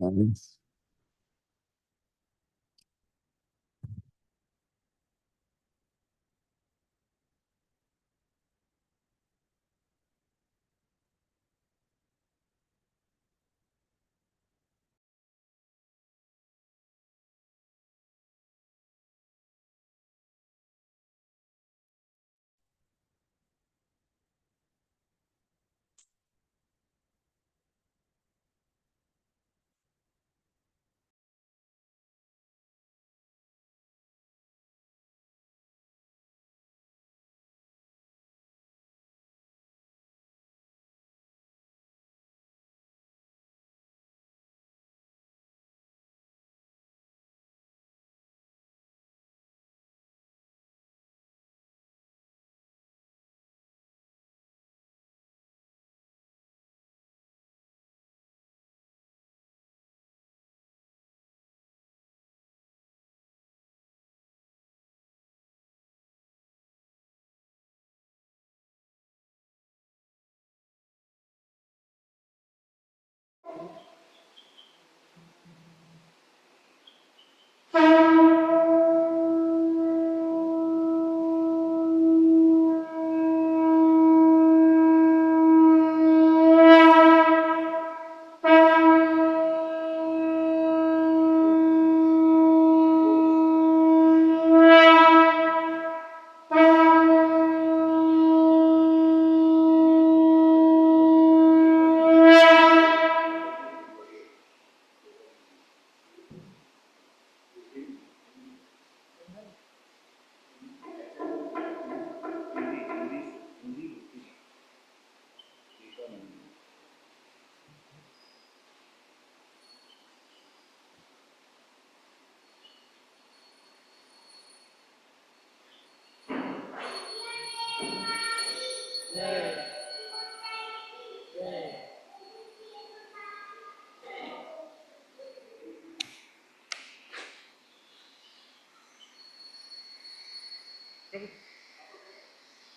Nice.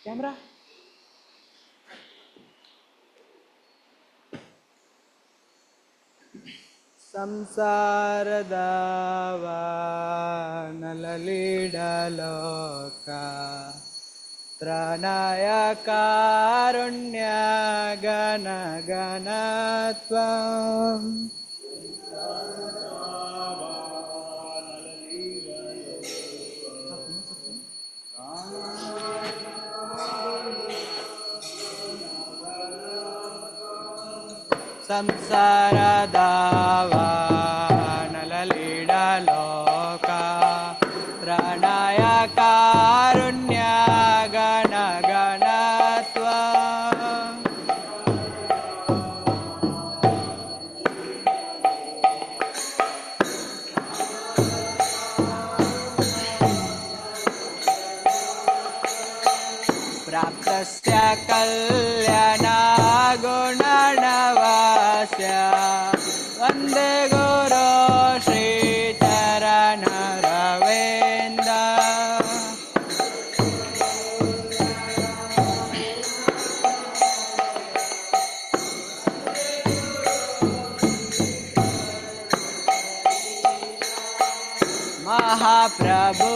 Camera संसारदावानललीडलोका त्रणाय कारुण्यगणगणत्वम् संसारदावानललीडलोका त्रणाय कारुण्यगणगणत्वम् प्राप्तस्य कल्याणगुणनवास्य वन्दे गुरो श्रीचरणरविन्द महाप्रभु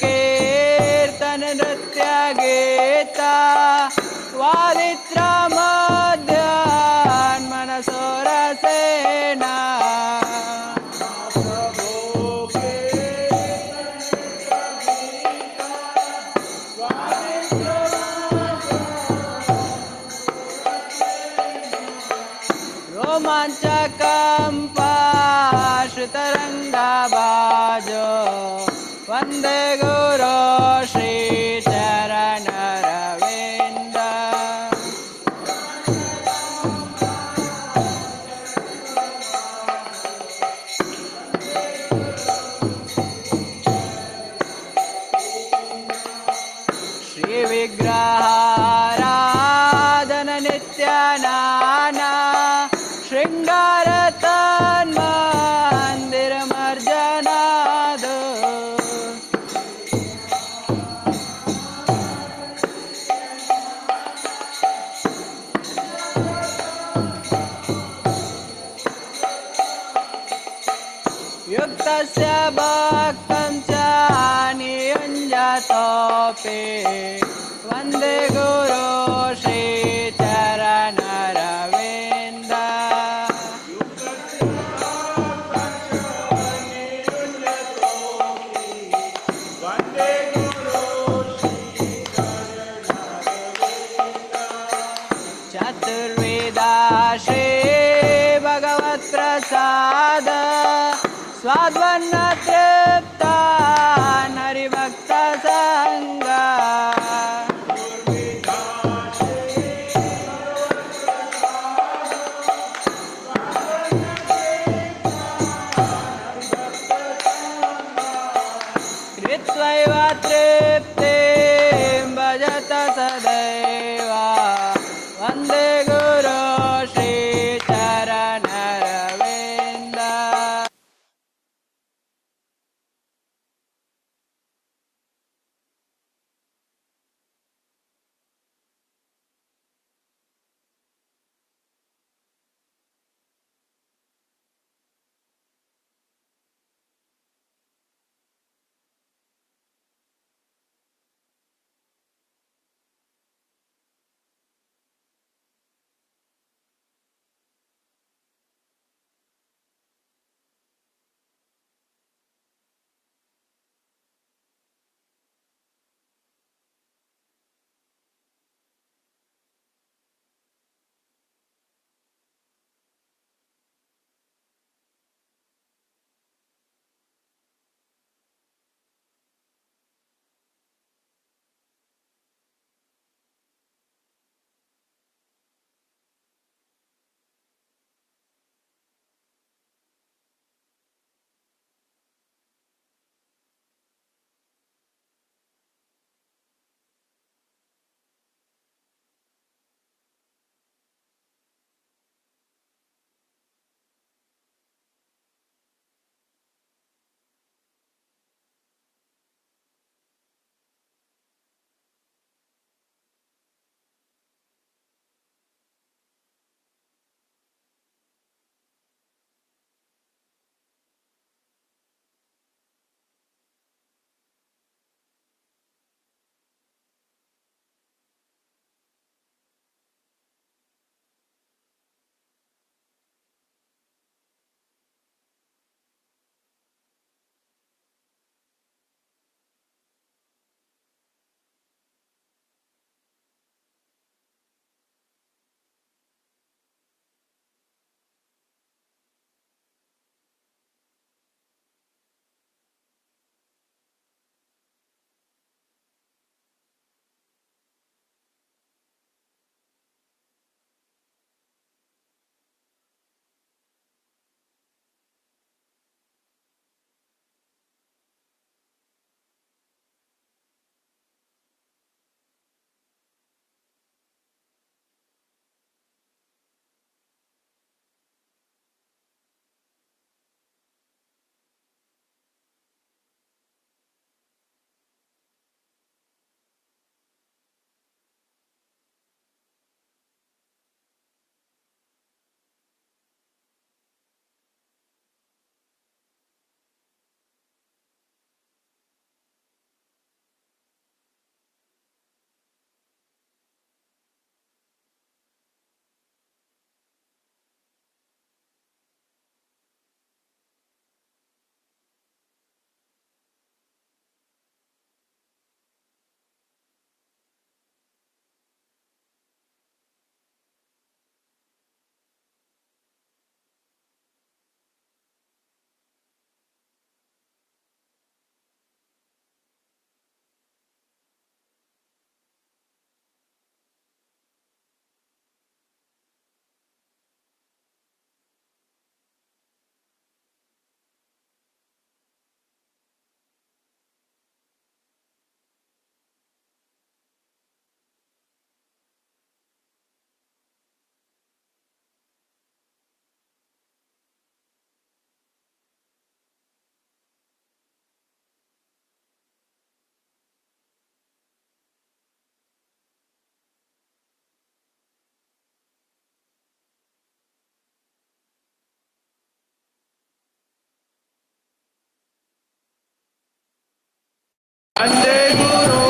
कीर्तन नृत्य गीता वादित्रमध्यान् मनसोरसेना रोमाञ्चकम्पाश्रितरङ्गबाजो वन्दे गुरो श्रीचरणरविन्द श्रीविग्रहाराधन नित्यानाना शृङ्गारतन्मन्दिरमर्जनाद युक्तस्य भक्तं च नियुञ्जतोऽपि वन्दे गुरो श्रीचरणरविन्द चतुर्वेदा श्री भगवत्प्रसाद स्वाद्वन्न तृप्ता हरिभक्तसङ्गा कृत्वैव तृप्तिं भजत सदैव वन्दे गुरो श्रीचरणरविन्द वन्दे गुरु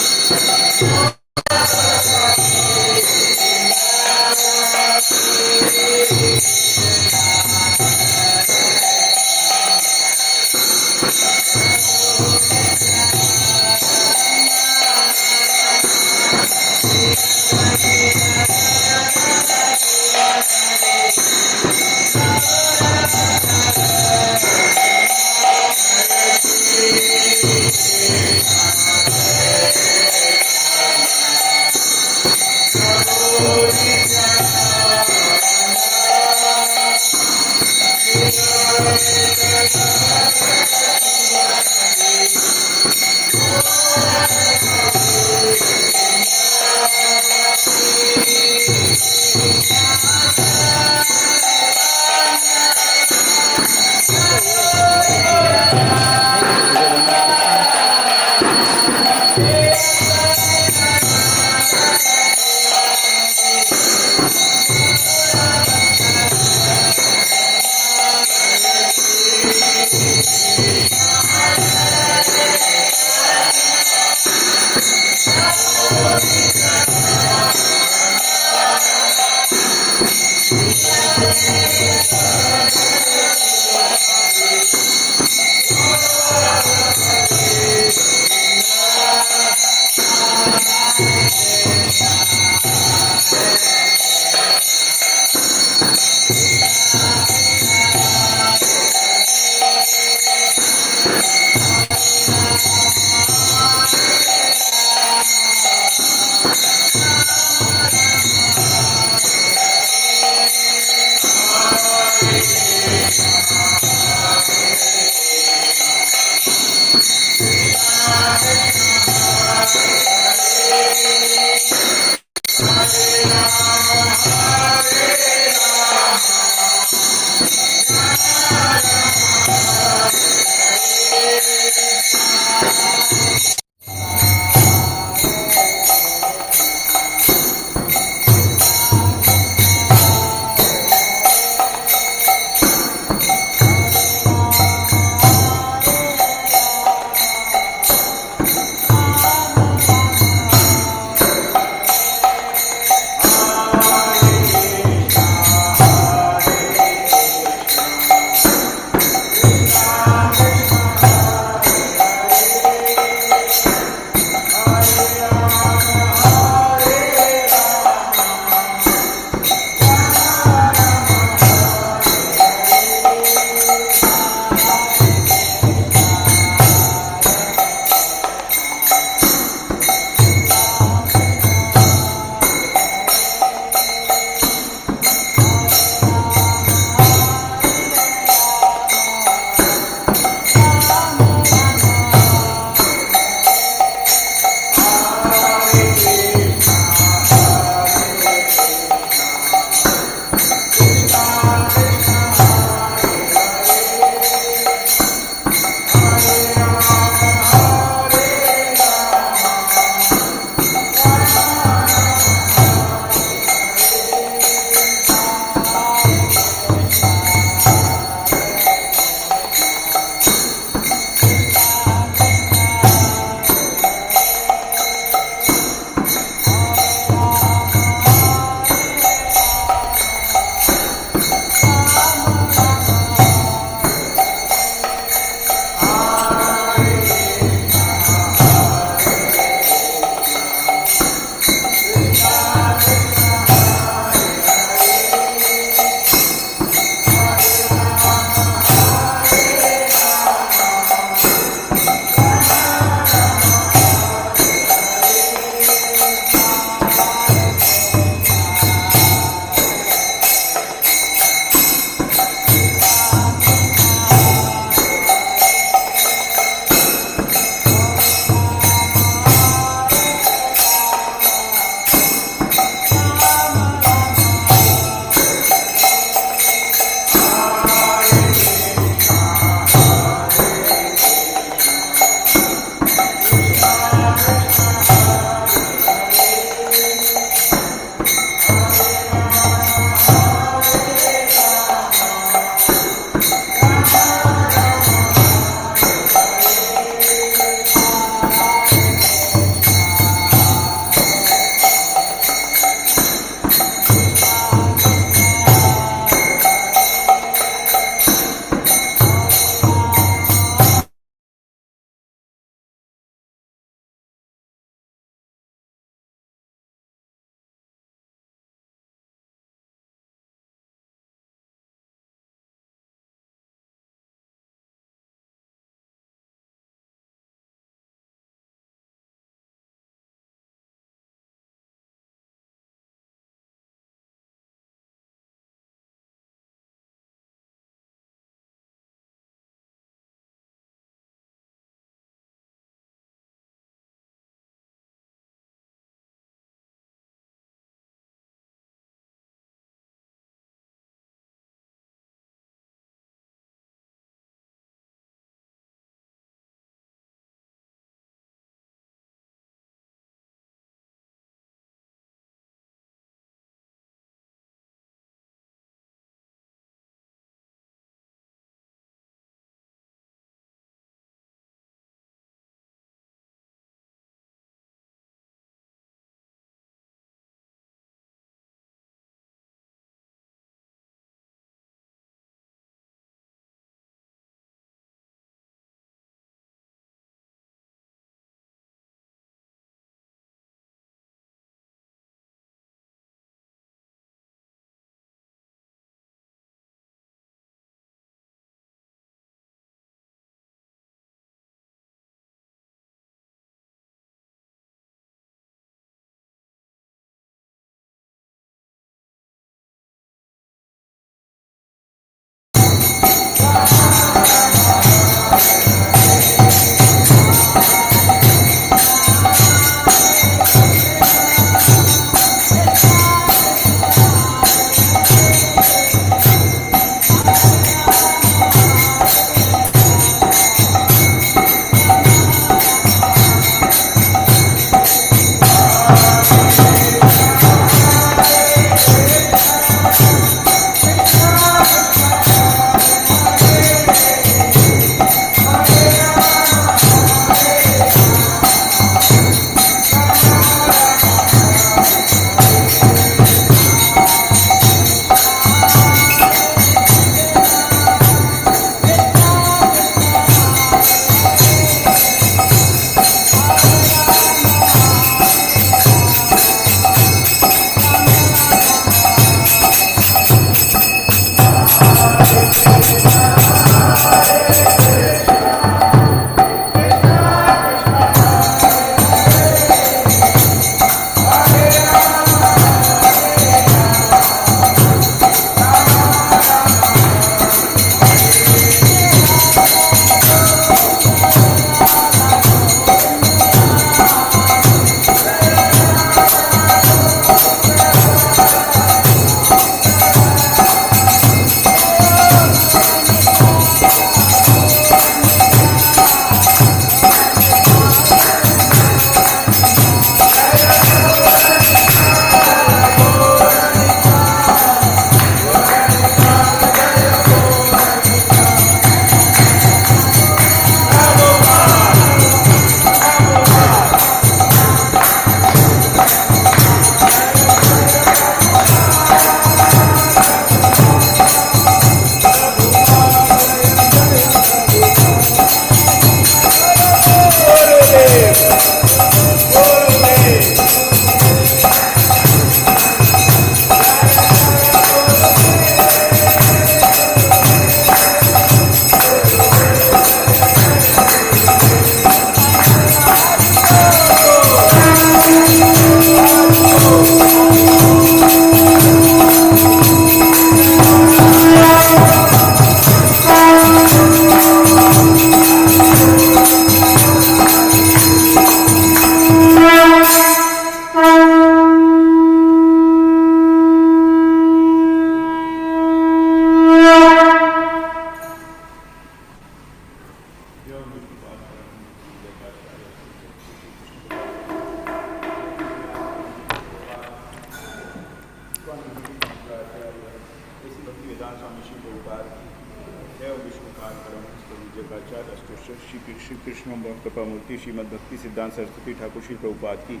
जगाचार्य अष्टोत्तर श्री कृष्ण कृपा मूर्ति श्रीमद भक्ति सिद्धांत सरस्वती ठाकुर श्री प्रभुपाद की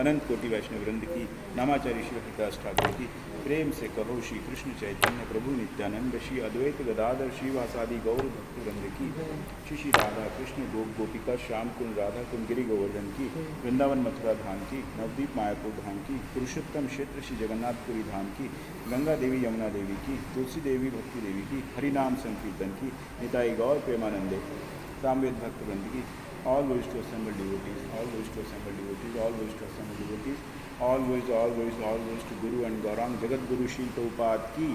अनंत कोटि वैष्णव वृंद की नामाचार्य श्री हरिदास ठाकुर की प्रेम से कहो श्री कृष्ण चैतन्य प्रभु नित्यानंद श्री अद्वैत गदाधर श्रीवासादि गौर भक्त वृंद की श्री राधा कृष्ण गोप गोपिका श्याम कुंड राधा कुंड गिरि गोवर्धन की वृंदावन मथुरा धाम की नवदीप मायापुर धाम की पुरुषोत्तम क्षेत्र श्री जगन्नाथपुरी धाम की गंगा देवी यमुना देवी की तुलसी देवी भक्ति देवी की हरिनाम संकीर्तन की निताई गौर प्रेमानंदे सामवेद भक्त वृंद की all wish to assemble devotees, all wish to assemble devotees, all wish to assemble devotees, all wish to Guru and Gaurang Jagat Guru Shri Prabhupada की।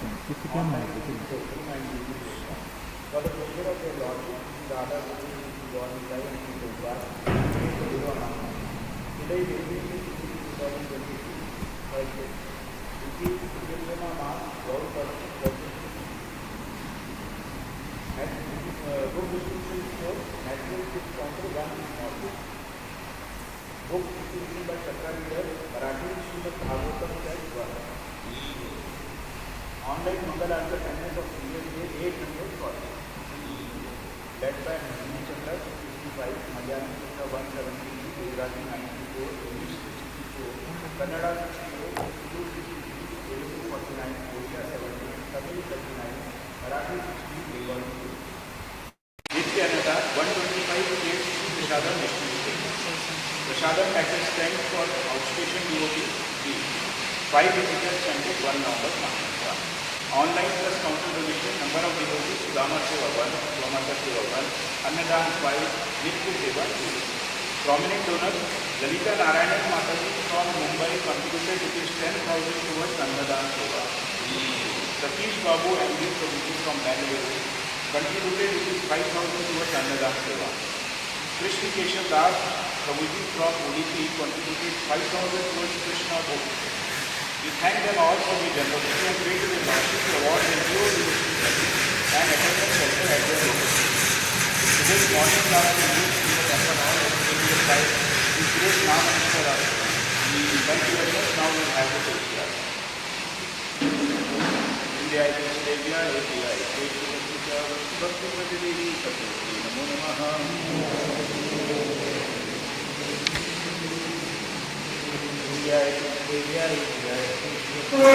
किती काय माहिती For the pleasure of your Lordship, Radha God Nitai and Prabhupada, today we will be 2022 Thursday. This is Sukhirma Mass, Gaur Parshi, and book distribution for National Sixth Council 1 North. Book distribution by Chakra Leader, Marathi, Srimad Bhagavatam, Type 1. Online Mangal Arti attendance of previous day 840. Led by Nandini Chandra 55, Malayalam Chandra 170, Gujarati 94, English 64, Kannada 60, Urdu 63, Telugu 49, Oriya 70, Tamil 39, Marathi 60, Bengali 2. Nityananda 125 states Prashadam distributed. Prashadam package stands for outstation devotee B. 5 visitors chanted 1 November Mahantra. Online plus counter donation, number of devotees, Sudama Seva 1, Swamata Seva 1, Annadan 5, Nitya Seva 2. Prominent donors, Lalita Narayanan Mataji from Mumbai contributed ₹10,000 towards Annadan Seva. Satish Babu and Lee Prabhuji from Bangalore contributed ₹5,000 towards Annadan Seva. Krishna Keshav Das Prabhuji from Udupi contributed 5,000 towards Krishna Book. We thank them all for their generosity and pray to the Lordship to award them pure devotional service and attendance also at their location. Today's morning class will use in the temple hall at KBS 5 is great Naam and Ishwara. Thank you very much. Now we will have the first class. India is India, India is India, Bhakti Pradidini, Satyavati, Namo Namaha. India is India, India is Namaha.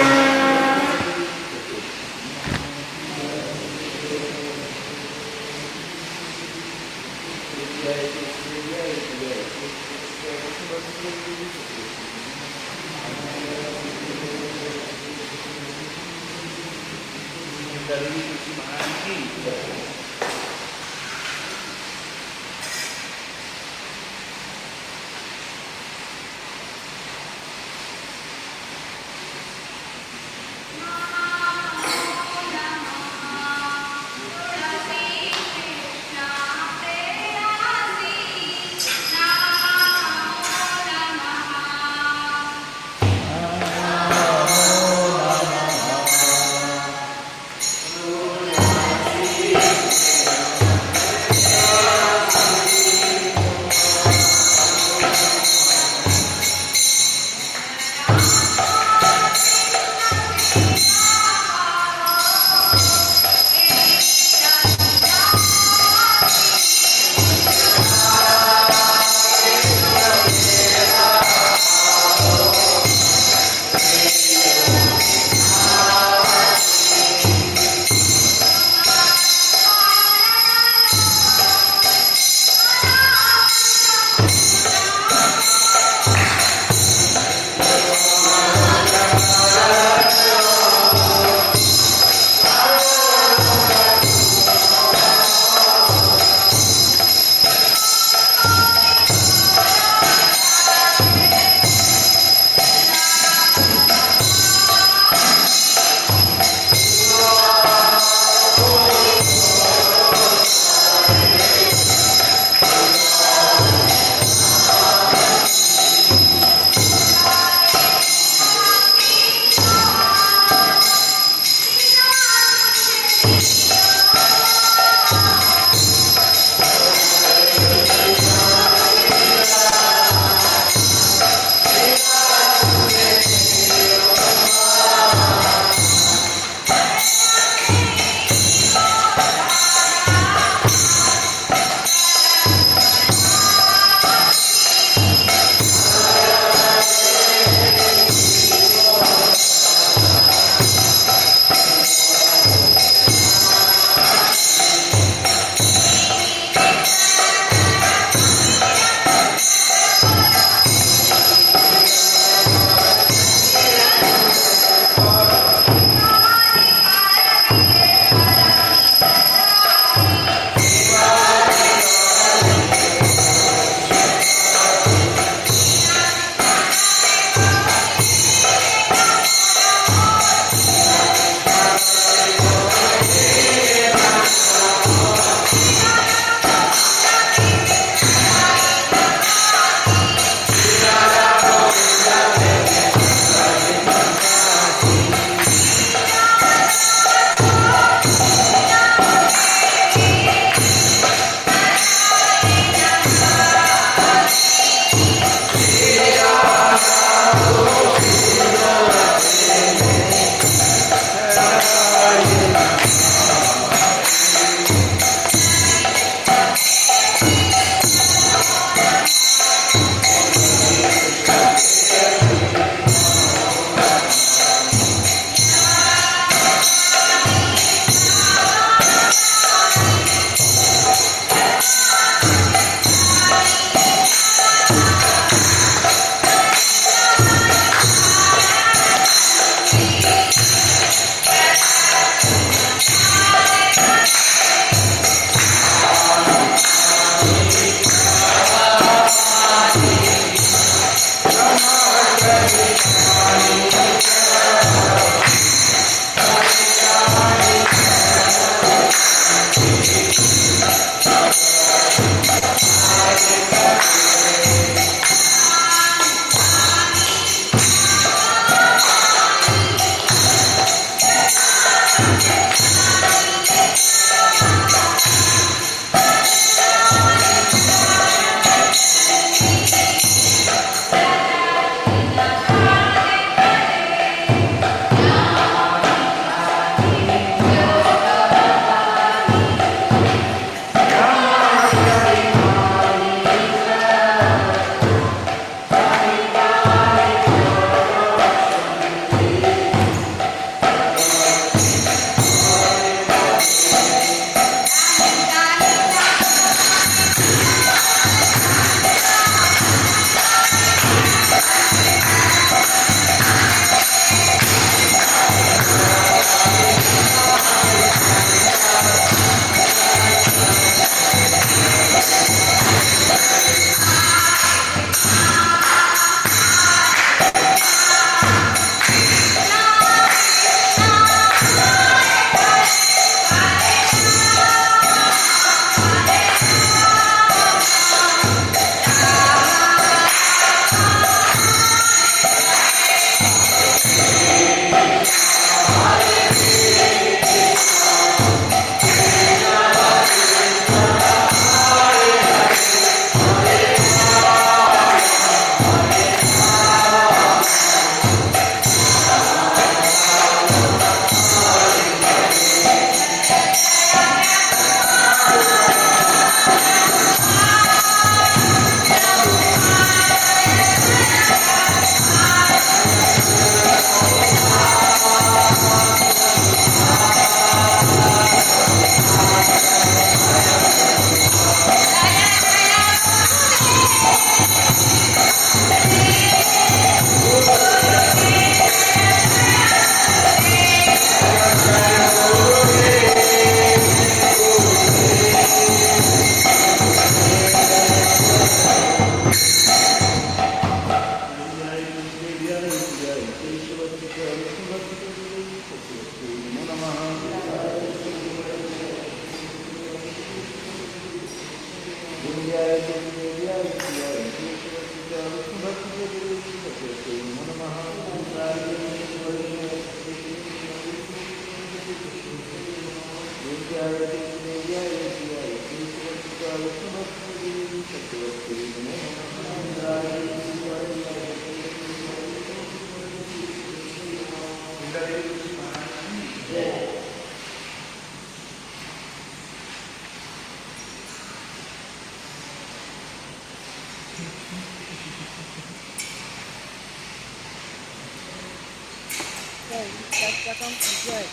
जय सत्यकम की जय।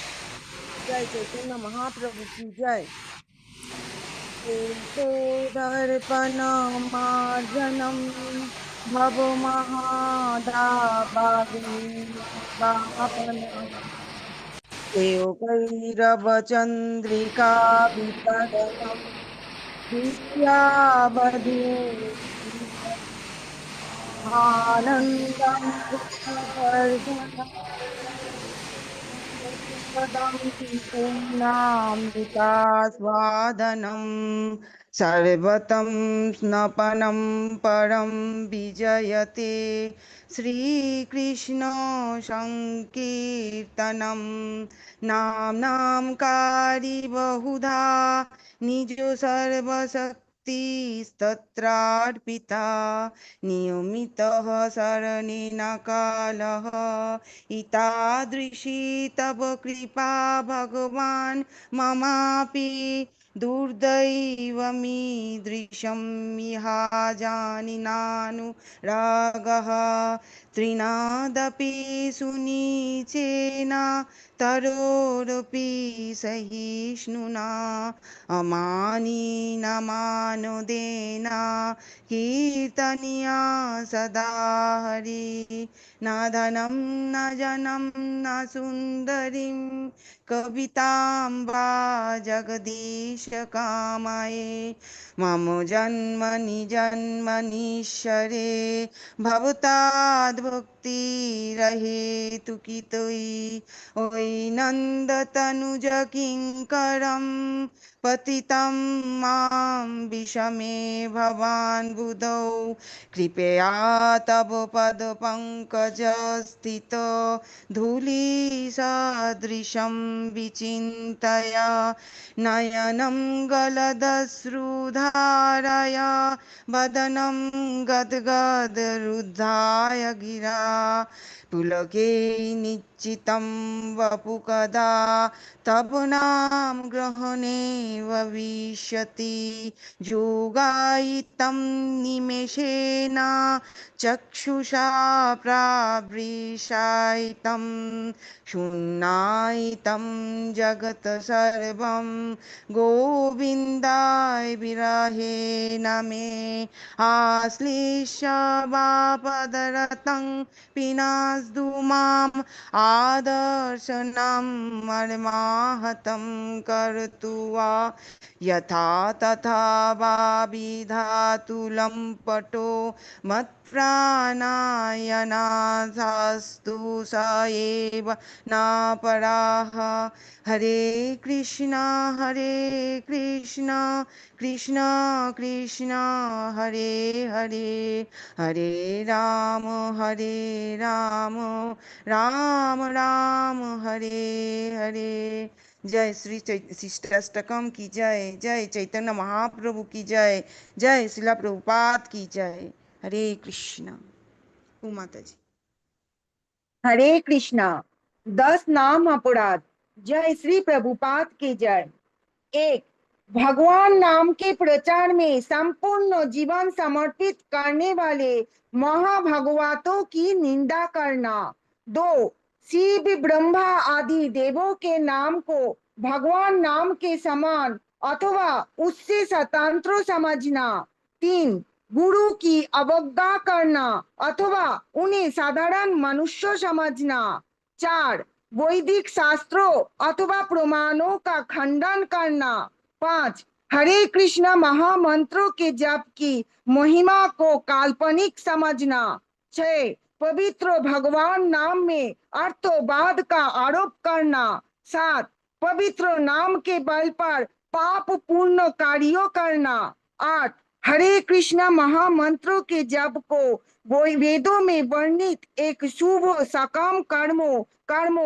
जय चैतन्य महाप्रभु की जय। तो दर्पण मार्जनम भव महादाबापन भैरवचंद्रिका वितदनम विद्यावधू आनंदम पुष्पवर्धनम पदं पूर्णामृतास्वादनं सर्वतं स्नपनं परं विजयते श्रीकृष्ण संकीर्तनं नाम्नां कारी बहुधा निज सर्वशक्तिस्तत्रार्पिता नियमितः शरणेन कालः इतादृशी तव कृपा भगवान् ममापि दुर्दैवमीदृशं इहाजानिनानुरागः तृणादपि सुनीचेन तरोरपि सहिष्णुना अमानिनमानुदेन कीर्तनीया सदा हरि न धनं न जनं न सुन्दरीं कवितां वा जगदीश कामये मम जन्मनि जन्मनीश्वरे भवताद्भुक्तिरहेतु कि त्वयि ओय नन्दतनुज किङ्करं पतितं मां विषमे भवान् बुधौ कृपया तव पदपङ्कजस्थितो धूलिसदृशं विचिन्तया नयनं गलदश्रुधारया वदनं गद्गदरुद्धाय गिरा पुलके निश्चितं वपु कदा तव नाम ग्रहणे भविष्यति योगायितं निमेषेण चक्षुषा प्रावृषायितं शून्यायितं जगत् सर्वं गोविन्दाय विरहेण मे आश्लिष्य वापदरतं पिनास्दु माम् आदर्शनं मर्माहतं कर्तु वा यथा तथा वा विधातु लम्पटो मत्प्राणायनाथास्तु स एव नापराः हरे कृष्णा कृष्ण कृष्ण हरे हरे हरे राम राम राम हरे हरे। जय श्री शिष्टाष्टकम की जय। जय चैतन्य महाप्रभु की जय। जय शिला प्रभुपाद की जय। हरे कृष्णा। माता जी। हरे कृष्णा। 10 नाम अपराध। जय श्री प्रभुपाद की जय। 1, भगवान नाम के प्रचार में संपूर्ण जीवन समर्पित करने वाले महाभगवतों की निंदा करना। 2, शिव ब्रह्मा आदि देवों के नाम को भगवान नाम के समान अथवा उससे स्वतंत्र समझना। 3, गुरु की अवज्ञा करना अथवा उन्हें साधारण मनुष्य समझना। 4, वैदिक शास्त्रों अथवा प्रमाणों का खंडन करना। 5, हरे कृष्ण महामंत्रों के जप की महिमा को काल्पनिक समझना। 6, पवित्र भगवान नाम में अर्थवाद का आरोप करना। 7, पवित्र नाम के बल पर पाप पूर्ण कार्यों करना। 8, हरे कृष्ण महामंत्रों के जप को वेदों में वर्णित एक शुभ सकाम कर्मों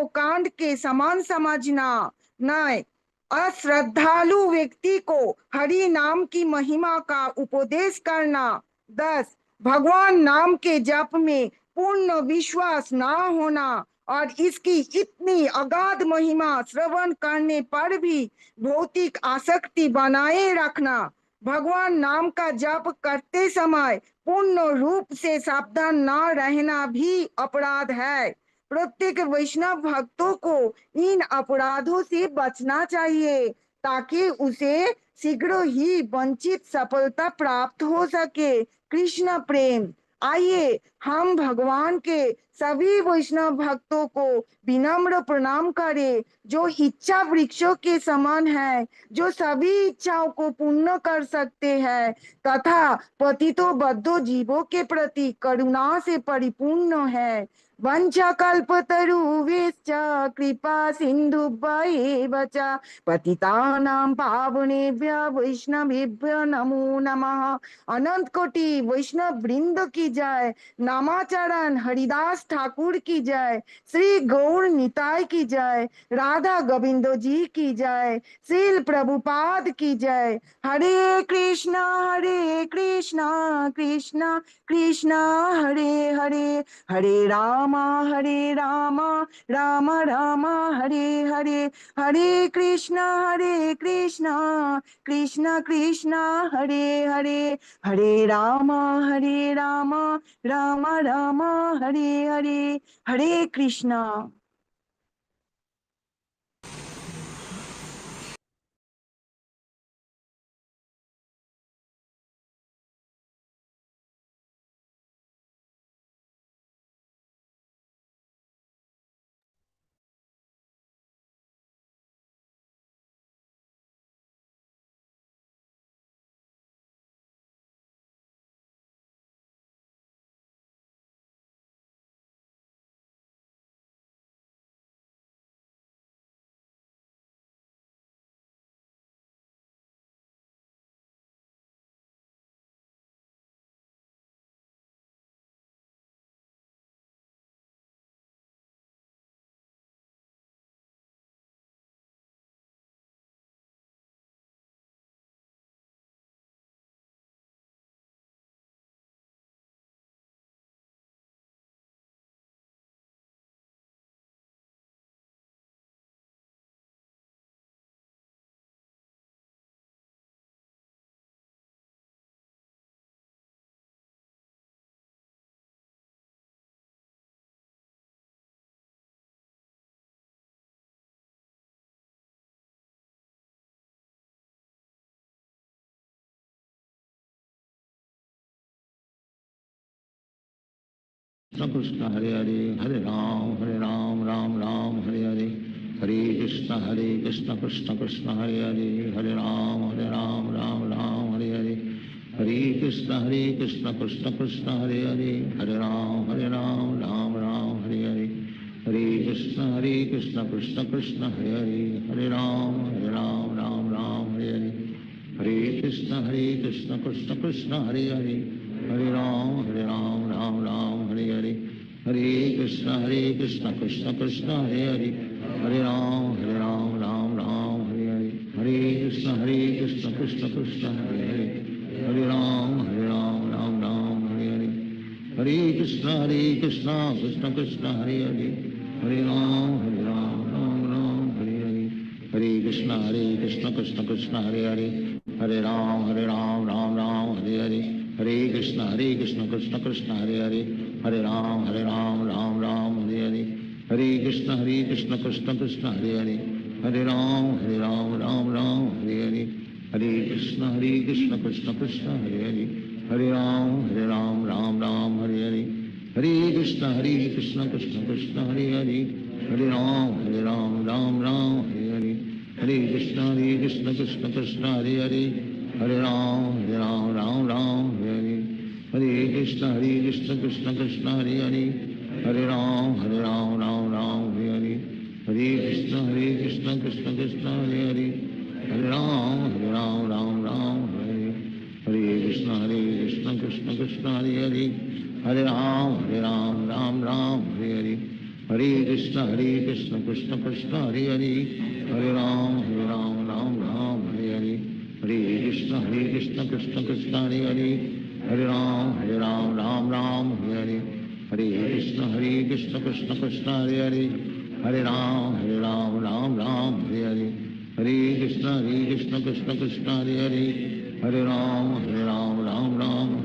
कांड के समान समझना। 9, अश्रद्धालु व्यक्ति को हरि नाम की महिमा का उपदेश करना। 10, भगवान नाम के जप में पूर्ण विश्वास ना होना और इसकी इतनी अगाध महिमा श्रवण करने पर भी भौतिक आसक्ति बनाए रखना। भगवान नाम का जप करते समय पूर्ण रूप से सावधान न रहना भी अपराध है। प्रत्येक वैष्णव भक्तों को इन अपराधों से बचना चाहिए ताकि उसे शीघ्र ही वंचित सफलता प्राप्त हो सके। कृष्ण प्रेम। आइए हम भगवान के सभी वैष्णव भक्तों को विनम्र प्रणाम करें जो इच्छा वृक्षों के समान है, जो सभी इच्छाओं को पूर्ण कर सकते हैं तथा पतितों बद्धों जीवों के प्रति करुणा से परिपूर्ण है। वंशकल्पतरुभ्यश्च कृपा सिन्धुभ्यैव च पतितानां पावनेभ्यो वैष्णवेभ्यो नमो नमः। अनंत कोटि वैष्णव वृंद की जय। नामाचरण हरिदास ठाकुर की जय। श्री गौर निताय की जय। राधा गोविंद जी की जय। श्रील प्रभुपाद की जय। हरे कृष्णा कृष्णा कृष्णा हरे हरे, हरे राम राम राम हरे हरे, हरे कृष्णा कृष्णा कृष्णा हरे हरे, हरे राम राम राम हरे हरे, हरे कृष्णा। कृष्ण हरे हरे, हरे राम राम राम हरे हरे, हरे कृष्ण कृष्ण कृष्ण हरे हरे, हरे राम राम राम हरे हरे, हरे कृष्ण कृष्ण कृष्ण हरे हरे, हरे राम राम हरे हरे, हरे कृष्ण कृष्ण कृष्ण हरे हरे, हरे राम राम हरे हरे, हरे कृष्ण कृष्ण कृष्ण हरे हरे, हरे राम राम हरे हरे, हरे कृष्ण कृष्ण कृष्ण हरे हरे, हरे राम राम हरे हरे, हरे कृष्ण कृष्ण कृष्ण हरे हरे, हरे राम राम हरे हरे, हरे कृष्ण कृष्ण कृष्ण हरे हरे, हरे राम राम हरे हरे, हरे कृष्ण कृष्ण कृष्ण हरे हरे, हरे राम राम हरे हरे, हरे कृष्ण कृष्ण कृष्ण हरे हरे, हरे राम राम हरे हरे, हरे कृष्ण कृष्ण कृष्ण हरे हरे, हरे राम राम हरे हरे, हरे कृष्ण कृष्ण कृष्ण हरे हरे, हरे राम राम हरे हरे, हरे कृष्ण कृष्ण कृष्ण हरे हरे, हरे राम राम हरे हरे, हरे कृष्ण कृष्ण कृष्ण हरे हरे, हरे राम राम हरे हरे, हरे कृष्ण कृष्ण कृष्ण हरे हरे, हरे राम राम हरे हरे, हरे कृष्ण कृष्ण कृष्ण हरे हरे, हरे राम राम हरे हरे, हरे कृष्ण कृष्ण कृष्ण हरे हरे, हरे राम राम हरे हरे, हरे कृष्ण कृष्ण कृष्ण हरे हरे, हरे राम राम हरे हरे, हरे कृष्ण कृष्ण कृष्ण हरे हरे, हरे राम राम हरे हरे, हरे कृष्ण कृष्ण कृष्ण हरे हरे, हरे राम राम हरे हरे, हरे कृष्ण कृष्ण कृष्ण हरे हरे, हरे राम राम हरे हरे, हरे कृष्ण कृष्ण कृष्ण हरे हरे, हरे राम राम हरे हरे, हरे कृष्ण कृष्ण कृष्ण हरे हरे, हरे राम राम हरे हरे, हरे कृष्ण कृष्ण कृष्ण हरे हरे, हरे राम राम हरे हरे,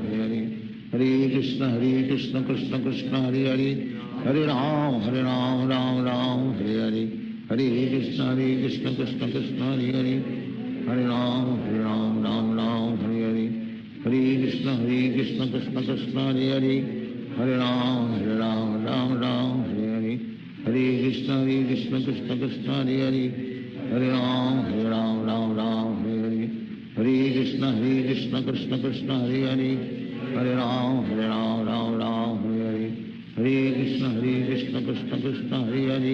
हरे कृष्ण कृष्ण कृष्ण हरे हरे, हरे राम राम हरे हरे, हरे कृष्ण कृष्ण कृष्ण हरे हरे, हरे राम राम हरे हरे, हरे कृष्ण कृष्ण कृष्ण हरे हरे, हरे राम राम हरे हरे, हरे कृष्ण कृष्ण कृष्ण हरे हरे, हरे राम राम हरे हरे, हरे कृष्ण कृष्ण कृष्ण हरे हरे, हरे राम राम हरे हरे, हरे कृष्ण कृष्ण कृष्ण हरे हरे,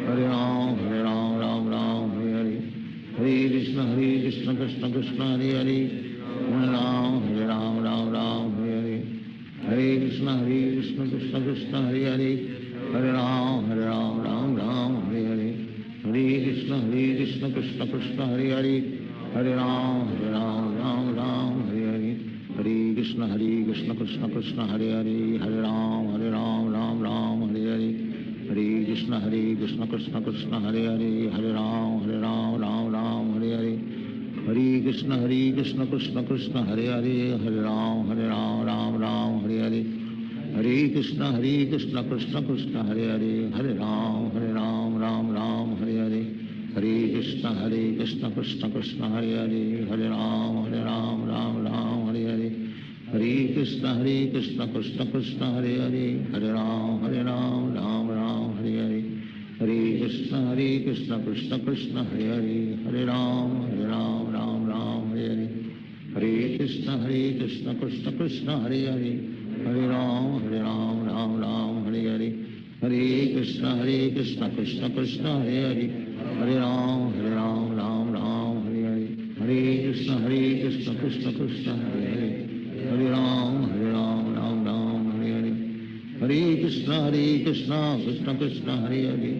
हरे राम राम हरे हरे, हरे कृष्ण कृष्ण कृष्ण हरे हरे, हरे राम राम हरे हरे, हरे कृष्ण कृष्ण कृष्ण हरे हरे, हरे राम राम हरे हरे, हरे कृष्ण कृष्ण कृष्ण हरे हरे, हरे राम राम हरे हरे, हरे कृष्ण कृष्ण कृष्ण हरे हरे, हरे राम राम हरे हरे, हरे कृष्ण कृष्ण कृष्ण हरे हरे, हरे राम राम हरे हरे, हरे कृष्ण कृष्ण कृष्ण हरे हरे, हरे राम राम हरे हरे, हरे कृष्ण कृष्ण कृष्ण हरे हरे, हरे राम राम हरे हरे, हरे कृष्ण कृष्ण कृष्ण हरे हरे, हरे राम राम हरे हरे, हरे कृष्ण कृष्ण कृष्ण हरे हरे, हरे राम राम हरे हरे, हरे कृष्ण कृष्ण कृष्ण हरे हरे,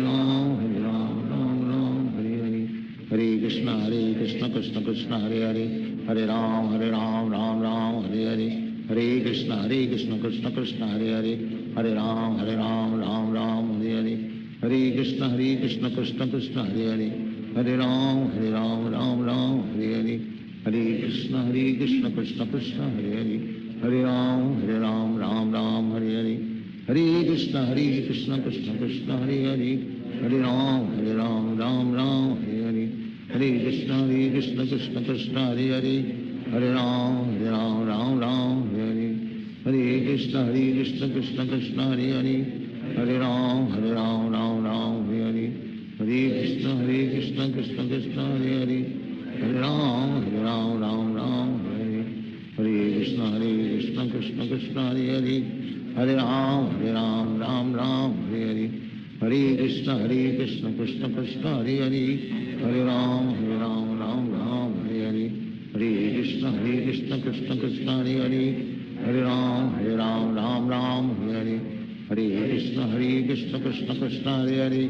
हरे राम राम हरे हरे, हरे कृष्ण कृष्ण कृष्ण हरे हरे, हरे राम राम हरे हरे, हरे कृष्ण कृष्ण कृष्ण हरे हरे, हरे राम राम हरे हरे, हरे कृष्ण कृष्ण कृष्ण हरे हरे, हरे राम राम हरे हरे, हरे कृष्ण कृष्ण कृष्ण हरे हरे, हरे राम राम हरे हरे, हरे कृष्ण कृष्ण कृष्ण हरे हरे, हरे राम राम हरे हरे, हरे कृष्ण कृष्ण कृष्ण हरे हरे, हरे राम राम हरे हरे, हरे कृष्ण कृष्ण कृष्ण हरे हरे, हरे राम राम हरे हरे, हरे कृष्ण कृष्ण कृष्ण हरे हरे, हरे राम राम राम हरे हरे, हरे कृष्ण कृष्ण कृष्ण हरे हरे, हरे राम राम राम हरे हरे, हरे कृष्ण कृष्ण कृष्ण हरे हरे, हरे राम राम राम हरे हरे, हरे कृष्ण कृष्ण कृष्ण हरे हरे, हरे राम राम राम हरे हरे, हरे कृष्ण कृष्ण कृष्ण हरे हरे, हरे राम राम हरे हरे, हरे कृष्ण कृष्ण कृष्ण हरे हरे,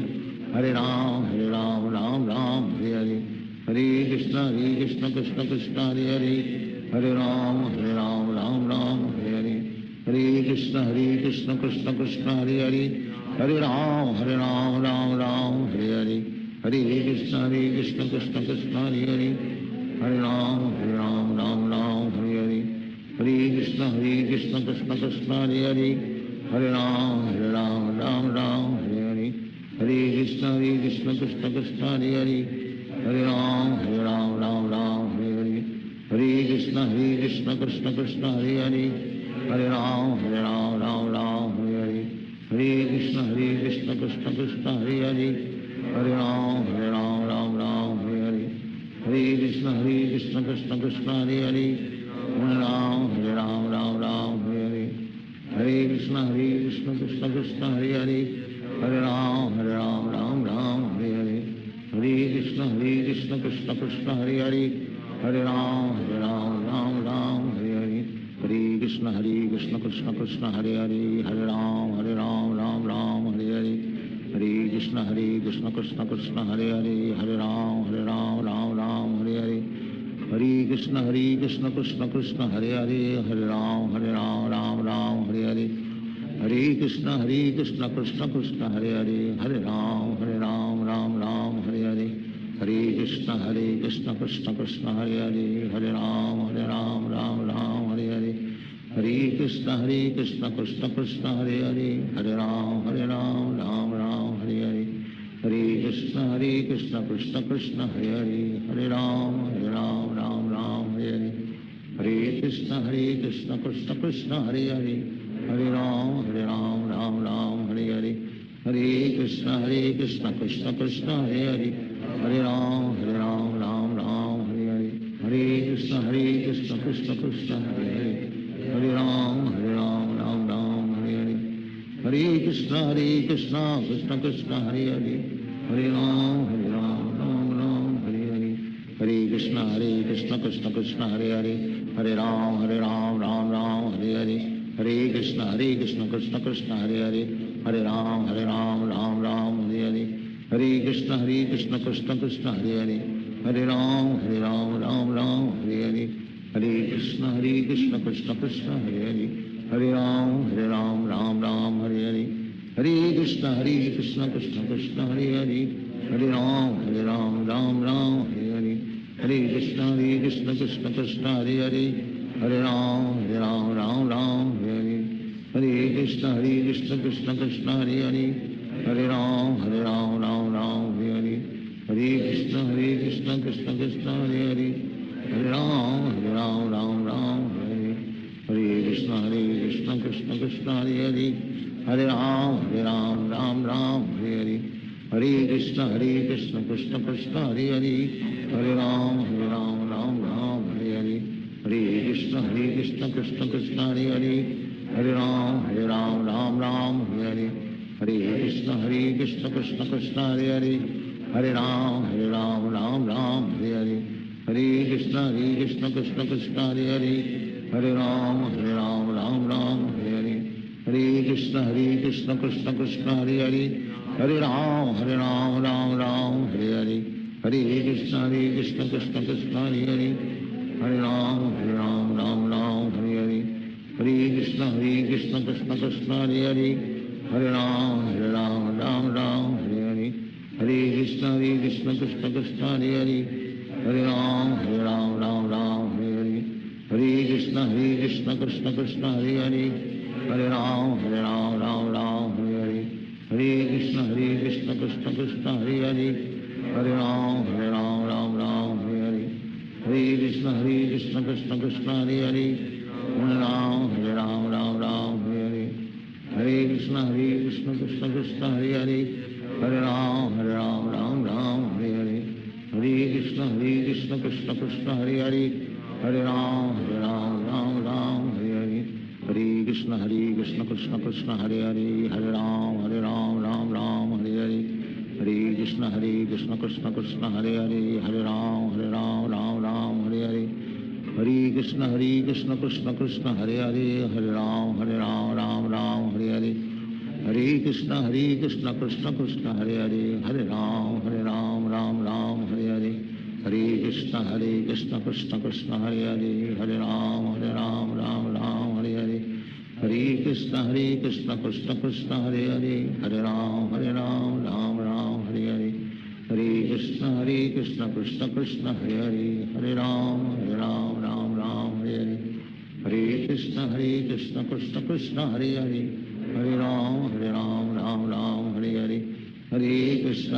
हरे राम राम हरे हरे, हरे कृष्ण कृष्ण कृष्ण हरे हरे, हरे राम राम हरे हरे, हरे कृष्ण कृष्ण कृष्ण हरे हरे, हरे राम राम हरे हरे, हरे कृष्ण कृष्ण कृष्ण हरे हरे, हरे राम राम हरे हरे, हरे कृष्ण कृष्ण कृष्ण हरे हरे, हरे राम राम हरे हरे, हरे कृष्ण कृष्ण कृष्ण हरे हरे, हरे राम राम हरे हरे, हरे कृष्ण कृष्ण कृष्ण हरे हरे, हरे राम राम हरे हरे, हरे कृष्ण कृष्ण कृष्ण हरे हरे, हरे राम राम हरे हरे, हरे कृष्ण कृष्ण कृष्ण हरे हरे, हरे राम राम हरे हरे, हरे कृष्ण कृष्ण कृष्ण हरे हरे, हरे राम राम हरे हरे, हरे कृष्ण कृष्ण कृष्ण हरे हरे, हरे राम राम हरे हरे, हरे कृष्ण कृष्ण कृष्ण हरे हरे, हरे राम राम राम हरे हरे, हरे कृष्ण कृष्ण कृष्ण हरे हरे, हरे राम राम हरे हरे, हरे कृष्ण कृष्ण कृष्ण हरे हरे, हरे राम राम हरे हरे, हरे कृष्ण कृष्ण कृष्ण हरे हरे, हरे राम राम हरे हरे, हरे कृष्ण कृष्ण कृष्ण हरे हरे, हरे राम राम हरे हरे, हरे कृष्ण कृष्ण कृष्ण हरे हरे, हरे राम राम हरे हरे, हरे कृष्ण कृष्ण कृष्ण हरे हरे, हरे राम राम हरे हरे, हरे कृष्ण कृष्ण कृष्ण हरे हरे, हरे राम राम हरे हरे, हरे कृष्ण कृष्ण कृष्ण हरे हरे, हरे राम राम हरे हरे, हरे कृष्ण कृष्ण कृष्ण हरे हरे, हरे राम राम हरे हरे, हरे कृष्ण कृष्ण कृष्ण हरे हरे, हरे राम राम हरे हरे, हरे कृष्ण कृष्ण कृष्ण हरे हरे, हरे राम राम हरे हरे, हरे कृष्ण कृष्ण कृष्ण हरे हरे, हरे राम राम हरे हरे, हरे कृष्ण कृष्ण कृष्ण हरे हरे, हरे राम राम हरे हरे, हरे कृष्ण कृष्ण कृष्ण हरे हरे, हरे राम राम हरे हरे, हरे कृष्ण कृष्ण कृष्ण हरे हरे, हरे राम राम हरे हरे, हरे कृष्ण कृष्ण कृष्ण हरे हरे, हरे राम राम हरे हरे, हरे कृष्ण कृष्ण कृष्ण हरे हरे, हरे राम राम हरे हरे, हरे कृष्ण कृष्ण कृष्ण हरे हरे, हरे राम राम हरे हरे, हरे कृष्ण कृष्ण कृष्ण हरे हरे, हरे राम राम हरे हरे, हरे कृष्ण कृष्ण कृष्ण हरे हरे, हरे राम राम हरे हरे, हरे कृष्ण कृष्ण कृष्ण हरे हरे, हरे राम राम हरे हरे, हरे कृष्ण कृष्ण कृष्ण हरे हरे, हरे राम राम हरे हरे, हरे कृष्ण कृष्ण कृष्ण हरे हरे, हरे राम राम हरे हरे, हरे कृष्ण कृष्ण कृष्ण हरे हरे, हरे राम राम हरे हरे, हरे कृष्ण कृष्ण कृष्ण हरे हरे, हरे राम राम हरे हरे, हरे कृष्ण कृष्ण कृष्ण हरे हरे, हरे राम राम हरे हरे, हरे कृष्ण कृष्ण कृष्ण हरे हरे, हरे राम राम हरे हरे, हरे कृष्ण कृष्ण कृष्ण हरे हरे, हरे राम राम हरे हरे, हरे कृष्ण कृष्ण कृष्ण हरे हरे, हरे राम राम हरे हरे, हरे कृष्ण कृष्ण कृष्ण हरे हरे, हरे राम कृष्ण कृष्ण कृष्ण हरे हरे हरे राम राम राम हरे हरे हरे कृष्ण कृष्ण कृष्ण हरे हरे हरे राम राम हरे हरे हरे कृष्ण कृष्ण कृष्ण हरे हरे हरे राम राम हरे हरे हरे कृष्ण कृष्ण कृष्ण हरे हरे हरे राम हरे हरे हरे कृष्ण कृष्ण कृष्ण हरे हरे हरे राम राम हरे हरे हरे कृष्ण कृष्ण कृष्ण हरे हरे हरे राम राम हरे हरे हरे कृष्ण कृष्ण कृष्ण हरे हरे हरे राम राम हरे हरे हरे कृष्ण कृष्ण कृष्ण हरे हरे हरे राम राम हरे हरे हरे कृष्ण कृष्ण कृष्ण हरे हरे हरे राम राम हरे हरे हरे कृष्ण कृष्ण कृष्ण हरे हरे हरे राम राम हरे हरे हरे कृष्ण कृष्ण कृष्ण हरे हरे हरे राम राम हरे हरे हरे कृष्ण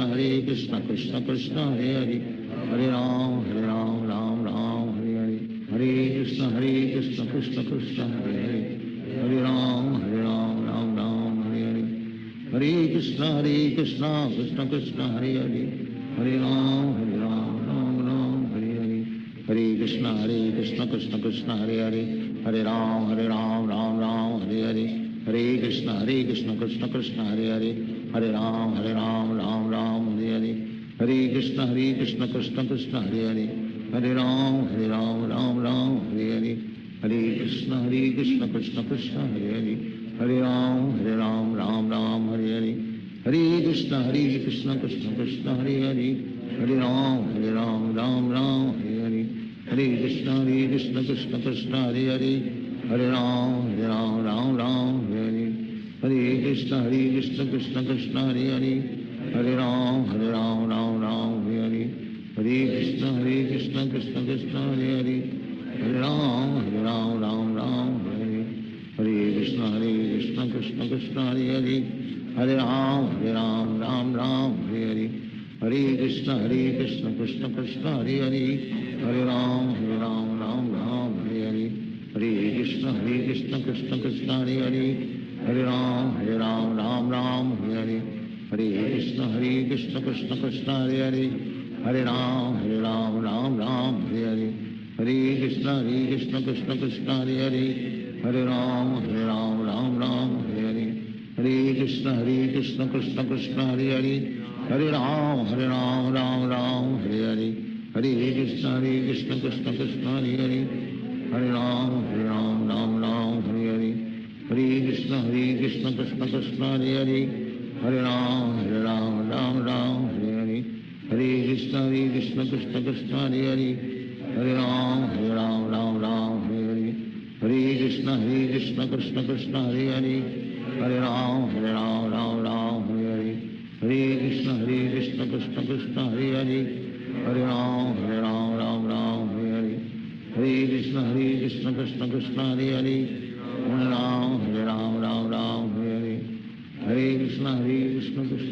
कृष्ण कृष्ण हरे हरे हरे राम राम हरे हरे हरे कृष्ण कृष्ण कृष्ण हरे हरे हरे राम हरे हरे हरे कृष्ण कृष्ण कृष्ण हरे हरे हरे राम राम हरे हरे हरे कृष्ण कृष्ण कृष्ण हरे हरे हरे राम राम हरे हरे हरे कृष्ण कृष्ण कृष्ण हरे हरे हरे राम राम हरे हरे हरे कृष्ण कृष्ण कृष्ण हरे हरे हरे राम राम हरे हरे हरे कृष्ण कृष्ण कृष्ण हरे हरे हरे राम राम हरे हरे हरे कृष्ण कृष्ण कृष्ण हरे हरे हरे राम राम हरे हरे हरे कृष्ण कृष्ण कृष्ण हरे हरे हरे राम राम हरे हरे हरे कृष्ण कृष्ण कृष्ण हरे हरे हरे राम राम हरे हरे हरे कृष्ण कृष्ण कृष्ण हरे हरे हरे राम राम हरे हरे हरे कृष्ण कृष्ण कृष्ण हरे हरे हरे राम राम हरे हरे हरे कृष्ण कृष्ण कृष्ण हरे हरे हरे राम राम हरे हरे हरे कृष्ण कृष्ण कृष्ण हरे हरे हरे राम राम हरे हरे हरे कृष्ण कृष्ण कृष्ण हरे हरे हरे राम राम हरे हरे हरे कृष्ण कृष्ण कृष्ण हरे हरे हरे राम हरे हरे हरे कृष्ण कृष्ण कृष्ण हरे हरे हरे राम राम हरे हरे हरे कृष्ण कृष्ण कृष्ण हरे हरे हरे राम राम हरे हरे हरे कृष्ण कृष्ण कृष्ण हरे हरे हरे राम राम हरे हरे हरे कृष्ण कृष्ण कृष्ण हरे हरे हरे राम हरे हरे हरे कृष्ण कृष्ण कृष्ण हरे हरे हरे राम राम हरे हरे हरे कृष्ण कृष्ण कृष्ण हरे हरे हरे राम हरे हरे हरे कृष्ण कृष्ण कृष्ण हरे हरे हरे राम हरे हरे हरे कृष्ण कृष्ण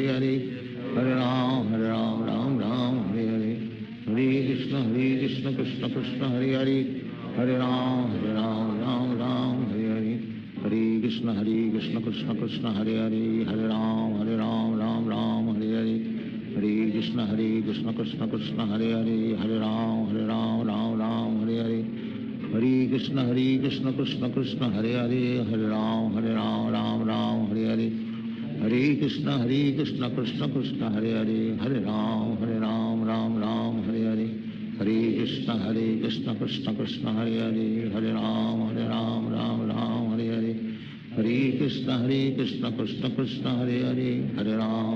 कृष्ण हरे हरे हरे राम हरे हरे हरे कृष्ण कृष्ण कृष्ण हरे हरे हरे राम हरे हरे हरे कृष्ण कृष्ण कृष्ण हरे हरे हरे राम हरे हरे हरे कृष्ण कृष्ण कृष्ण हरे हरे हरे राम राम हरे हरे हरे कृष्ण कृष्ण कृष्ण हरे हरे हरे राम राम हरे हरे हरे कृष्ण कृष्ण कृष्ण हरे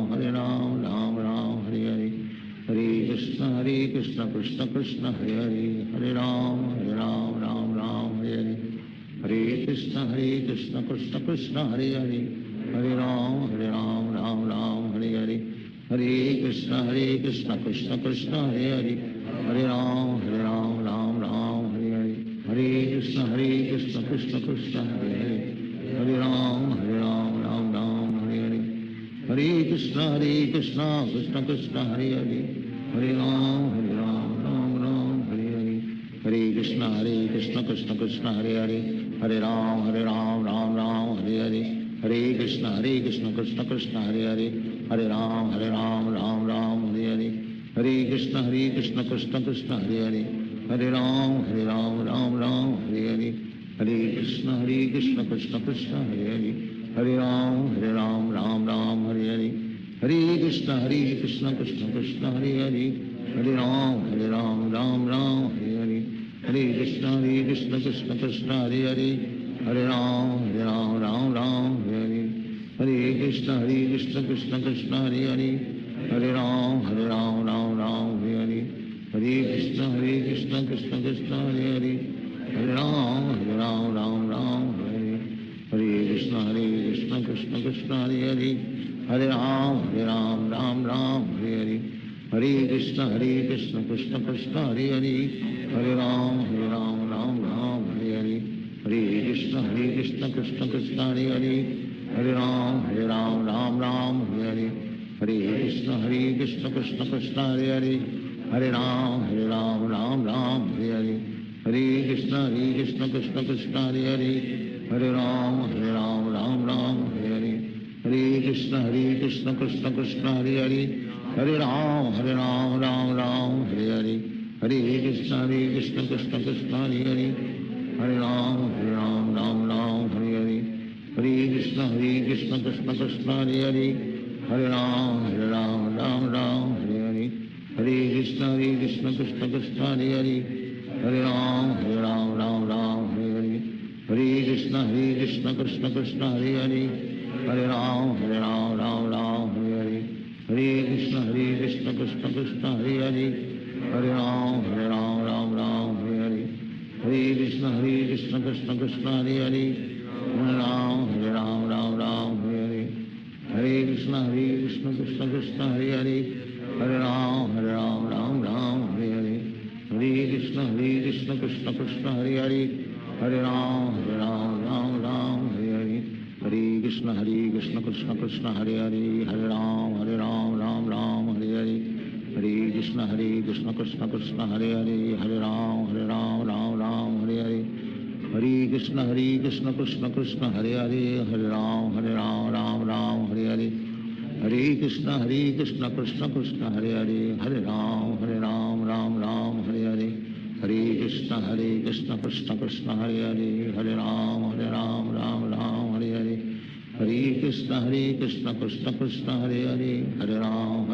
हरे हरे राम राम हरे हरे हरे कृष्ण कृष्ण कृष्ण हरे हरे हरे राम राम हरे हरे हरे कृष्ण कृष्ण कृष्ण हरे हरे हरे राम राम हरे हरे हरे कृष्ण कृष्ण कृष्ण हरे हरे हरे राम राम हरे हरे हरे कृष्ण कृष्ण कृष्ण हरे हरे हरे राम राम हरे हरे हरे कृष्ण कृष्ण कृष्ण हरे हरे हरे राम राम हरे हरे हरे कृष्ण कृष्ण कृष्ण हरे हरे हरे राम हरे हरे हरे कृष्ण कृष्ण कृष्ण हरे हरे हरे राम राम हरे हरे हरे कृष्ण कृष्ण कृष्ण हरे हरे हरे राम राम राम हरे हरे हरे कृष्ण कृष्ण कृष्ण हरे हरे हरे राम राम राम हरे हरे हरे कृष्ण कृष्ण कृष्ण हरे हरे हरे राम राम राम हरे हरे हरे कृष्ण कृष्ण कृष्ण हरे हरे हरे राम राम राम हरे हरे हरे कृष्ण कृष्ण कृष्ण हरे हरे हरे राम राम राम हरे हरे हरे कृष्ण कृष्ण कृष्ण हरे हरे हरे राम राम राम हरे हरे हरे कृष्ण कृष्ण कृष्ण हरे हरे हरे राम राम राम हरे हरे हरे कृष्ण कृष्ण कृष्ण हरे हरे हरे राम राम राम हरे हरे हरे कृष्ण कृष्ण कृष्ण हरे हरे हरे राम राम राम हरे हरे हरे कृष्ण कृष्ण कृष्ण हरे हरे हरे राम राम राम हरे हरे हरे कृष्ण कृष्ण कृष्ण हरे हरे हरे राम राम राम हरे हरे हरे कृष्ण कृष्ण कृष्ण हरे हरे हरे राम राम राम हरे हरे हरे कृष्ण कृष्ण कृष्ण हरे हरे हरे राम राम राम हरे हरे हरे कृष्ण कृष्ण कृष्ण हरे हरे हरे राम राम राम हरे हरे हरे कृष्ण कृष्ण कृष्ण हरे हरे हरे राम राम राम हरे हरे हरे कृष्ण कृष्ण कृष्ण हरे हरे हरे राम राम राम हरे हरे हरे कृष्ण कृष्ण कृष्ण हरे हरे हरे राम राम राम हरे हरे हरे कृष्ण कृष्ण कृष्ण हरे हरे हरे राम राम राम हरे हरे हरे कृष्ण कृष्ण कृष्ण हरे हरे हरे राम राम राम हरे हरे हरे कृष्ण कृष्ण कृष्ण हरे हरे हरे राम राम राम हरे हरे हरे कृष्ण कृष्ण कृष्ण हरे हरे हरे राम राम राम हरे हरे हरे कृष्ण कृष्ण कृष्ण हरे हरे हरे राम राम राम हरे हरे हरे कृष्ण कृष्ण कृष्ण हरे हरे हरे राम राम राम हरे हरे हरे कृष्ण कृष्ण कृष्ण हरे हरे हरे राम राम राम हरे हरे हरे कृष्ण कृष्ण कृष्ण हरे हरे हरे राम राम राम हरे हरे हरे कृष्ण कृष्ण कृष्ण हरे हरे हरे राम राम राम हरे हरे हरे कृष्ण कृष्ण कृष्ण हरे हरे हरे राम राम राम हरे हरे हरे कृष्ण कृष्ण कृष्ण हरे हरे हरे राम राम राम हरे हरे हरे कृष्ण कृष्ण कृष्ण हरे हरे हरे राम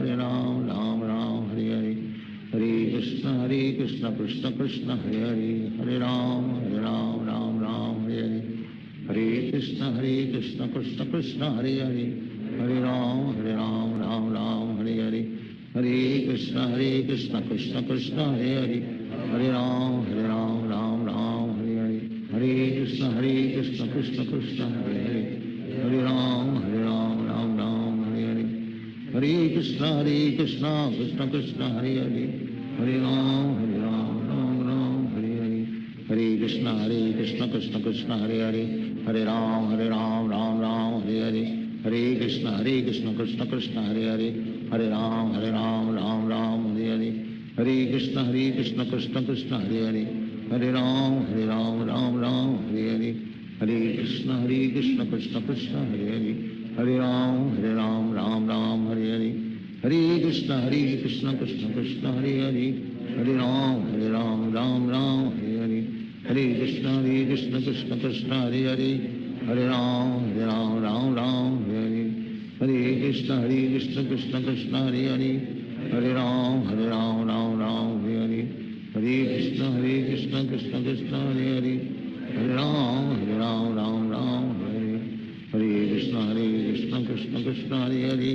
राम राम हरे हरे हरे कृष्ण कृष्ण कृष्ण हरे हरे हरे राम राम राम हरे हरे हरे कृष्ण कृष्ण कृष्ण हरे हरे हरे राम राम राम हरे हरे हरे कृष्ण कृष्ण कृष्ण हरे हरे हरे राम राम राम हरे हरे हरे कृष्ण कृष्ण कृष्ण हरे हरे हरे राम राम राम हरे हरे हरे कृष्ण कृष्ण कृष्ण हरे हरे हरे राम राम राम हरे हरे हरे कृष्ण कृष्ण कृष्ण हरे हरे हरे राम राम राम हरे हरे हरे कृष्ण कृष्ण कृष्ण हरे हरे हरे राम राम राम हरे हरे हरे कृष्ण कृष्ण कृष्ण हरे हरे हरे राम राम राम हरे हरे हरे कृष्ण कृष्ण कृष्ण हरे हरे हरे राम राम राम हरे हरे हरे कृष्ण कृष्ण कृष्ण हरे हरे हरे राम राम राम हरे हरे हरे कृष्ण कृष्ण कृष्ण हरे हरे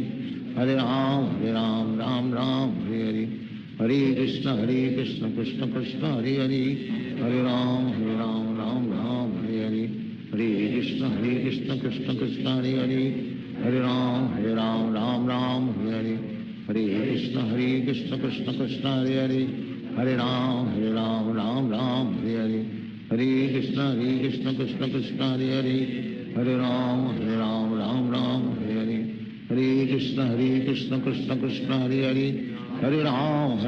हरे राम राम राम हरे हरे हरे कृष्ण कृष्ण कृष्ण हरे हरे हरे राम राम राम हरे हरे हरे कृष्ण कृष्ण कृष्ण हरे हरे हरे राम राम राम हरे हरे हरे कृष्ण कृष्ण कृष्ण हरे हरे हरे राम राम राम हरे हरे हरे कृष्ण कृष्ण कृष्ण हरे हरे हरे राम राम राम हरे हरे हरे कृष्ण कृष्ण कृष्ण हरे हरे हरे राम राम राम हरे हरे हरे कृष्ण कृष्ण कृष्ण हरे हरे हरे राम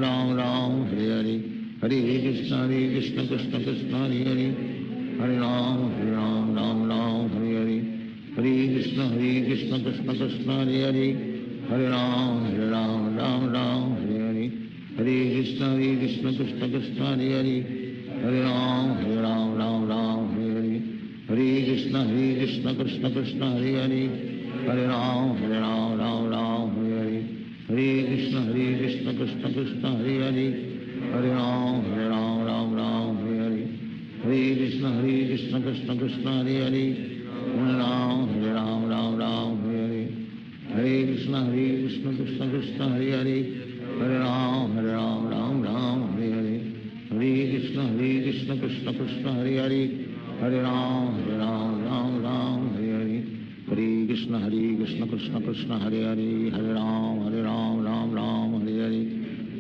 राम राम हरे हरे हरे कृष्ण कृष्ण कृष्ण हरे हरे हरे राम राम राम हरे हरे हरे कृष्ण कृष्ण कृष्ण हरे हरे हरे राम राम राम हरे हरे हरे कृष्ण कृष्ण कृष्ण हरे हरे हरे राम राम राम हरे हरे हरे कृष्ण कृष्ण कृष्ण हरे हरे हरे राम राम राम हरे हरे हरे कृष्ण कृष्ण कृष्ण हरे हरे हरे राम राम हरे हरे हरे कृष्ण कृष्ण कृष्ण हरे हरे हरे राम राम हरे हरे हरे कृष्ण कृष्ण कृष्ण हरे हरे हरे राम राम हरे हरे हरे कृष्ण कृष्ण कृष्ण हरे हरे हरे राम राम हरे हरे हरे कृष्ण कृष्ण कृष्ण हरे हरे हरे राम राम हरे हरे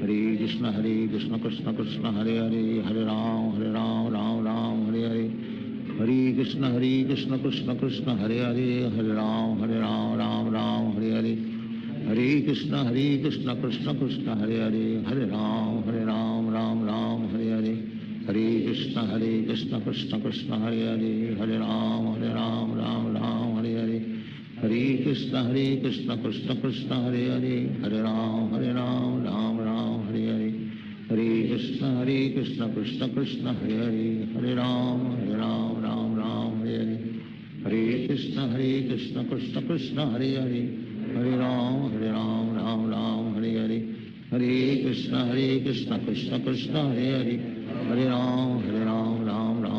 हरे कृष्ण कृष्ण कृष्ण हरे हरे हरे राम राम हरे हरे हरे कृष्ण कृष्ण कृष्ण हरे हरे हरे राम राम हरे हरे हरे कृष्ण कृष्ण कृष्ण हरे हरे हरे राम राम हरे हरे हरे कृष्ण कृष्ण कृष्ण हरे हरे हरे राम राम हरे हरे हरे कृष्ण कृष्ण कृष्ण हरे हरे हरे राम राम हरे हरे हरे कृष्ण कृष्ण कृष्ण हरे हरे हरे राम राम हरे हरे हरे कृष्ण कृष्ण कृष्ण हरे हरे हरे राम राम हरे हरे हरे कृष्ण कृष्ण कृष्ण हरे हरे हरे राम राम हरे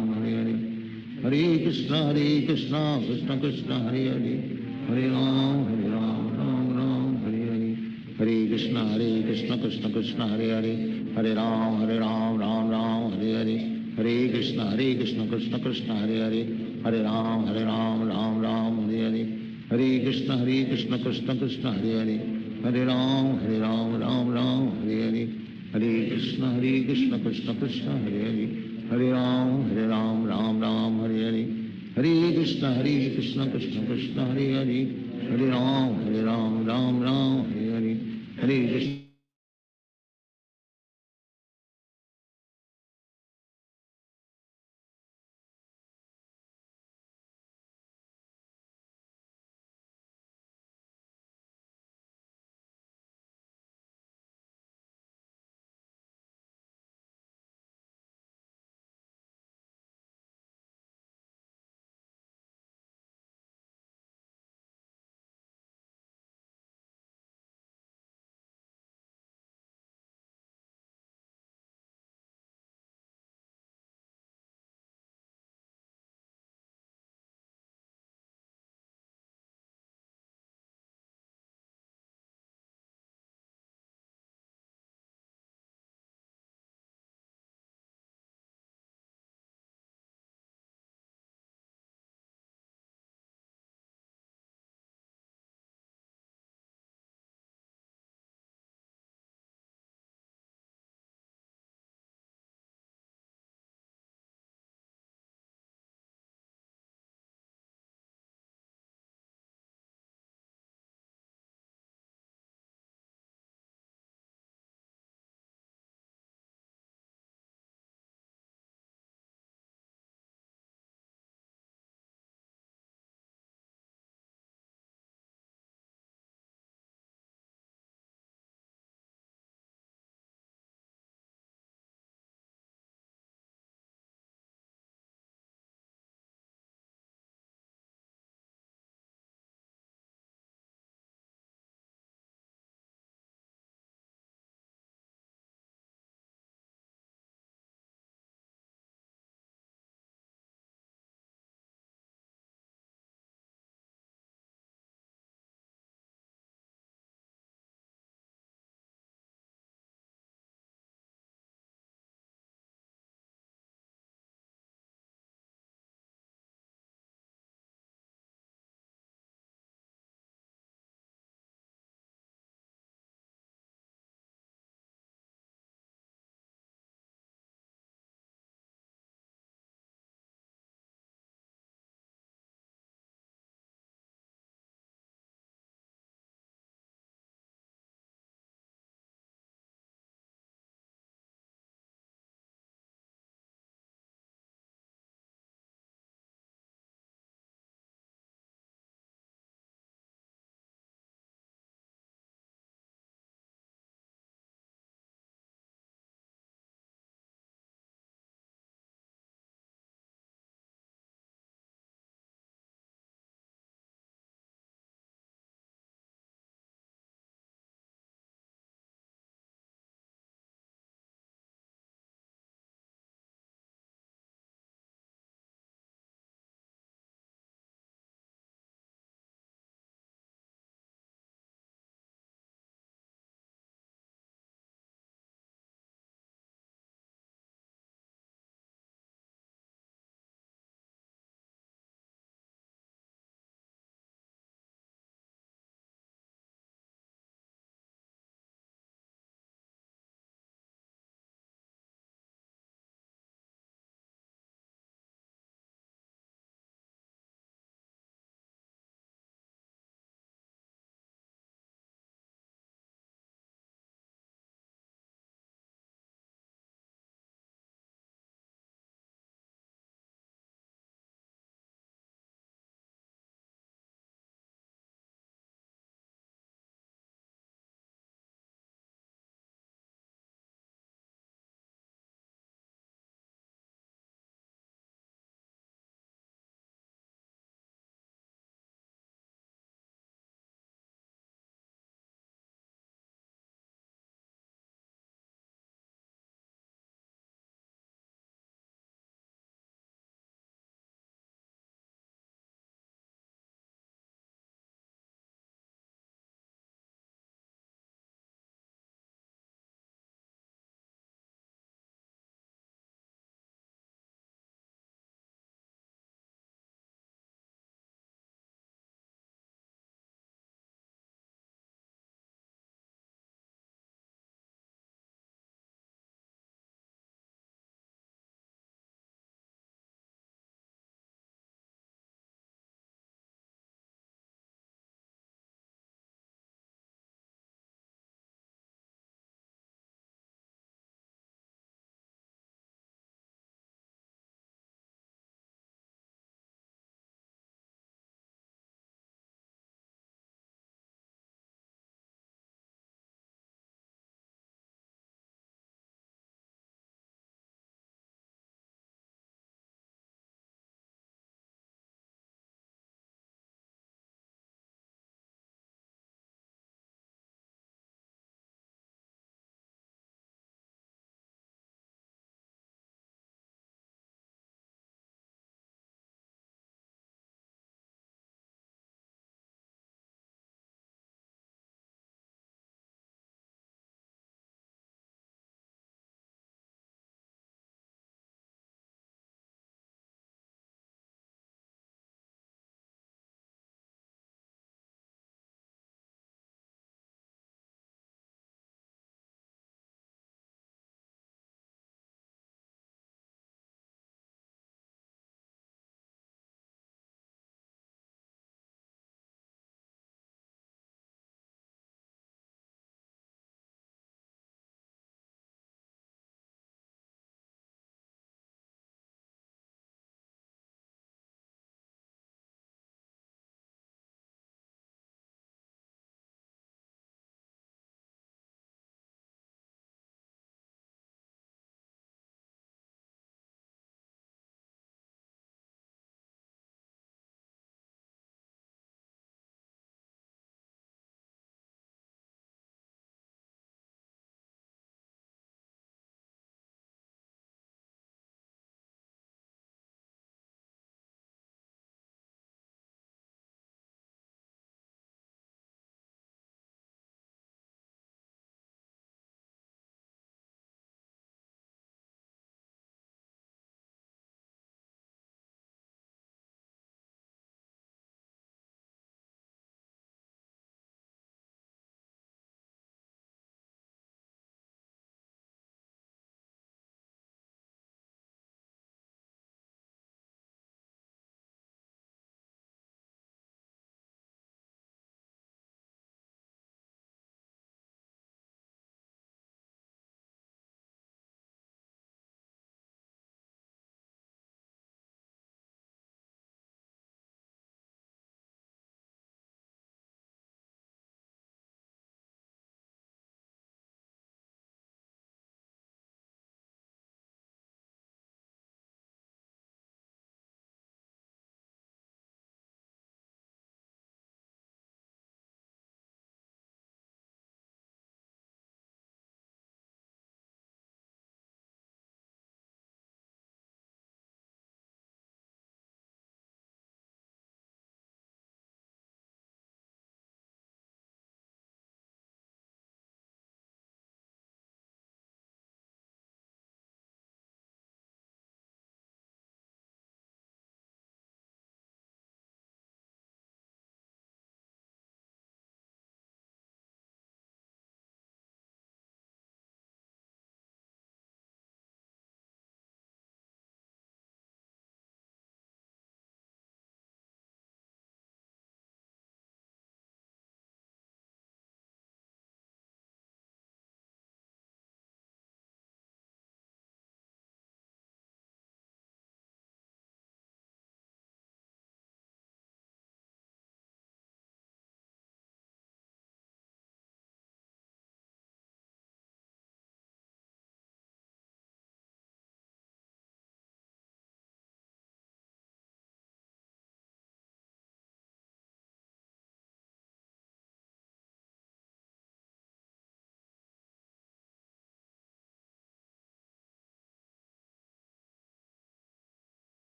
हरे हरे कृष्ण कृष्ण कृष्ण हरे हरे हरे राम राम हरे हरे हरे कृष्ण कृष्ण कृष्ण हरे हरे हरे राम हरे हरे हरे कृष्ण कृष्ण कृष्ण हरे हरे हरे राम राम हरे हरे हरे कृष्ण कृष्ण कृष्ण हरे हरे हरे राम राम हरे हरे हरे कृष्ण कृष्ण कृष्ण हरे हरे हरे राम राम हरे हरे हरे कृष्ण कृष्ण कृष्ण हरे हरे हरे राम राम हरे हरे हरे कृष्ण कृष्ण कृष्ण हरे हरे हरे राम राम हरे हरे हरे कृष्ण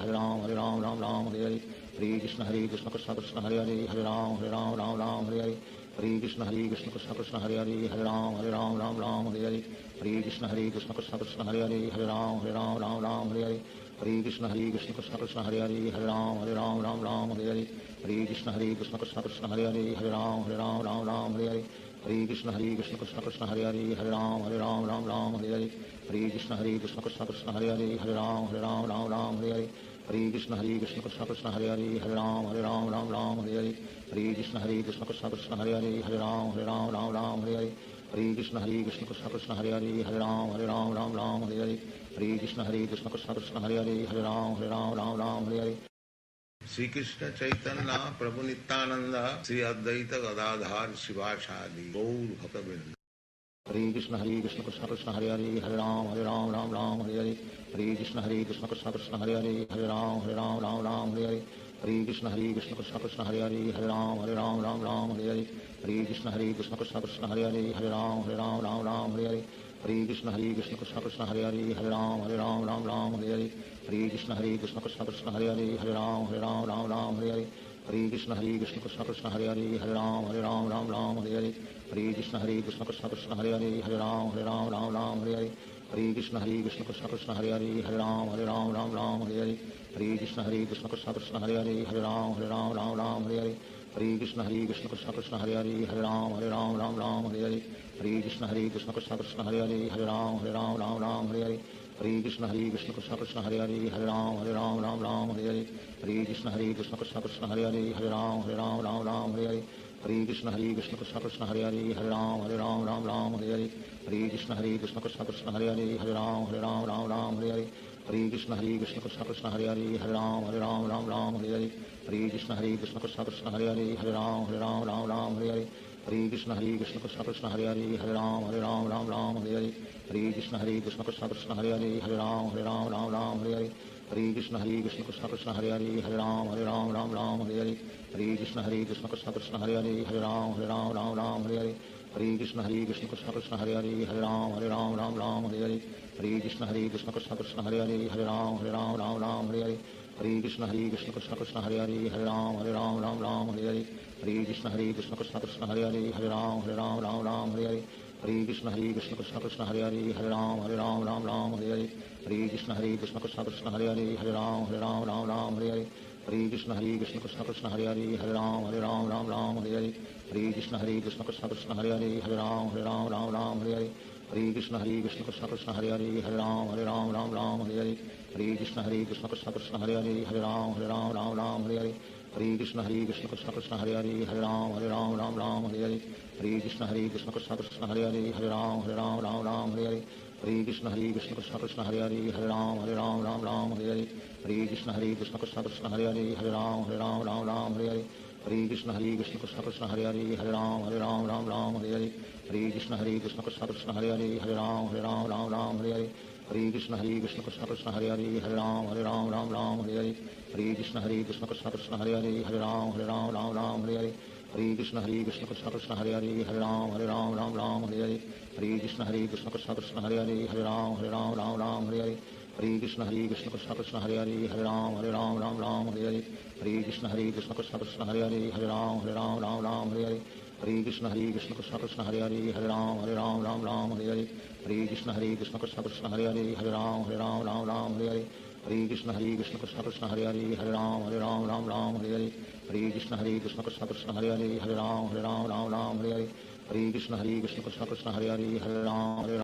हरे राम राम राम हरे हरे हरे कृष्ण कृष्ण कृष्ण हरे हरे हरे राम राम राम हरे हरे हरे कृष्ण कृष्ण कृष्ण हरे हरे हरे राम राम हरे हरे हरे कृष्ण कृष्ण कृष्ण हरे हरे हरे राम हरे हरे हरे कृष्ण कृष्ण कृष्ण हरे हरे हरे राम हरे हरे हरे कृष्ण कृष्ण कृष्ण हरे हरे हरे राम हरे हरे हरे कृष्ण कृष्ण कृष्ण हरे हरे हरे राम हरे हरे हरे कृष्ण कृष्ण कृष्ण हरे हरे हरे राम हरे हरे हरे कृष्ण कृष्ण कृष्ण हरे हरे हरे राम हरे हरे हरे कृष्ण कृष्ण कृष्ण हरे हरे हरे राम हरे हरे हरे कृष्ण कृष्ण कृष्ण हरे हरे हरे राम हरे हरे हरे कृष्ण कृष्ण कृष्ण हरे हरे हरे राम हरे हरे श्री कृष्ण चैतन्य प्रभु नित्यानंद श्री अद्वैत गदाधार शिवासादि गौर भक्तवृंद हरे कृष्ण कृष्ण कृष्ण हरे हरे हरे राम हरे हरे हरे कृष्ण कृष्ण कृष्ण हरे हरे हरे राम हरे हरे हरे कृष्ण कृष्ण कृष्ण हरे हरे हरे राम हरे हरे हरे कृष्ण कृष्ण कृष्ण हरे हरे हरे राम हरे हरे हरे कृष्ण कृष्ण कृष्ण हरे हरे हरे राम हरे हरे हरे कृष्ण कृष्ण कृष्ण हरे हरे हरे राम हरे हरे हरे कृष्ण कृष्ण कृष्ण हरे हरे हरे राम हरे हरे हरे कृष्ण कृष्ण कृष्ण हरे हरे हरे राम हरे हरे हरे कृष्ण कृष्ण कृष्ण हरे हरे हरे राम हरे हरे हरे कृष्ण कृष्ण कृष्ण हरे हरे हरे राम हरे हरे हरे कृष्ण कृष्ण कृष्ण हरे हरे हरे राम हरे हरे हरे कृष्ण कृष्ण कृष्ण हरे हरे हरे राम हरे हरे हरे कृष्ण कृष्ण कृष्ण हरे हरे हरे राम हरे हरे हरे कृष्ण कृष्ण कृष्ण हरे हरे हरे राम हरे हरे हरे कृष्ण कृष्ण कृष्ण हरे हरे हरे राम हरे हरे हरे कृष्ण कृष्ण कृष्ण हरे हरे हरे राम हरे हरे हरे कृष्ण कृष्ण कृष्ण हरे हरे हरे राम हरे हरे हरे कृष्ण कृष्ण कृष्ण हरे हरे हरे राम हरे हरे हरे कृष्ण कृष्ण कृष्ण हरे हरे हरे राम हरे हरे हरे कृष्ण कृष्ण कृष्ण हरे हरे हरे राम हरे हरे हरे कृष्ण कृष्ण कृष्ण हरे हरे हरे राम हरे हरे हरे कृष्ण कृष्ण कृष्ण हरे हरे हरे राम हरे हरे हरे कृष्ण कृष्ण कृष्ण हरे हरे हरे राम हरे हरे हरे कृष्ण कृष्ण कृष्ण हरे हरे हरे राम हरे हरे हरे कृष्ण कृष्ण कृष्ण हरे हरे हरे राम हरे हरे हरे कृष्ण कृष्ण कृष्ण हरे हरे हरे राम हरे हरे हरे कृष्ण कृष्ण कृष्ण हरे हरे हरे राम हरे हरे हरे कृष्ण कृष्ण कृष्ण हरे हरे हरे राम हरे हरे हरे कृष्ण कृष्ण कृष्ण हरे हरे हरे राम हरे हरे हरे कृष्ण कृष्ण कृष्ण हरे हरे हरे राम हरे हरे हरे कृष्ण कृष्ण कृष्ण हरे हरे हरे राम हरे हरे हरे कृष्ण कृष्ण कृष्ण हरे हरे हरे राम हरे हरे हरे कृष्ण कृष्ण कृष्ण हरे हरे हरे राम हरे हरे हरे कृष्ण कृष्ण कृष्ण हरे हरे हरे राम हरे हरे हरे कृष्ण कृष्ण कृष्ण हरे हरे हरे राम हरे हरे हरे कृष्ण कृष्ण कृष्ण हरे हरे हरे राम हरे हरे हरे कृष्ण कृष्ण कृष्ण हरे हरे हरे राम हरे हरे हरे कृष्ण कृष्ण कृष्ण हरे हरे हरे राम हरे हरे हरे कृष्ण कृष्ण कृष्ण हरे हरे हरे राम हरे हरे हरे कृष्ण कृष्ण कृष्ण हरे हरे हरे राम हरे हरे हरे कृष्ण कृष्ण कृष्ण हरे हरे हरे राम हरे हरे हरे कृष्ण कृष्ण कृष्ण हरे हरे हरे राम हरे हरे हरे कृष्ण कृष्ण कृष्ण हरे हरे हरे राम हरे हरे हरे कृष्ण कृष्ण कृष्ण हरे हरे हरे राम हरे हरे हरे कृष्ण कृष्ण कृष्ण हरे हरे हरे राम हरे हरे हरे कृष्ण कृष्ण कृष्ण हरे हरे हरे राम हरे हरे हरे कृष्ण कृष्ण कृष्ण हरे हरे हरे राम हरे हरे हरे कृष्ण कृष्ण कृष्ण हरे हरे हरे राम हरे हरे हरे कृष्ण कृष्ण कृष्ण हरे हरे हरे राम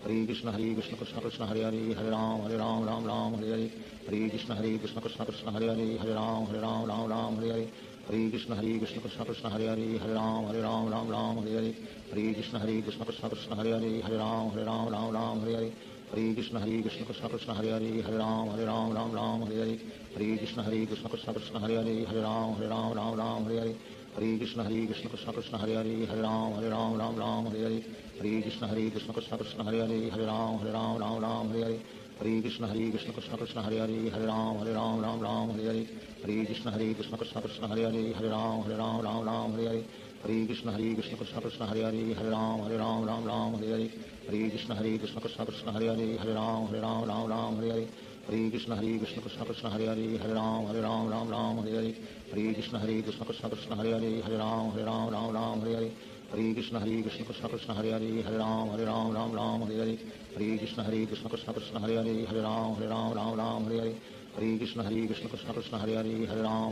हरे कृष्ण कृष्ण कृष्ण हरे हरे हरे राम राम राम हरे हरे हरे कृष्ण कृष्ण कृष्ण हरे हरे हरे राम राम हरे हरे हरे कृष्ण कृष्ण कृष्ण हरे हरे हरे राम राम हरे हरे हरे कृष्ण कृष्ण कृष्ण हरे हरे हरे राम राम हरे हरे हरे कृष्ण कृष्ण कृष्ण हरे हरे हरे राम राम हरे हरे हरे कृष्ण कृष्ण कृष्ण हरे हरे हरे राम राम हरे हरे हरे कृष्ण कृष्ण कृष्ण हरे हरे हरे राम राम हरे हरे हरे कृष्ण कृष्ण कृष्ण हरे हरे हरे राम राम हरे हरे हरे कृष्ण कृष्ण कृष्ण हरे हरे हरे राम राम हरे हरे हरे कृष्ण कृष्ण कृष्ण हरे हरे हरे राम राम हरे हरे हरे कृष्ण कृष्ण कृष्ण हरे हरे हरे राम राम हरे हरे हरे कृष्ण कृष्ण कृष्ण हरे हरे हरे राम राम हरे हरे हरे कृष्ण कृष्ण कृष्ण हरे हरे हरे राम राम हरे हरे हरे कृष्ण कृष्ण कृष्ण हरे हरे हरे राम राम हरे हरे हरे कृष्ण कृष्ण कृष्ण हरे हरे हरे राम राम हरे हरे हरे कृष्ण कृष्ण कृष्ण हरे हरे हरे राम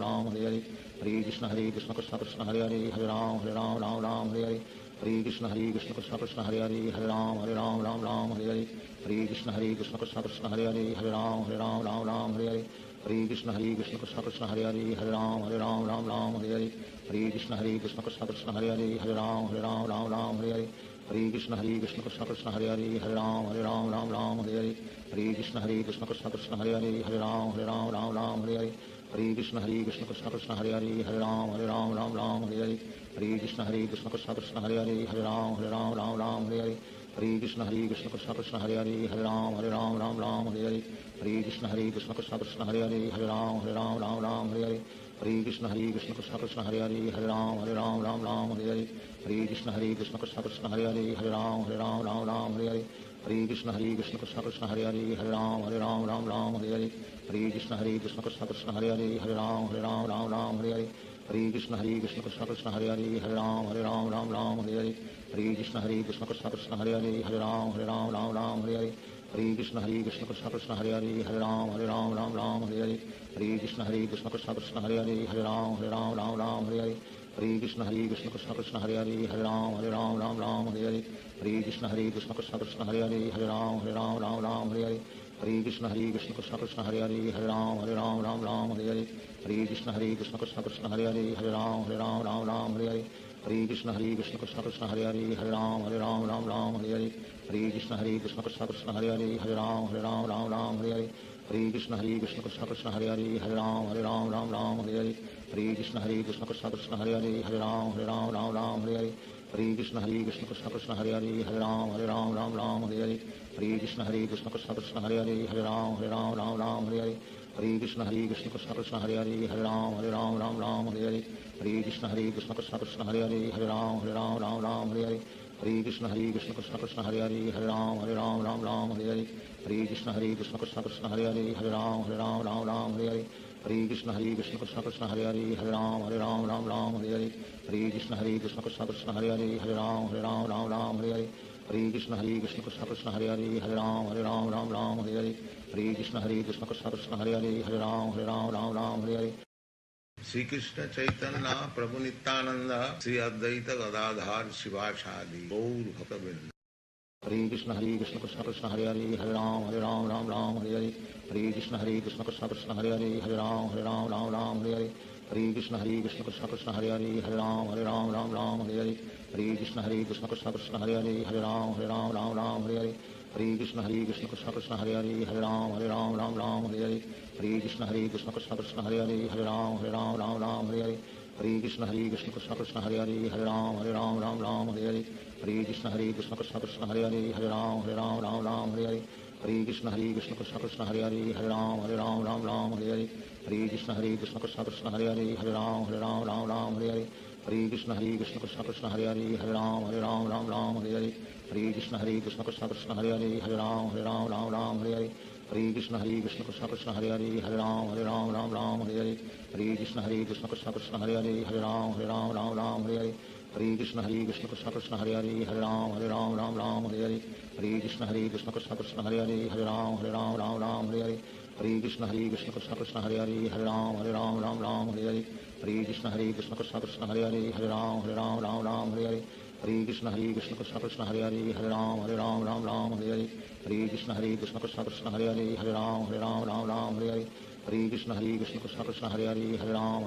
राम हरे हरे हरे कृष्ण कृष्ण कृष्ण हरे हरे हरे राम राम हरे हरे हरे कृष्ण कृष्ण कृष्ण हरे हरे हरे राम राम हरे हरे हरे कृष्ण कृष्ण कृष्ण हरे हरे हरे राम राम हरे हरे हरे कृष्ण कृष्ण कृष्ण हरे हरे हरे राम राम हरे हरे हरे कृष्ण कृष्ण कृष्ण हरे हरे हरे राम राम हरे हरे हरे कृष्ण कृष्ण कृष्ण हरे हरे हरे राम राम हरे हरे हरे कृष्ण कृष्ण कृष्ण हरे हरे हरे राम राम हरे हरे हरे कृष्ण कृष्ण कृष्ण हरे हरे हरे राम राम हरे हरे हरे कृष्ण कृष्ण कृष्ण हरे हरे हरे राम राम हरे हरे हरे कृष्ण कृष्ण कृष्ण हरे हरे हरे राम राम हरे हरे हरे कृष्ण कृष्ण कृष्ण हरे हरे हरे राम राम हरे हरे हरे कृष्ण कृष्ण कृष्ण हरे हरे हरे राम राम हरे हरे हरे कृष्ण कृष्ण कृष्ण हरे हरे हरे राम राम हरे हरे हरे कृष्ण कृष्ण कृष्ण हरे हरे हरे राम राम हरे हरे हरे कृष्ण कृष्ण कृष्ण हरे हरे हरे राम राम हरे हरे हरे कृष्ण कृष्ण कृष्ण हरे हरे हरे राम राम हरे हरे हरे कृष्ण कृष्ण कृष्ण हरे हरे हरे राम राम हरे हरे हरे कृष्ण कृष्ण कृष्ण हरे हरे हरे राम राम हरे हरे हरे कृष्ण कृष्ण कृष्ण हरे हरे हरे राम राम हरे हरे हरे कृष्ण कृष्ण कृष्ण हरे हरे हरे राम राम हरे हरे हरे कृष्ण कृष्ण कृष्ण हरे हरे हरे राम राम हरे हरे हरे कृष्ण कृष्ण कृष्ण हरे हरे हरे राम राम हरे हरे हरे कृष्ण कृष्ण कृष्ण हरे हरे हरे राम राम हरे हरे हरे कृष्ण कृष्ण कृष्ण हरे हरे हरे राम राम हरे हरे हरे कृष्ण कृष्ण कृष्ण हरे हरे हरे राम राम हरे हरे हरे कृष्ण कृष्ण कृष्ण हरे हरे हरे राम राम हरे हरे हरे कृष्ण कृष्ण कृष्ण हरे हरे हरे राम राम हरे हरे हरे कृष्ण कृष्ण कृष्ण हरे हरे हरे राम राम हरे हरे हरे कृष्ण कृष्ण कृष्ण हरे हरे हरे राम हरे हरे हरे कृष्ण कृष्ण कृष्ण हरे हरे हरे राम हरे हरे हरे कृष्ण कृष्ण कृष्ण हरे हरे हरे राम हरे हरे हरे कृष्ण कृष्ण कृष्ण हरे हरे हरे राम हरे हरे हरे कृष्ण कृष्ण कृष्ण हरे हरे हरे राम हरे हरे हरे कृष्ण कृष्ण कृष्ण हरे हरे हरे राम हरे हरे हरे कृष्ण कृष्ण कृष्ण हरे हरे हरे राम हरे हरे हरे कृष्ण कृष्ण कृष्ण हरे हरे हरे राम हरे हरे हरे कृष्ण कृष्ण कृष्ण हरे हरे हरे राम हरे हरे हरे कृष्ण कृष्ण कृष्ण हरे हरे हरे राम हरे हरे श्री कृष्ण चैतन्य प्रभु नित्यानंद श्री अद्वैत गदाधार शिवासादि गौर भक्तवृंद। हरे कृष्ण कृष्ण कृष्ण हरे हरे हरे राम हरे हरे हरे कृष्ण कृष्ण कृष्ण हरे हरे हरे राम हरे हरे हरे कृष्ण कृष्ण कृष्ण हरे हरे हरे राम हरे हरे हरे कृष्ण कृष्ण कृष्ण हरे हरे हरे राम हरे हरे हरे कृष्ण कृष्ण कृष्ण हरे हरे हरे राम हरे हरे हरे कृष्ण कृष्ण कृष्ण हरे हरे हरे राम हरे हरे हरे कृष्ण कृष्ण कृष्ण हरे हरे हरे राम हरे हरे हरे कृष्ण कृष्ण कृष्ण हरे हरे हरे राम हरे हरे हरे कृष्ण कृष्ण कृष्ण हरे हरे हरे राम हरे हरे हरे कृष्ण कृष्ण कृष्ण हरे हरे हरे राम हरे हरे हरे कृष्ण कृष्ण कृष्ण हरे हरे हरे राम हरे हरे हरे कृष्ण कृष्ण कृष्ण हरे हरे हरे राम हरे हरे हरे कृष्ण कृष्ण कृष्ण हरे हरे हरे राम हरे हरे हरे कृष्ण कृष्ण कृष्ण हरे हरे हरे राम हरे हरे हरे कृष्ण कृष्ण कृष्ण हरे हरे हरे राम हरे हरे हरे कृष्ण कृष्ण कृष्ण हरे हरे हरे राम हरे हरे हरे कृष्ण कृष्ण कृष्ण हरे हरे हरे राम हरे हरे हरे कृष्ण कृष्ण कृष्ण हरे हरे हरे राम हरे हरे हरे कृष्ण कृष्ण कृष्ण हरे हरे हरे राम राम राम हरे हरे हरे कृष्ण कृष्ण कृष्ण हरे हरे हरे राम राम राम हरे हरे हरे कृष्ण कृष्ण कृष्ण हरे हरे हरे राम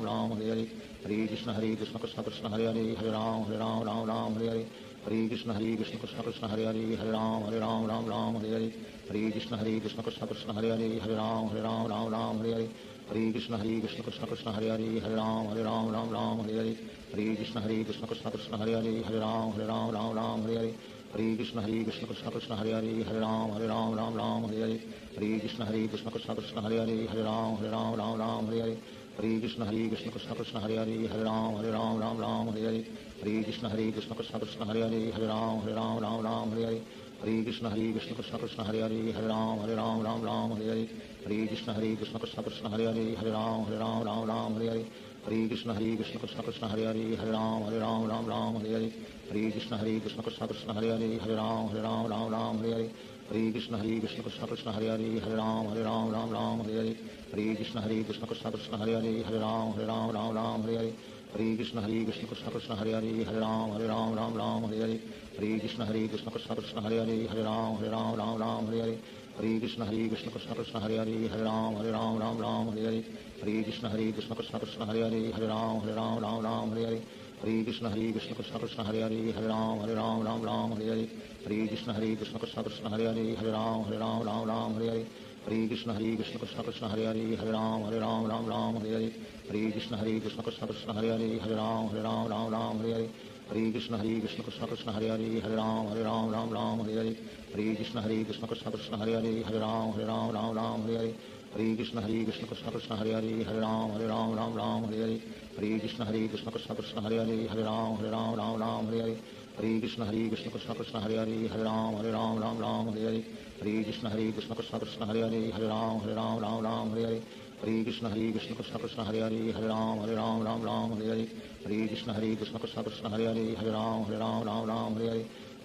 राम हरे हरे हरे कृष्ण कृष्ण कृष्ण हरे हरे हरे राम राम हरे हरे हरे कृष्ण कृष्ण कृष्ण हरे हरे हरे राम राम हरे हरे हरे कृष्ण कृष्ण कृष्ण हरे हरे हरे राम राम हरे हरे हरे कृष्ण कृष्ण कृष्ण हरे हरे हरे राम राम हरे हरे हरे कृष्ण कृष्ण कृष्ण हरे हरे हरे राम राम हरे हरे हरे कृष्ण कृष्ण कृष्ण हरे हरे हरे राम राम हरे हरे हरे कृष्ण कृष्ण कृष्ण कृष्ण हरे हरे हरे राम हरे हरे हरे कृष्ण कृष्ण कृष्ण हरे हरे हरे राम हरे हरे हरे कृष्ण कृष्ण कृष्ण कृष्ण हरे हरे हरे राम हरे हरे हरे कृष्ण कृष्ण कृष्ण हरे हरे हरे राम हरे हरे हरे कृष्ण कृष्ण कृष्ण कृष्ण हरे हरे हरे राम हरे हरे हरे कृष्ण कृष्ण कृष्ण हरे हरे हरे राम हरे हरे हरे कृष्ण कृष्ण कृष्ण कृष्ण हरे हरे हरे राम हरे हरे हरे कृष्ण कृष्ण कृष्ण हरे हरे हरे राम हरे हरे हरे कृष्ण कृष्ण कृष्ण कृष्ण हरे हरे हरे राम हरे हरे हरे कृष्ण कृष्ण कृष्ण हरे हरे हरे राम हरे हरे हरे कृष्ण कृष्ण कृष्ण कृष्ण हरे हरे हरे राम हरे हरे हरे कृष्ण कृष्ण कृष्ण कृष्ण हरे हरे हरे राम हरे हरे हरे कृष्ण कृष्ण कृष्ण कृष्ण हरे हरे हरे राम हरे हरे हरे कृष्ण कृष्ण कृष्ण कृष्ण हरे हरे हरे राम हरे हरे हरे कृष्ण कृष्ण कृष्ण कृष्ण हरे हरे हरे राम हरे हरे हरे कृष्ण कृष्ण कृष्ण कृष्ण हरे हरे हरे राम हरे हरे हरे कृष्ण कृष्ण कृष्ण कृष्ण हरे हरे हरे राम हरे हरे हरे कृष्ण कृष्ण कृष्ण कृष्ण हरे हरे हरे राम हरे हरे हरे कृष्ण कृष्ण कृष्ण कृष्ण हरे हरे हरे राम हरे हरे हरे कृष्ण कृष्ण कृष्ण कृष्ण हरे हरे हरे राम हरे हरे हरे कृष्ण कृष्ण कृष्ण कृष्ण हरे हरे हरे राम हरे हरे हरे कृष्ण कृष्ण कृष्ण कृष्ण हरे हरे हरे राम हरे हरे हरे कृष्ण कृष्ण कृष्ण कृष्ण हरे हरे हरे राम हरे हरे हरे कृष्ण कृष्ण कृष्ण कृष्ण हरे हरे हरे राम हरे हरे हरे कृष्ण कृष्ण कृष्ण कृष्ण हरे हरे हरे राम हरे हरे हरे कृष्ण कृष्ण कृष्ण कृष्ण हरे हरे हरे राम हरे हरे हरे कृष्ण कृष्ण कृष्ण कृष्ण हरे हरे हरे राम हरे हरे हरे कृष्ण कृष्ण कृष्ण कृष्ण हरे हरे हरे राम हरे हरे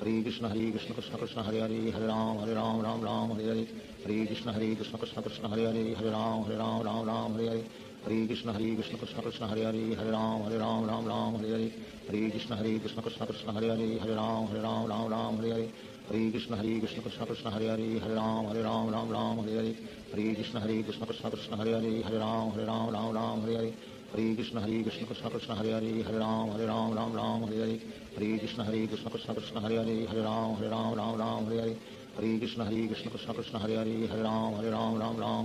हरे कृष्ण कृष्ण कृष्ण कृष्ण हरे हरे हरे राम हरे हरे हरे कृष्ण कृष्ण कृष्ण कृष्ण हरे हरे हरे राम हरे हरे हरे कृष्ण कृष्ण कृष्ण कृष्ण हरे हरे हरे राम हरे हरे हरे कृष्ण कृष्ण कृष्ण कृष्ण हरे हरे हरे राम हरे हरे हरे कृष्ण कृष्ण कृष्ण कृष्ण हरे हरे हरे राम हरे हरे हरे कृष्ण कृष्ण कृष्ण कृष्ण हरे हरे हरे राम हरे हरे हरे कृष्ण कृष्ण कृष्ण कृष्ण हरे हरे हरे राम हरे हरे हरे कृष्ण कृष्ण कृष्ण कृष्ण हरे हरे हरे राम हरे हरे हरे कृष्ण कृष्ण कृष्ण कृष्ण हरे हरे हरे राम हरे हरे हरे कृष्ण कृष्ण कृष्ण कृष्ण हरे हरे हरे राम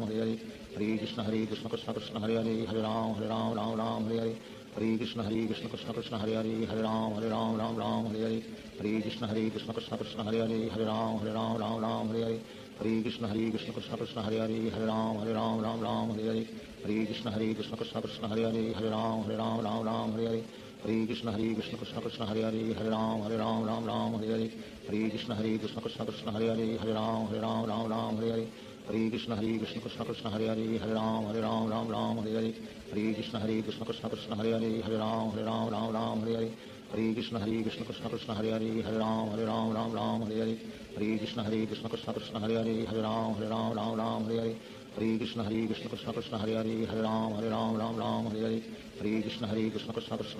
हरे हरे हरे कृष्ण कृष्ण कृष्ण कृष्ण हरे हरे हरे राम हरे हरे हरे कृष्ण कृष्ण कृष्ण कृष्ण हरे हरे हरे राम हरे हरे हरे कृष्ण कृष्ण कृष्ण कृष्ण हरे हरे हरे राम हरे हरे हरे कृष्ण कृष्ण कृष्ण कृष्ण हरे हरे हरे राम हरे हरे हरे कृष्ण कृष्ण कृष्ण कृष्ण हरे हरे हरे राम हरे हरे हरे कृष्ण कृष्ण कृष्ण कृष्ण हरे हरे हरे राम हरे हरे हरे कृष्ण कृष्ण कृष्ण कृष्ण हरे हरे हरे राम हरे हरे हरे कृष्ण कृष्ण कृष्ण कृष्ण हरे हरे हरे राम हरे हरे हरे कृष्ण कृष्ण कृष्ण कृष्ण हरे हरे हरे राम हरे हरे हरे कृष्ण कृष्ण कृष्ण कृष्ण हरे हरे हरे राम हरे हरे हरे कृष्ण कृष्ण कृष्ण कृष्ण हरे हरे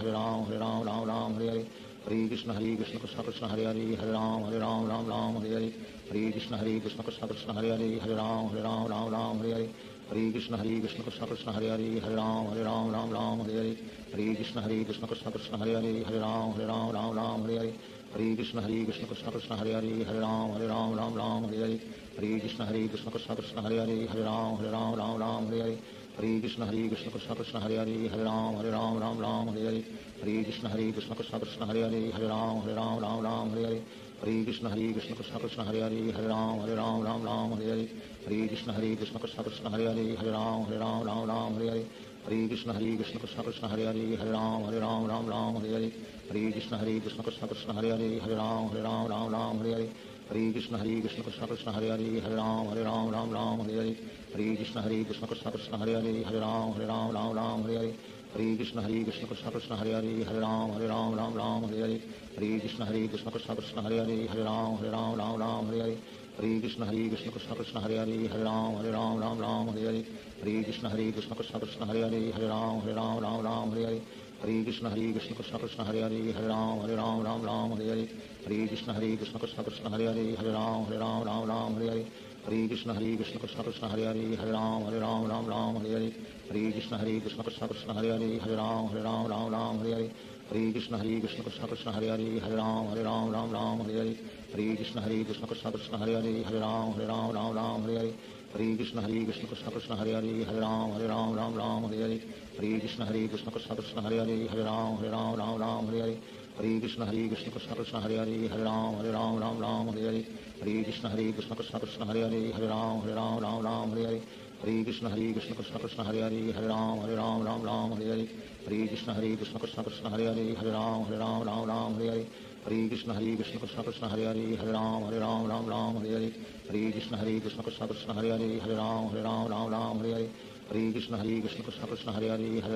हरे राम हरे हरे हरे कृष्ण कृष्ण कृष्ण कृष्ण हरे हरे हरे राम हरे हरे हरे कृष्ण कृष्ण कृष्ण कृष्ण हरे हरे हरे राम हरे हरे हरे कृष्ण कृष्ण कृष्ण कृष्ण हरे हरे हरे राम हरे हरे हरे कृष्ण कृष्ण कृष्ण कृष्ण हरे हरे हरे राम हरे हरे हरे कृष्ण कृष्ण कृष्ण कृष्ण हरे हरे हरे राम हरे हरे हरे कृष्ण कृष्ण कृष्ण कृष्ण हरे हरे हरे राम हरे हरे हरे कृष्ण कृष्ण कृष्ण कृष्ण हरे हरे हरे राम हरे हरे हरे कृष्ण कृष्ण कृष्ण कृष्ण हरे हरे हरे राम हरे हरे हरे कृष्ण कृष्ण कृष्ण कृष्ण हरे हरे हरे राम हरे हरे हरे कृष्ण कृष्ण कृष्ण कृष्ण हरे हरे हरे राम हरे हरे हरे कृष्ण कृष्ण कृष्ण कृष्ण हरे हरे हरे राम हरे हरे हरे कृष्ण कृष्ण कृष्ण कृष्ण हरे हरे हरे राम हरे हरे हरे कृष्ण कृष्ण कृष्ण कृष्ण हरे हरे हरे राम हरे हरे हरे कृष्ण कृष्ण कृष्ण कृष्ण हरे हरे हरे राम हरे हरे हरे कृष्ण कृष्ण कृष्ण कृष्ण हरे हरे हरे राम हरे हरे हरे कृष्ण कृष्ण कृष्ण कृष्ण हरे हरे हरे राम हरे हरे हरे कृष्ण कृष्ण कृष्ण हरे हरे हरे राम राम राम हरे हरे हरे कृष्ण कृष्ण कृष्ण हरे हरे हरे राम राम हरे हरे हरे कृष्ण कृष्ण कृष्ण हरे हरे हरे राम राम हरे हरे हरे कृष्ण कृष्ण कृष्ण हरे हरे हरे राम राम हरे हरे हरे कृष्ण कृष्ण कृष्ण हरे हरे हरे राम राम हरे हरे हरे कृष्ण कृष्ण कृष्ण हरे हरे हरे राम हरे हरे हरे कृष्ण कृष्ण कृष्ण हरे हरे हरे राम हरे हरे हरे कृष्ण कृष्ण कृष्ण हरे हरे हरे राम हरे हरे हरे कृष्ण कृष्ण कृष्ण हरे हरे हरे राम हरे हरे हरे कृष्ण कृष्ण कृष्ण हरे हरे हरे राम हरे हरे हरे कृष्ण कृष्ण कृष्ण हरे हरे हरे राम हरे हरे हरे कृष्ण कृष्ण कृष्ण हरे हरे हरे राम हरे हरे हरे कृष्ण कृष्ण कृष्ण हरे हरे हरे राम हरे हरे हरे कृष्ण कृष्ण कृष्ण हरे हरे हरे राम हरे हरे हरे कृष्ण कृष्ण कृष्ण हरे हरे हरे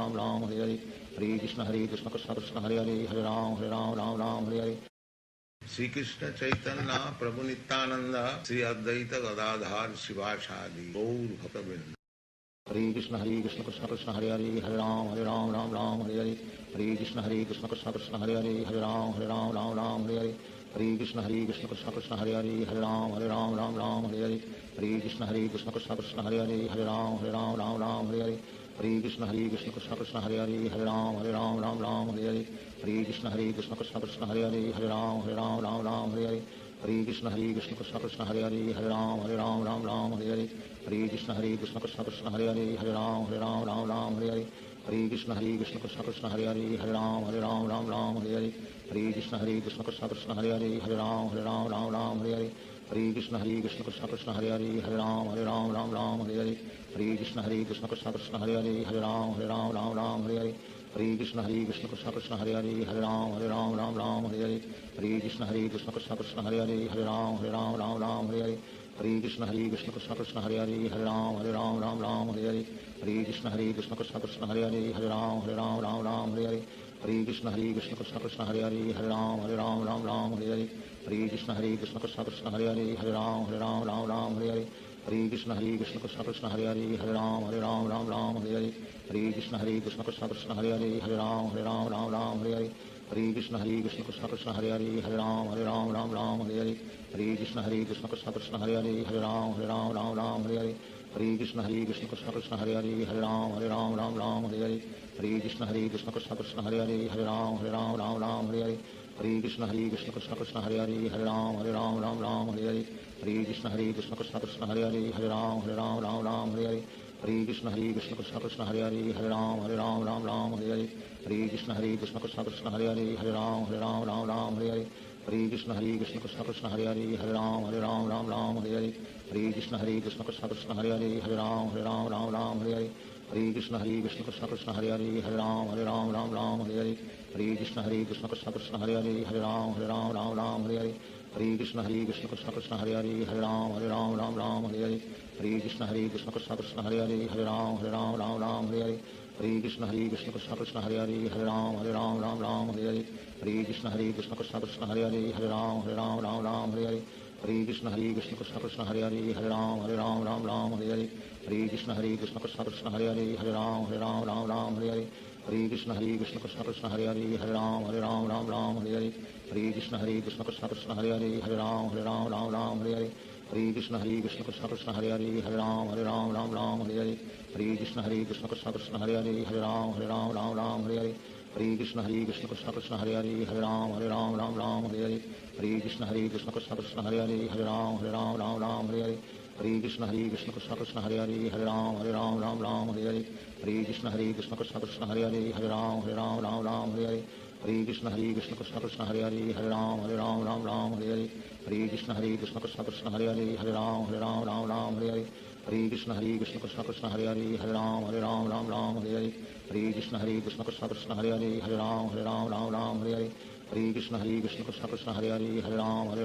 राम हरे हरे हरे कृष्ण कृष्ण कृष्ण कृष्ण हरे हरे हरे राम हरे हरे श्री कृष्ण चैतन्य प्रभु नित्यानंद श्री अद्वैत गदाधार शिवासादि गौर भक्तवृंद। हरे कृष्ण कृष्ण कृष्ण हरे हरे हरे राम हरे हरे हरे कृष्ण कृष्ण कृष्ण हरे हरे हरे राम हरे हरे हरे कृष्ण कृष्ण कृष्ण हरे हरे हरे राम हरे हरे हरे कृष्ण कृष्ण कृष्ण हरे हरे हरे राम हरे हरे हरे कृष्ण कृष्ण कृष्ण हरे हरे हरे राम हरे हरे हरे कृष्ण कृष्ण कृष्ण हरे हरे हरे राम हरे हरे हरे कृष्ण कृष्ण कृष्ण हरे हरे हरे राम हरे हरे हरे कृष्ण कृष्ण कृष्ण हरे हरे हरे राम हरे हरे हरे कृष्ण कृष्ण कृष्ण हरे हरे हरे राम हरे हरे हरे कृष्ण कृष्ण कृष्ण हरे हरे हरे राम हरे हरे हरे कृष्ण कृष्ण कृष्ण हरे हरे हरे राम हरे हरे हरे कृष्ण कृष्ण कृष्ण हरे हरे हरे राम हरे हरे हरे कृष्ण कृष्ण कृष्ण हरे हरे हरे राम हरे हरे हरे कृष्ण कृष्ण कृष्ण हरे हरे हरे राम हरे हरे हरे कृष्ण कृष्ण कृष्ण हरे हरे हरे राम हरे हरे हरे कृष्ण कृष्ण कृष्ण हरे हरे हरे राम हरे हरे हरे कृष्ण कृष्ण कृष्ण हरे हरे हरे राम हरे हरे हरे कृष्ण कृष्ण कृष्ण हरे हरे हरे राम हरे हरे हरे कृष्ण कृष्ण कृष्ण हरे हरे हरे राम हरे हरे हरे कृष्ण कृष्ण कृष्ण हरे हरे हरे राम हरे हरे हरे कृष्ण कृष्ण कृष्ण हरे हरे हरे राम हरे हरे हरे कृष्ण कृष्ण कृष्ण हरे हरे हरे राम हरे हरे हरे कृष्ण कृष्ण कृष्ण हरे हरे हरे राम हरे हरे हरे कृष्ण कृष्ण कृष्ण हरे हरे हरे राम हरे हरे हरे कृष्ण कृष्ण कृष्ण हरे हरे हरे राम हरे हरे हरे कृष्ण कृष्ण कृष्ण हरे हरे हरे राम हरे हरे हरे कृष्ण कृष्ण कृष्ण हरे हरे हरे राम हरे हरे हरे कृष्ण कृष्ण कृष्ण हरे हरे हरे राम हरे हरे हरे कृष्ण कृष्ण कृष्ण हरे हरे हरे राम हरे हरे हरे कृष्ण कृष्ण कृष्ण हरे हरे हरे राम हरे हरे हरे कृष्ण कृष्ण कृष्ण हरे हरे हरे राम हरे हरे हरे कृष्ण कृष्ण कृष्ण हरे हरे हरे राम हरे हरे हरे कृष्ण कृष्ण कृष्ण हरे हरे हरे राम हरे हरे हरे कृष्ण कृष्ण कृष्ण हरे हरे हरे राम हरे हरे हरे कृष्ण कृष्ण कृष्ण हरे हरे हरे राम हरे हरे हरे कृष्ण कृष्ण कृष्ण हरे हरे हरे राम हरे हरे हरे कृष्ण कृष्ण कृष्ण हरे हरे हरे राम हरे हरे हरे कृष्ण कृष्ण कृष्ण हरे हरे हरे राम हरे हरे हरे कृष्ण कृष्ण कृष्ण हरे हरे हरे राम हरे हरे हरे कृष्ण कृष्ण कृष्ण हरे हरे हरे राम हरे हरे हरे कृष्ण कृष्ण कृष्ण हरे हरे हरे राम हरे हरे हरे कृष्ण कृष्ण कृष्ण हरे हरे हरे राम हरे हरे हरे कृष्ण कृष्ण कृष्ण हरे हरे हरे राम हरे हरे हरे कृष्ण कृष्ण कृष्ण हरे हरे हरे राम हरे हरे हरे कृष्ण कृष्ण कृष्ण हरे हरे हरे राम हरे हरे हरे कृष्ण कृष्ण कृष्ण हरे हरे हरे राम हरे हरे हरे कृष्ण कृष्ण कृष्ण हरे हरे हरे राम हरे हरे हरे कृष्ण कृष्ण कृष्ण हरे हरे हरे राम हरे हरे हरे कृष्ण कृष्ण कृष्ण हरे हरे हरे राम हरे हरे हरे कृष्ण कृष्ण कृष्ण हरे हरे हरे राम हरे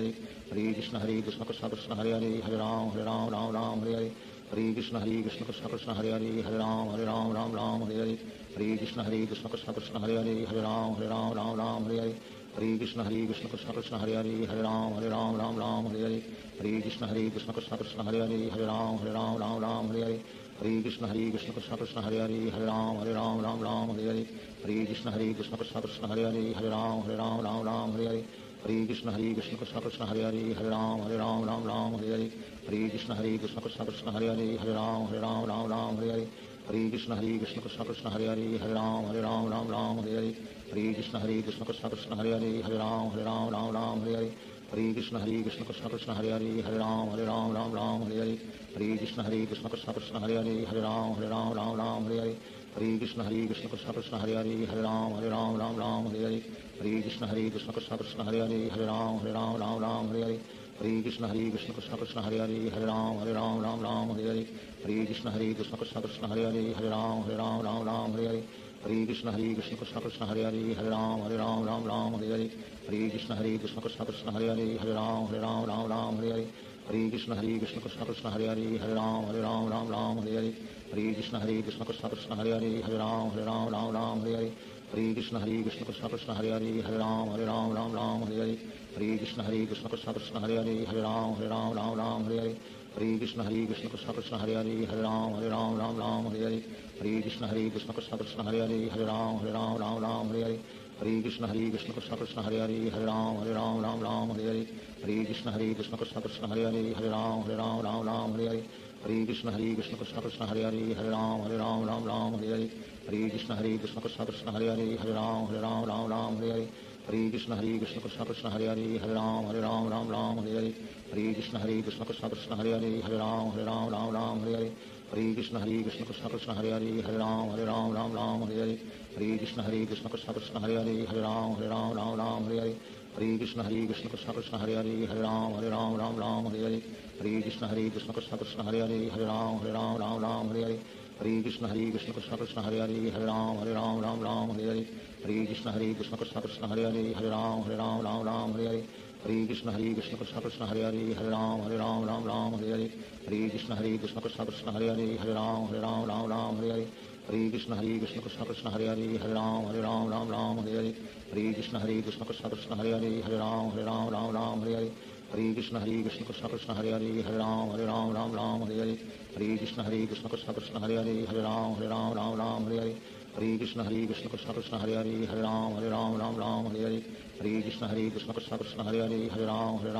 हरे हरे कृष्ण कृष्ण कृष्ण हरे हरे हरे राम हरे हरे हरे कृष्ण कृष्ण कृष्ण हरे हरे हरे राम हरे हरे हरे कृष्ण कृष्ण कृष्ण हरे हरे हरे राम हरे हरे हरे कृष्ण कृष्ण कृष्ण हरे हरे हरे राम हरे हरे हरे कृष्ण कृष्ण कृष्ण हरे हरे हरे राम हरे हरे हरे कृष्ण कृष्ण कृष्ण हरे हरे हरे राम हरे हरे हरे कृष्ण कृष्ण कृष्ण हरे हरे राम राम राम हरे हरे हरे कृष्ण कृष्ण कृष्ण हरे हरे राम राम हरे हरे हरे कृष्ण कृष्ण कृष्ण हरे हरे राम राम हरे हरे हरे कृष्ण कृष्ण कृष्ण हरे हरे राम राम हरे हरे हरे कृष्ण कृष्ण कृष्ण हरे हरे राम राम हरे हरे हरे कृष्ण कृष्ण कृष्ण हरे हरे राम राम हरे हरे हरे कृष्ण कृष्ण कृष्ण हरे हरे राम राम हरे हरे हरे कृष्ण कृष्ण कृष्ण हरे हरे राम राम हरे हरे हरे कृष्ण कृष्ण कृष्ण हरे हरे राम राम हरे हरे हरे कृष्ण कृष्ण कृष्ण हरे हरे राम राम हरे हरे हरे कृष्ण कृष्ण कृष्ण हरे हरे राम राम हरे हरे हरे कृष्ण कृष्ण कृष्ण हरे हरे राम राम हरे हरे हरे कृष्ण कृष्ण कृष्ण हरे हरे राम राम हरे हरे हरे कृष्ण कृष्ण कृष्ण हरे हरे राम राम हरे हरे हरे कृष्ण कृष्ण कृष्ण हरे हरे राम राम हरे हरे हरे कृष्ण कृष्ण कृष्ण हरे हरे राम राम हरे हरे हरे कृष्ण कृष्ण कृष्ण हरे हरे राम राम हरे हरे हरे कृष्ण कृष्ण कृष्ण हरे हरे राम राम हरे हरे हरे कृष्ण कृष्ण कृष्ण हरे हरे राम राम हरे हरे हरे कृष्ण कृष्ण कृष्ण हरे हरे राम राम हरे हरे हरे कृष्ण कृष्ण कृष्ण हरे हरे राम राम हरे हरे हरे कृष्ण कृष्ण कृष्ण हरे हरे राम राम हरे हरे हरे कृष्ण कृष्ण कृष्ण हरे हरे राम राम हरे हरे हरे कृष्ण कृष्ण कृष्ण हरे हरे राम राम हरे हरे हरे कृष्ण कृष्ण कृष्ण हरे हरे राम राम हरे हरे हरे कृष्ण कृष्ण कृष्ण हरे हरे राम राम हरे हरे हरे कृष्ण कृष्ण कृष्ण हरे हरे राम राम हरे हरे हरे कृष्ण कृष्ण कृष्ण हरे हरे राम राम हरे हरे हरे कृष्ण कृष्ण कृष्ण हरे हरे राम राम हरे हरे हरे कृष्ण कृष्ण कृष्ण हरे हरे राम राम हरे हरे हरे कृष्ण कृष्ण कृष्ण हरे हरे राम राम हरे हरे हरे कृष्ण कृष्ण कृष्ण हरे हरे राम राम हरे हरे हरे कृष्ण कृष्ण कृष्ण हरे हरे राम राम हरे हरे हरे कृष्ण कृष्ण कृष्ण हरे हरे राम राम हरे हरे हरे कृष्ण कृष्ण कृष्ण हरे हरे राम राम हरे हरे हरे कृष्ण कृष्ण कृष्ण हरे हरे राम राम हरे हरे हरे कृष्ण कृष्ण कृष्ण हरे हरे राम राम हरे हरे हरे कृष्ण कृष्ण कृष्ण हरे हरे राम राम हरे हरे हरे कृष्ण कृष्ण कृष्ण हरे हरे राम राम हरे हरे हरे कृष्ण कृष्ण कृष्ण हरे हरे राम राम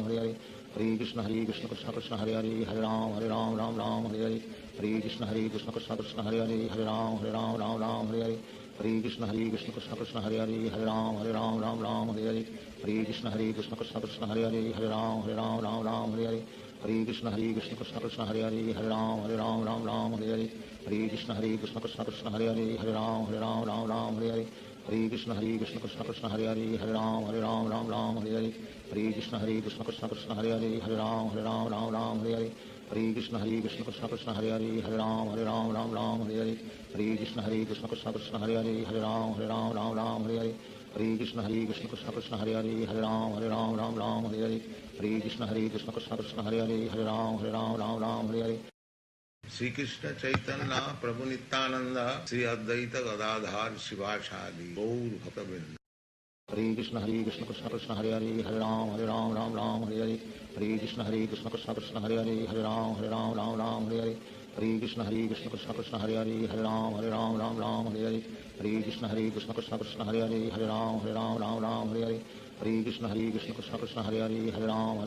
हरे हरे हरे कृष्ण कृष्ण कृष्ण हरे हरे राम राम हरे हरे हरे कृष्ण कृष्ण कृष्ण हरे हरे राम राम हरे हरे हरे कृष्ण कृष्ण कृष्ण हरे हरे राम राम हरे हरे हरे कृष्ण कृष्ण कृष्ण हरे हरे राम राम हरे हरे हरे कृष्ण कृष्ण कृष्ण हरे हरे राम राम हरे हरे हरे कृष्ण कृष्ण कृष्ण हरे हरे राम राम हरे हरे हरे कृष्ण कृष्ण कृष्ण हरे हरे राम राम हरे हरे हरे कृष्ण कृष्ण कृष्ण हरे हरे राम राम हरे हरे हरे कृष्ण कृष्ण कृष्ण हरे हरे राम राम हरे हरे हरे कृष्ण कृष्ण कृष्ण हरे हरे राम राम हरे हरे हरे कृष्ण कृष्ण कृष्ण हरे हरे राम राम हरे हरे हरे कृष्ण कृष्ण कृष्ण हरे हरे राम राम हरे हरे श्री कृष्ण चैतन्य प्रभु नित्यानंद श्री अद्वैत गदाधार शिवासादि गौर भक्तवृंद। हरे कृष्ण कृष्ण कृष्ण हरे हरे राम राम हरे हरे हरे कृष्ण कृष्ण कृष्ण हरे हरे राम राम हरे हरे हरे कृष्ण कृष्ण कृष्ण हरे हरे राम राम हरे हरे हरे कृष्ण कृष्ण कृष्ण हरे हरे राम राम हरे हरे हरे कृष्ण कृष्ण कृष्ण हरे हरे राम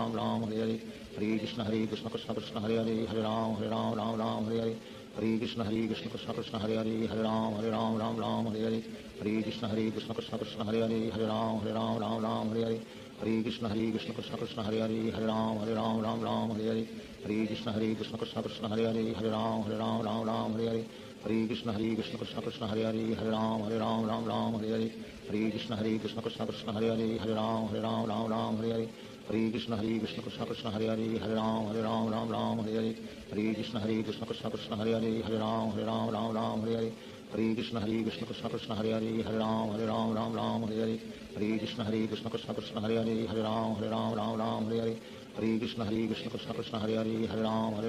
राम हरे हरे हरे कृष्ण कृष्ण कृष्ण हरे हरे राम राम हरे हरे हरे कृष्ण कृष्ण कृष्ण हरे हरे राम राम हरे हरे हरे कृष्ण कृष्ण कृष्ण हरे हरे राम राम हरे हरे हरे कृष्ण कृष्ण कृष्ण हरे हरे राम राम हरे हरे हरे कृष्ण कृष्ण कृष्ण हरे हरे राम राम हरे हरे हरे कृष्ण कृष्ण कृष्ण हरे हरे राम राम हरे हरे हरे कृष्ण कृष्ण कृष्ण हरे हरे राम राम हरे हरे हरे कृष्ण कृष्ण कृष्ण हरे हरे राम राम हरे हरे हरे कृष्ण कृष्ण कृष्ण हरे हरे राम राम हरे हरे हरे कृष्ण कृष्ण कृष्ण हरे हरे राम राम हरे हरे हरे कृष्ण कृष्ण कृष्ण हरे हरे राम राम हरे हरे हरे कृष्ण कृष्ण कृष्ण हरे हरे राम राम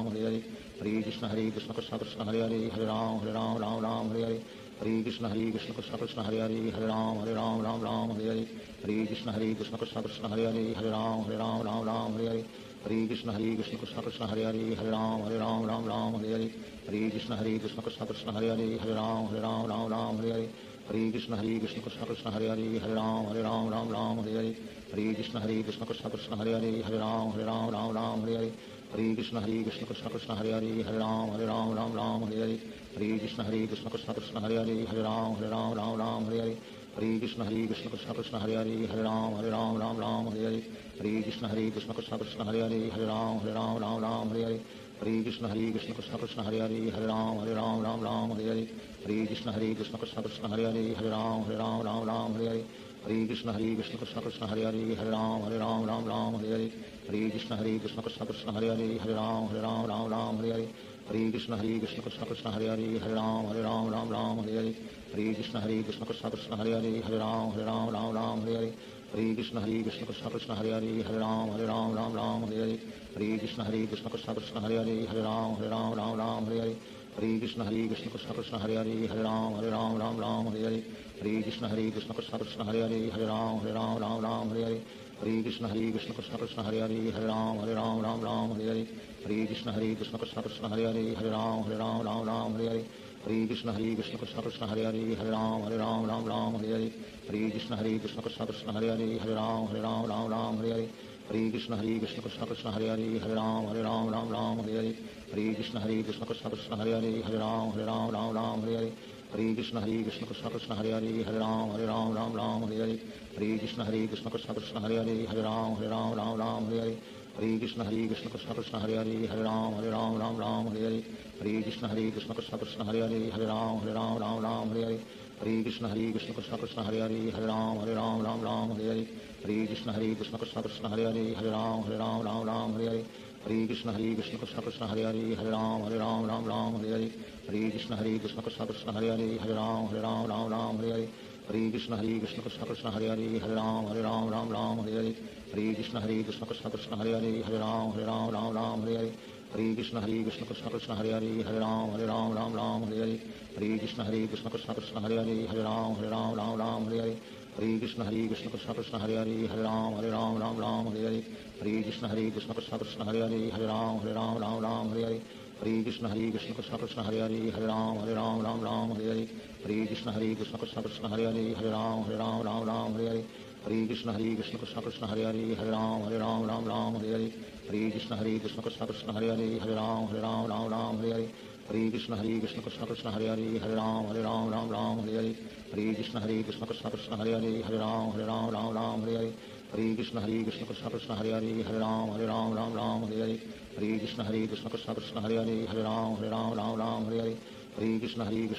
हरे हरे हरे कृष्ण कृष्ण कृष्ण हरे हरे राम राम हरे हरे हरे कृष्ण कृष्ण कृष्ण हरे हरे राम राम हरे हरे हरे कृष्ण कृष्ण कृष्ण हरे हरे राम राम हरे हरे हरे कृष्ण कृष्ण कृष्ण हरे हरे हरे राम राम हरे हरे हरे कृष्ण कृष्ण कृष्ण हरे हरे राम राम हरे हरे हरे कृष्ण कृष्ण कृष्ण हरे हरे राम राम हरे हरे हरे कृष्ण कृष्ण कृष्ण हरे हरे राम राम हरे हरे हरे कृष्ण कृष्ण कृष्ण हरे हरे राम राम हरे हरे हरे कृष्ण कृष्ण कृष्ण हरे हरे राम राम हरे हरे हरे कृष्ण कृष्ण कृष्ण हरे हरे राम राम हरे हरे हरे कृष्ण कृष्ण कृष्ण हरे हरे राम राम हरे हरे हरे कृष्ण कृष्ण कृष्ण हरे हरे राम राम हरे हरे हरे कृष्ण कृष्ण कृष्ण हरे हरे राम राम हरे हरे हरे कृष्ण कृष्ण कृष्ण हरे हरे राम राम हरे हरे हरे कृष्ण कृष्ण कृष्ण हरे हरे राम राम हरे हरे हरे कृष्ण कृष्ण कृष्ण हरे हरे राम राम हरे हरे हरे कृष्ण कृष्ण कृष्ण हरे हरे राम राम हरे हरे हरे कृष्ण कृष्ण कृष्ण हरे हरे राम राम हरे हरे हरे कृष्ण कृष्ण कृष्ण हरे हरे राम राम हरे हरे हरे कृष्ण कृष्ण कृष्ण हरे हरे राम राम हरे हरे हरे कृष्ण कृष्ण कृष्ण हरे हरे राम राम हरे हरे हरे कृष्ण कृष्ण कृष्ण हरे हरे राम राम हरे हरे हरे कृष्ण कृष्ण कृष्ण हरे हरे राम राम हरे हरे हरे कृष्ण कृष्ण कृष्ण हरे हरे राम राम हरे हरे हरे कृष्ण कृष्ण कृष्ण हरे हरे राम राम हरे हरे हरे कृष्ण कृष्ण कृष्ण हरे हरे राम राम हरे हरे हरे कृष्ण कृष्ण कृष्ण हरे हरे राम राम हरे हरे हरे कृष्ण कृष्ण कृष्ण हरे हरे राम राम हरे हरे हरे कृष्ण कृष्ण कृष्ण हरे हरे राम राम हरे हरे हरे कृष्ण कृष्ण कृष्ण हरे हरे राम राम हरे हरे हरे कृष्ण कृष्ण कृष्ण हरे हरे राम राम हरे हरे हरे कृष्ण कृष्ण कृष्ण हरे हरे राम राम हरे हरे हरे कृष्ण कृष्ण कृष्ण हरे हरे राम राम हरे हरे हरे कृष्ण कृष्ण कृष्ण हरे हरे राम राम हरे हरे हरे कृष्ण कृष्ण कृष्ण हरे हरे राम राम हरे हरे हरे कृष्ण कृष्ण कृष्ण हरे हरे राम राम हरे हरे हरे कृष्ण कृष्ण कृष्ण हरे हरे राम राम हरे हरे हरे कृष्ण कृष्ण कृष्ण हरे हरे राम राम हरे हरे हरे कृष्ण कृष्ण कृष्ण हरे हरे राम राम हरे हरे हरे कृष्ण कृष्ण कृष्ण हरे हरे राम राम हरे हरे हरे कृष्ण कृष्ण कृष्ण हरे हरे राम राम हरे हरे हरे कृष्ण कृष्ण कृष्ण हरे हरे राम राम हरे हरे हरे कृष्ण कृष्ण कृष्ण हरे हरे राम राम हरे हरे हरे कृष्ण कृष्ण कृष्ण हरे हरे राम राम हरे हरे हरे कृष्ण कृष्ण कृष्ण हरे हरे राम राम हरे हरे हरे कृष्ण कृष्ण कृष्ण हरे हरे राम राम हरे हरे हरे कृष्ण कृष्ण कृष्ण हरे हरे राम राम हरे हरे हरे कृष्ण कृष्ण कृष्ण हरे हरे राम राम हरे हरे हरे कृष्ण कृष्ण कृष्ण हरे हरे राम राम हरे हरे हरे कृष्ण कृष्ण कृष्ण हरे हरे राम राम हरे हरे हरे कृष्ण कृष्ण कृष्ण हरे हरे राम राम हरे हरे हरे कृष्ण कृष्ण कृष्ण हरे हरे राम राम हरे हरे हरे कृष्ण कृष्ण कृष्ण हरे हरे राम राम हरे हरे हरे कृष्ण कृष्ण कृष्ण हरे हरे राम राम हरे हरे हरे कृष्ण कृष्ण कृष्ण हरे हरे राम राम हरे हरे हरे कृष्ण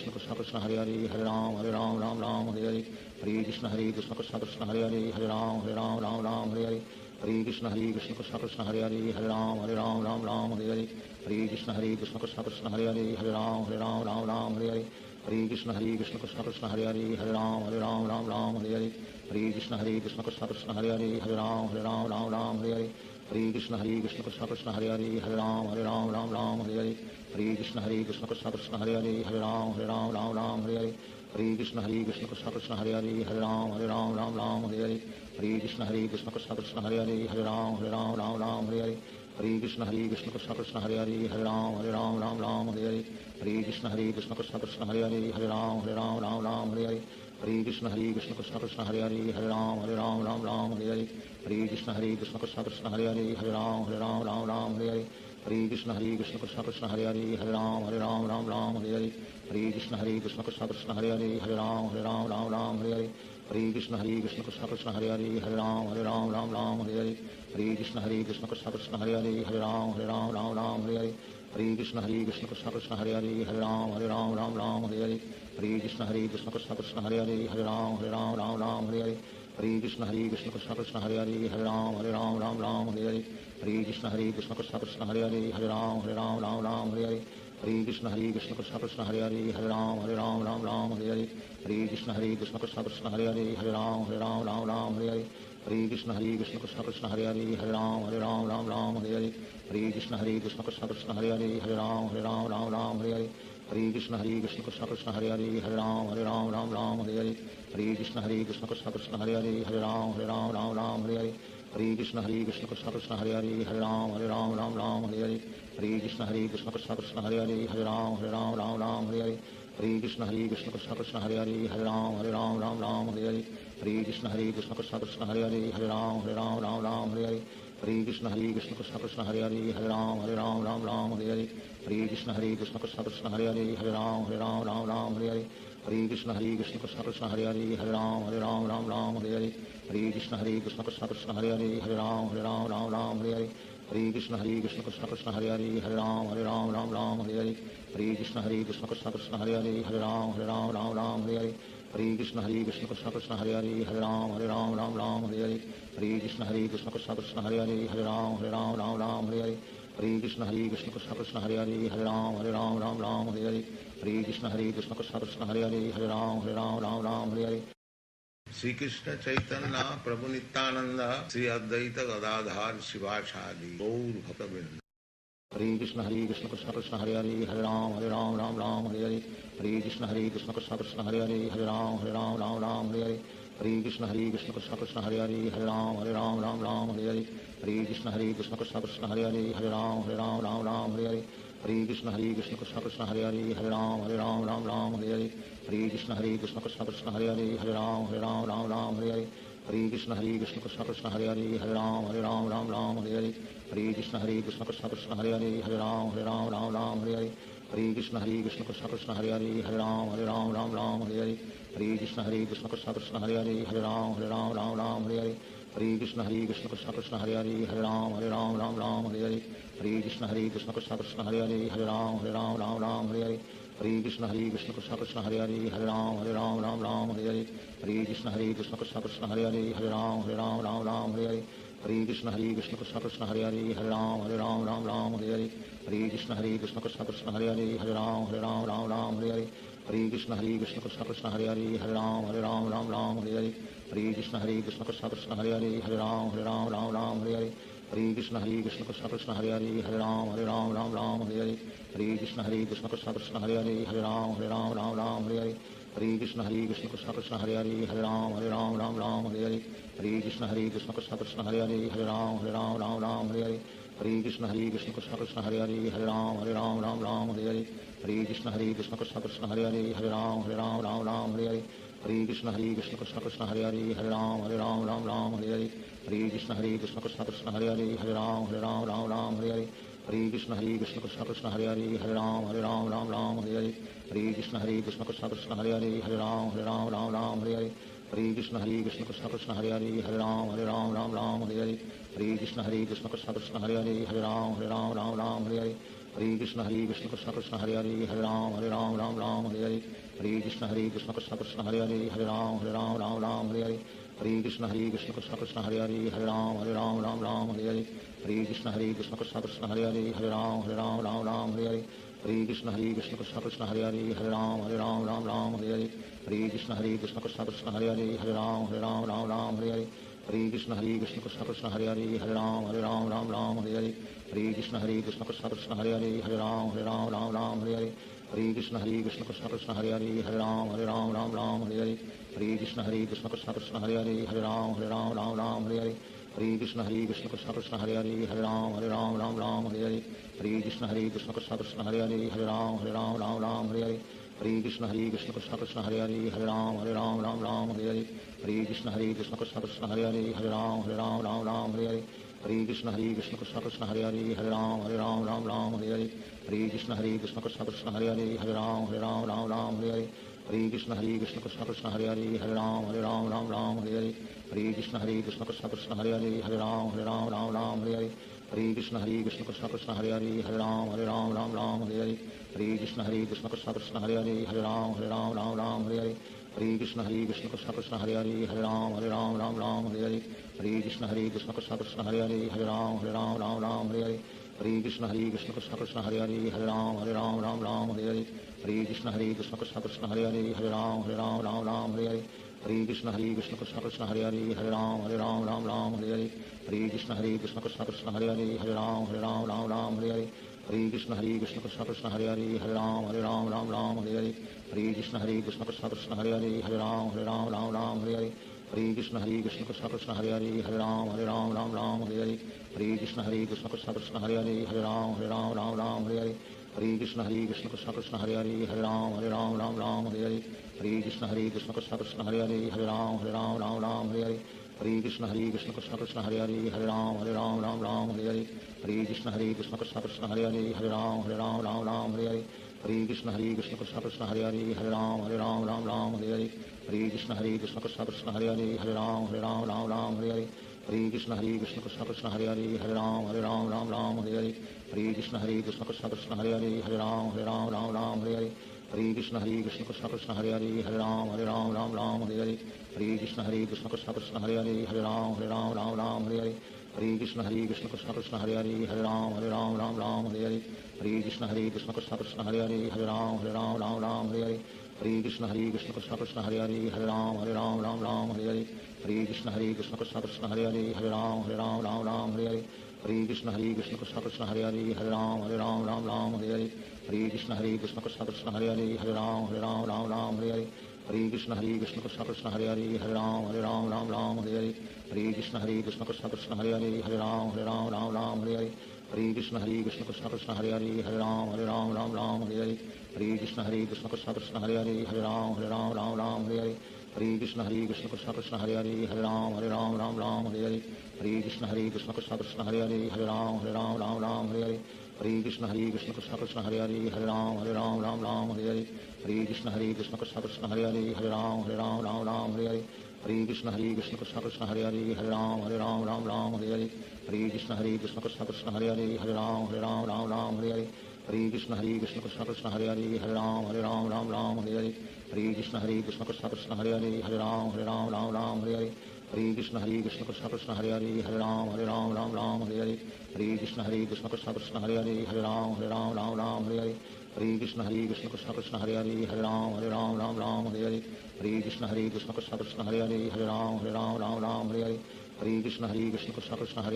कृष्ण कृष्ण हरे हरे राम राम हरे हरे हरे कृष्ण कृष्ण कृष्ण हरे हरे राम राम हरे हरे हरे कृष्ण कृष्ण कृष्ण हरे हरे राम राम हरे हरे हरे कृष्ण कृष्ण कृष्ण हरे हरे राम राम हरे हरे हरे कृष्ण कृष्ण कृष्ण हरे हरे राम राम हरे हरे हरे कृष्ण कृष्ण कृष्ण हरे हरे राम राम हरे हरे हरे कृष्ण कृष्ण कृष्ण हरे हरे राम राम हरे हरे हरे कृष्ण कृष्ण कृष्ण हरे हरे राम राम हरे हरे हरे कृष्ण कृष्ण कृष्ण हरे हरे राम राम हरे हरे हरे कृष्ण कृष्ण कृष्ण हरे हरे राम राम हरे हरे हरे कृष्ण कृष्ण कृष्ण हरे हरे राम राम हरे हरे हरे कृष्ण कृष्ण कृष्ण हरे हरे राम राम हरे हरे हरे कृष्ण कृष्ण कृष्ण हरे हरे राम राम हरे हरे हरे कृष्ण कृष्ण कृष्ण हरे हरे राम राम हरे हरे हरे कृष्ण कृष्ण कृष्ण हरे हरे राम राम हरे हरे हरे कृष्ण कृष्ण कृष्ण हरे हरे राम राम हरे हरे हरे कृष्ण कृष्ण कृष्ण हरे हरे राम राम हरे हरे हरे कृष्ण कृष्ण कृष्ण हरे हरे राम राम हरे हरे हरे कृष्ण कृष्ण कृष्ण हरे हरे राम राम हरे हरे हरे कृष्ण कृष्ण कृष्ण हरे हरे राम राम हरे हरे हरे कृष्ण कृष्ण कृष्ण हरे हरे राम राम हरे हरे हरे कृष्ण कृष्ण कृष्ण हरे हरे राम राम हरे हरे हरे कृष्ण कृष्ण कृष्ण हरे हरे हरे राम राम हरे हरे हरे कृष्ण कृष्ण कृष्ण हरे हरे राम राम हरे हरे हरे कृष्ण कृष्ण कृष्ण हरे हरे राम राम हरे हरे हरे कृष्ण कृष्ण कृष्ण हरे हरे राम राम हरे हरे हरे कृष्ण कृष्ण कृष्ण हरे हरे राम राम हरे हरे हरे कृष्ण कृष्ण कृष्ण हरे हरे राम हरे हरे हरे कृष्ण कृष्ण कृष्ण हरे राम हरे हरे हरे कृष्ण कृष्ण कृष्ण हरे राम हरे हरे हरे कृष्ण कृष्ण कृष्ण हरे राम हरे हरे हरे कृष्ण कृष्ण कृष्ण हरे राम हरे हरे हरे कृष्ण कृष्ण कृष्ण हरे राम हरे हरे हरे कृष्ण कृष्ण कृष्ण कृष्ण हरे राम हरे हरे हरे कृष्ण कृष्ण कृष्ण हरे राम हरे हरे हरे कृष्ण कृष्ण कृष्ण कृष्ण हरे राम हरे हरे श्री कृष्ण चैतन्य प्रभु नित्यानंद श्री अद्वैत गदाधार शिवाचार्य गौर भक्तवृंद हरे कृष्ण कृष्ण कृष्ण हरे राम हरे हरे हरे कृष्ण कृष्ण कृष्ण हरे राम हरे हरे हरे कृष्ण कृष्ण कृष्ण हरे राम हरे हरे हरे कृष्ण कृष्ण कृष्ण हरे राम हरे हरे हरे कृष्ण कृष्ण कृष्ण हरे राम हरे हरे हरे कृष्ण कृष्ण कृष्ण कृष्ण हरे राम हरे हरे हरे कृष्ण कृष्ण कृष्ण हरे राम हरे हरे हरे कृष्ण कृष्ण कृष्ण कृष्ण हरे राम हरे हरे हरे कृष्ण कृष्ण कृष्ण हरे राम हरे हरे हरे कृष्ण कृष्ण कृष्ण कृष्ण हरे राम हरे हरे हरे कृष्ण कृष्ण कृष्ण हरे राम हरे हरे हरे कृष्ण कृष्ण कृष्ण कृष्ण हरे राम हरे हरे हरे कृष्ण कृष्ण कृष्ण हरे राम हरे हरे हरे कृष्ण कृष्ण कृष्ण कृष्ण हरे राम हरे हरे हरे कृष्ण कृष्ण कृष्ण हरे राम हरे हरे हरे कृष्ण कृष्ण कृष्ण कृष्ण हरे राम हरे हरे हरे कृष्ण कृष्ण कृष्ण कृष्ण हरे राम हरे हरे हरे कृष्ण कृष्ण कृष्ण कृष्ण हरे राम हरे हरे हरे कृष्ण कृष्ण कृष्ण कृष्ण हरे राम हरे हरे हरे कृष्ण कृष्ण कृष्ण कृष्ण हरे राम हरे हरे हरे कृष्ण कृष्ण कृष्ण कृष्ण हरे राम हरे हरे हरे कृष्ण कृष्ण कृष्ण कृष्ण हरे राम हरे हरे हरे कृष्ण कृष्ण कृष्ण कृष्ण हरे राम हरे हरे हरे कृष्ण कृष्ण कृष्ण कृष्ण हरे राम हरे हरे हरे कृष्ण कृष्ण कृष्ण कृष्ण हरे राम हरे हरे हरे कृष्ण कृष्ण कृष्ण कृष्ण हरे राम हरे हरे हरे कृष्ण कृष्ण कृष्ण कृष्ण हरे राम हरे हरे हरे कृष्ण कृष्ण कृष्ण कृष्ण हरे राम हरे हरे हरे कृष्ण कृष्ण कृष्ण कृष्ण हरे राम हरे हरे हरे कृष्ण कृष्ण कृष्ण कृष्ण हरे राम हरे हरे हरे कृष्ण कृष्ण कृष्ण कृष्ण हरे राम हरे हरे हरे कृष्ण कृष्ण कृष्ण कृष्ण हरे राम हरे हरे हरे कृष्ण कृष्ण कृष्ण कृष्ण हरे राम हरे हरे हरे कृष्ण कृष्ण कृष्ण कृष्ण हरे राम हरे हरे हरे कृष्ण कृष्ण कृष्ण कृष्ण हरे राम हरे हरे हरे कृष्ण कृष्ण कृष्ण कृष्ण हरे राम हरे हरे हरे कृष्ण कृष्ण कृष्ण कृष्ण हरे राम हरे हरे हरे कृष्ण कृष्ण कृष्ण कृष्ण हरे राम हरे हरे हरे कृष्ण कृष्ण कृष्ण कृष्ण हरे राम हरे हरे हरे कृष्ण कृष्ण कृष्ण कृष्ण हरे राम हरे हरे हरे कृष्ण कृष्ण कृष्ण कृष्ण हरे राम हरे हरे हरे कृष्ण कृष्ण कृष्ण कृष्ण हरे राम हरे हरे हरे कृष्ण कृष्ण कृष्ण कृष्ण हरे राम हरे हरे हरे कृष्ण कृष्ण कृष्ण कृष्ण हरे राम हरे हरे हरे कृष्ण कृष्ण कृष्ण कृष्ण हरे राम हरे हरे हरे कृष्ण कृष्ण कृष्ण कृष्ण हरे राम हरे हरे हरे कृष्ण कृष्ण कृष्ण कृष्ण हरे राम हरे हरे हरे कृष्ण कृष्ण कृष्ण कृष्ण हरे राम हरे हरे हरे कृष्ण कृष्ण कृष्ण कृष्ण हरे राम हरे हरे हरे कृष्ण कृष्ण कृष्ण कृष्ण हरे राम हरे हरे हरे कृष्ण कृष्ण कृष्ण कृष्ण हरे राम हरे हरे हरे कृष्ण कृष्ण कृष्ण कृष्ण हरे राम हरे हरे हरे कृष्ण कृष्ण कृष्ण कृष्ण हरे राम हरे हरे हरे कृष्ण कृष्ण कृष्ण कृष्ण हरे राम हरे हरे हरे कृष्ण कृष्ण कृष्ण कृष्ण हरे राम हरे हरे हरे कृष्ण कृष्ण कृष्ण कृष्ण हरे राम हरे हरे हरे कृष्ण कृष्ण कृष्ण कृष्ण हरे राम हरे हरे हरे कृष्ण कृष्ण कृष्ण कृष्ण हरे राम हरे हरे हरे कृष्ण कृष्ण कृष्ण हरे हरे हरे राम राम राम हरे हरे हरे कृष्ण कृष्ण कृष्ण हरे हरे हरे राम राम हरे हरे हरे कृष्ण कृष्ण कृष्ण हरे हरे हरे राम राम हरे हरे हरे कृष्ण कृष्ण कृष्ण हरे हरे हरे राम राम हरे हरे हरे कृष्ण कृष्ण कृष्ण हरे हरे हरे राम हरे हरे हरे कृष्ण कृष्ण कृष्ण हरे हरे हरे राम हरे हरे हरे कृष्ण कृष्ण कृष्ण हरे हरे हरे राम हरे हरे हरे कृष्ण कृष्ण कृष्ण हरे हरे हरे राम हरे हरे हरे कृष्ण कृष्ण कृष्ण हरे हरे हरे राम हरे हरे हरे कृष्ण कृष्ण कृष्ण हरे हरे हरे राम हरे हरे हरे कृष्ण कृष्ण कृष्ण हरे हरे हरे राम हरे हरे हरे कृष्ण कृष्ण कृष्ण हरे हरे हरे राम हरे हरे हरे कृष्ण कृष्ण कृष्ण हरे हरे हरे राम हरे हरे हरे कृष्ण कृष्ण कृष्ण हरे हरे हरे राम हरे हरे हरे कृष्ण कृष्ण कृष्ण हरे हरे हरे राम हरे हरे हरे कृष्ण कृष्ण कृष्ण हरे हरे हरे राम हरे हरे हरे कृष्ण कृष्ण कृष्ण हरे हरे हरे राम हरे हरे हरे कृष्ण कृष्ण कृष्ण हरे हरे हरे राम हरे हरे हरे कृष्ण कृष्ण कृष्ण हरे हरे हरे राम हरे हरे हरे कृष्ण कृष्ण कृष्ण हरे हरे हरे राम हरे हरे हरे कृष्ण कृष्ण कृष्ण हरे हरे हरे राम हरे हरे हरे कृष्ण कृष्ण कृष्ण हरे हरे हरे राम हरे हरे हरे कृष्ण कृष्ण कृष्ण हरे हरे हरे राम हरे हरे हरे कृष्ण कृष्ण कृष्ण हरे हरे हरे राम हरे हरे हरे कृष्ण कृष्ण कृष्ण हरे हरे हरे राम हरे हरे हरे कृष्ण कृष्ण कृष्ण हरे हरे हरे राम हरे हरे हरे कृष्ण कृष्ण कृष्ण हरे हरे हरे राम हरे हरे हरे कृष्ण कृष्ण कृष्ण हरे हरे हरे राम हरे हरे हरे कृष्ण कृष्ण कृष्ण हरे हरे हरे राम हरे हरे हरे कृष्ण कृष्ण कृष्ण हरे हरे हरे राम हरे हरे हरे कृष्ण कृष्ण कृष्ण हरे हरे हरे राम हरे हरे हरे कृष्ण कृष्ण कृष्ण हरे हरे हरे राम हरे हरे हरे कृष्ण कृष्ण कृष्ण हरे हरे हरे राम हरे हरे हरे कृष्ण कृष्ण कृष्ण हरे हरे हरे राम हरे हरे हरे कृष्ण कृष्ण कृष्ण हरे हरे हरे राम हरे हरे हरे कृष्ण कृष्ण कृष्ण हरे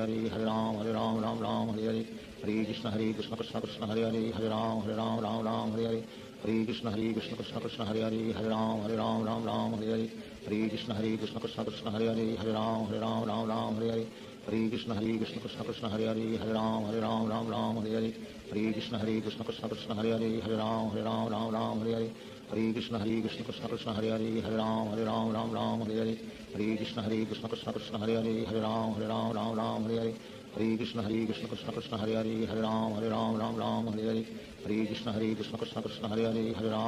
हरे हरे राम हरे हरे हरे कृष्ण कृष्ण कृष्ण हरे हरे हरे राम हरे हरे हरे कृष्ण कृष्ण कृष्ण हरे हरे हरे राम हरे हरे हरे कृष्ण कृष्ण कृष्ण हरे हरे हरे राम हरे हरे हरे कृष्ण कृष्ण कृष्ण हरे हरे हरे राम हरे हरे हरे कृष्ण कृष्ण कृष्ण हरे हरे हरे राम हरे हरे हरे कृष्ण कृष्ण कृष्ण हरे हरे हरे राम हरे हरे हरे कृष्ण कृष्ण कृष्ण हरे हरे हरे राम हरे हरे हरे कृष्ण कृष्ण कृष्ण हरे हरे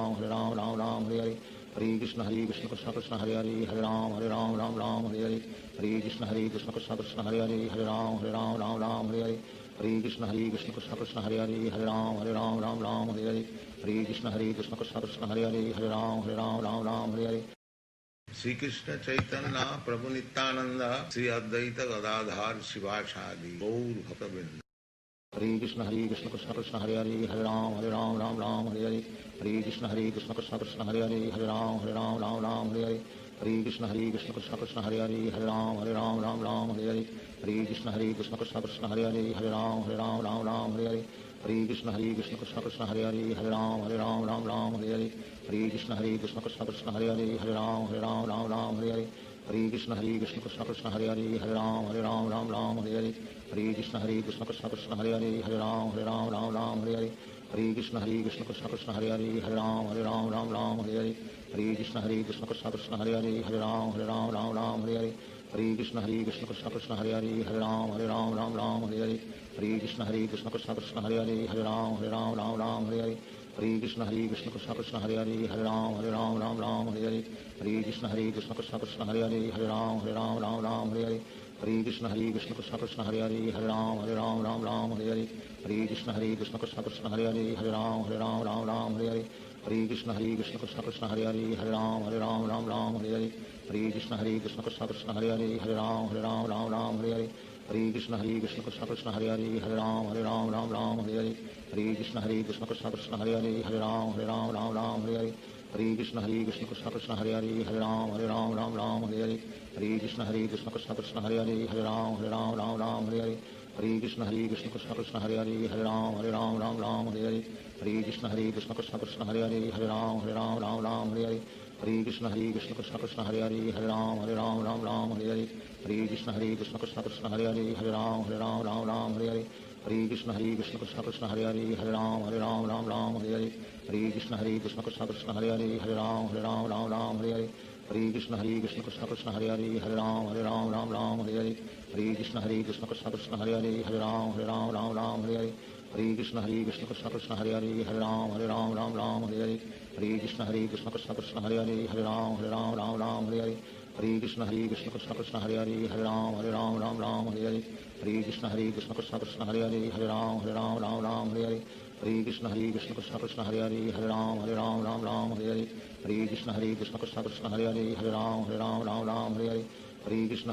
हरे राम हरे हरे हरे कृष्ण कृष्ण कृष्ण हरे हरे हरे राम हरे हरे हरे कृष्ण कृष्ण कृष्ण हरे हरे हरे राम हरे हरे हरे कृष्ण कृष्ण कृष्ण हरे हरे हरे राम हरे हरे हरे कृष्ण कृष्ण कृष्ण हरे हरे हरे राम हरे हरे हरे कृष्ण कृष्ण कृष्ण हरे हरे हरे राम हरे हरे हरे कृष्ण कृष्ण कृष्ण हरे हरे हरे राम हरे हरे श्री कृष्ण चैतन्य प्रभु नित्यानंद श्री अद्वैत गदाधार शिवासादि गौर भक्तवृंद। हरे कृष्ण कृष्ण कृष्ण हरे हरे हरे राम हरे हरे हरे कृष्ण कृष्ण कृष्ण हरे हरे हरे राम हरे हरे हरे कृष्ण कृष्ण कृष्ण हरे हरे हरे राम हरे हरे हरे कृष्ण कृष्ण कृष्ण हरे हरे हरे राम हरे हरे हरे कृष्ण कृष्ण कृष्ण हरे हरे हरे राम हरे हरे हरे कृष्ण कृष्ण कृष्ण हरे हरे हरे राम हरे हरे हरे कृष्ण कृष्ण कृष्ण हरे हरे हरे राम हरे हरे हरे कृष्ण कृष्ण कृष्ण हरे हरे हरे राम हरे हरे हरे कृष्ण कृष्ण कृष्ण हरे हरे हरे राम हरे हरे हरे कृष्ण कृष्ण कृष्ण हरे हरे हरे राम हरे हरे हरे कृष्ण कृष्ण कृष्ण हरे हरे हरे राम हरे हरे हरे कृष्ण कृष्ण कृष्ण हरे हरे हरे राम हरे हरे हरे कृष्ण कृष्ण कृष्ण हरे हरे हरे राम हरे हरे हरे कृष्ण कृष्ण कृष्ण हरे हरे हरे राम हरे हरे हरे कृष्ण कृष्ण कृष्ण हरे हरे हरे राम हरे हरे हरे कृष्ण कृष्ण कृष्ण हरे हरे हरे राम हरे हरे हरे कृष्ण कृष्ण कृष्ण हरे हरे हरे राम हरे हरे हरे कृष्ण कृष्ण कृष्ण हरे हरे हरे राम हरे हरे हरे कृष्ण कृष्ण कृष्ण हरे हरे हरे राम हरे हरे हरे कृष्ण कृष्ण कृष्ण हरे हरे हरे राम हरे हरे हरे कृष्ण कृष्ण कृष्ण हरे हरे हरे राम हरे हरे हरे कृष्ण कृष्ण कृष्ण हरे हरे हरे राम हरे हरे हरे कृष्ण कृष्ण कृष्ण हरे हरे राम राम राम हरे हरे हरे कृष्ण कृष्ण कृष्ण हरे हरे राम राम राम हरे हरे हरे कृष्ण कृष्ण कृष्ण हरे हरे राम राम हरे हरे हरे कृष्ण कृष्ण कृष्ण हरे हरे राम राम हरे हरे हरे कृष्ण कृष्ण कृष्ण हरे हरे राम राम हरे हरे हरे कृष्ण कृष्ण कृष्ण हरे हरे राम राम हरे हरे हरे कृष्ण कृष्ण कृष्ण हरे हरे राम राम हरे हरे हरे कृष्ण कृष्ण कृष्ण हरे हरे राम राम हरे हरे हरे कृष्ण कृष्ण कृष्ण हरे हरे राम राम हरे हरे हरे कृष्ण कृष्ण कृष्ण हरे हरे राम राम हरे हरे हरे कृष्ण कृष्ण कृष्ण हरे हरे राम राम हरे हरे हरे कृष्ण कृष्ण कृष्ण हरे हरे राम राम हरे हरे हरे कृष्ण कृष्ण कृष्ण हरे हरे राम राम हरे हरे हरे कृष्ण कृष्ण कृष्ण हरे हरे राम राम हरे हरे हरे कृष्ण कृष्ण कृष्ण हरे हरे राम राम हरे हरे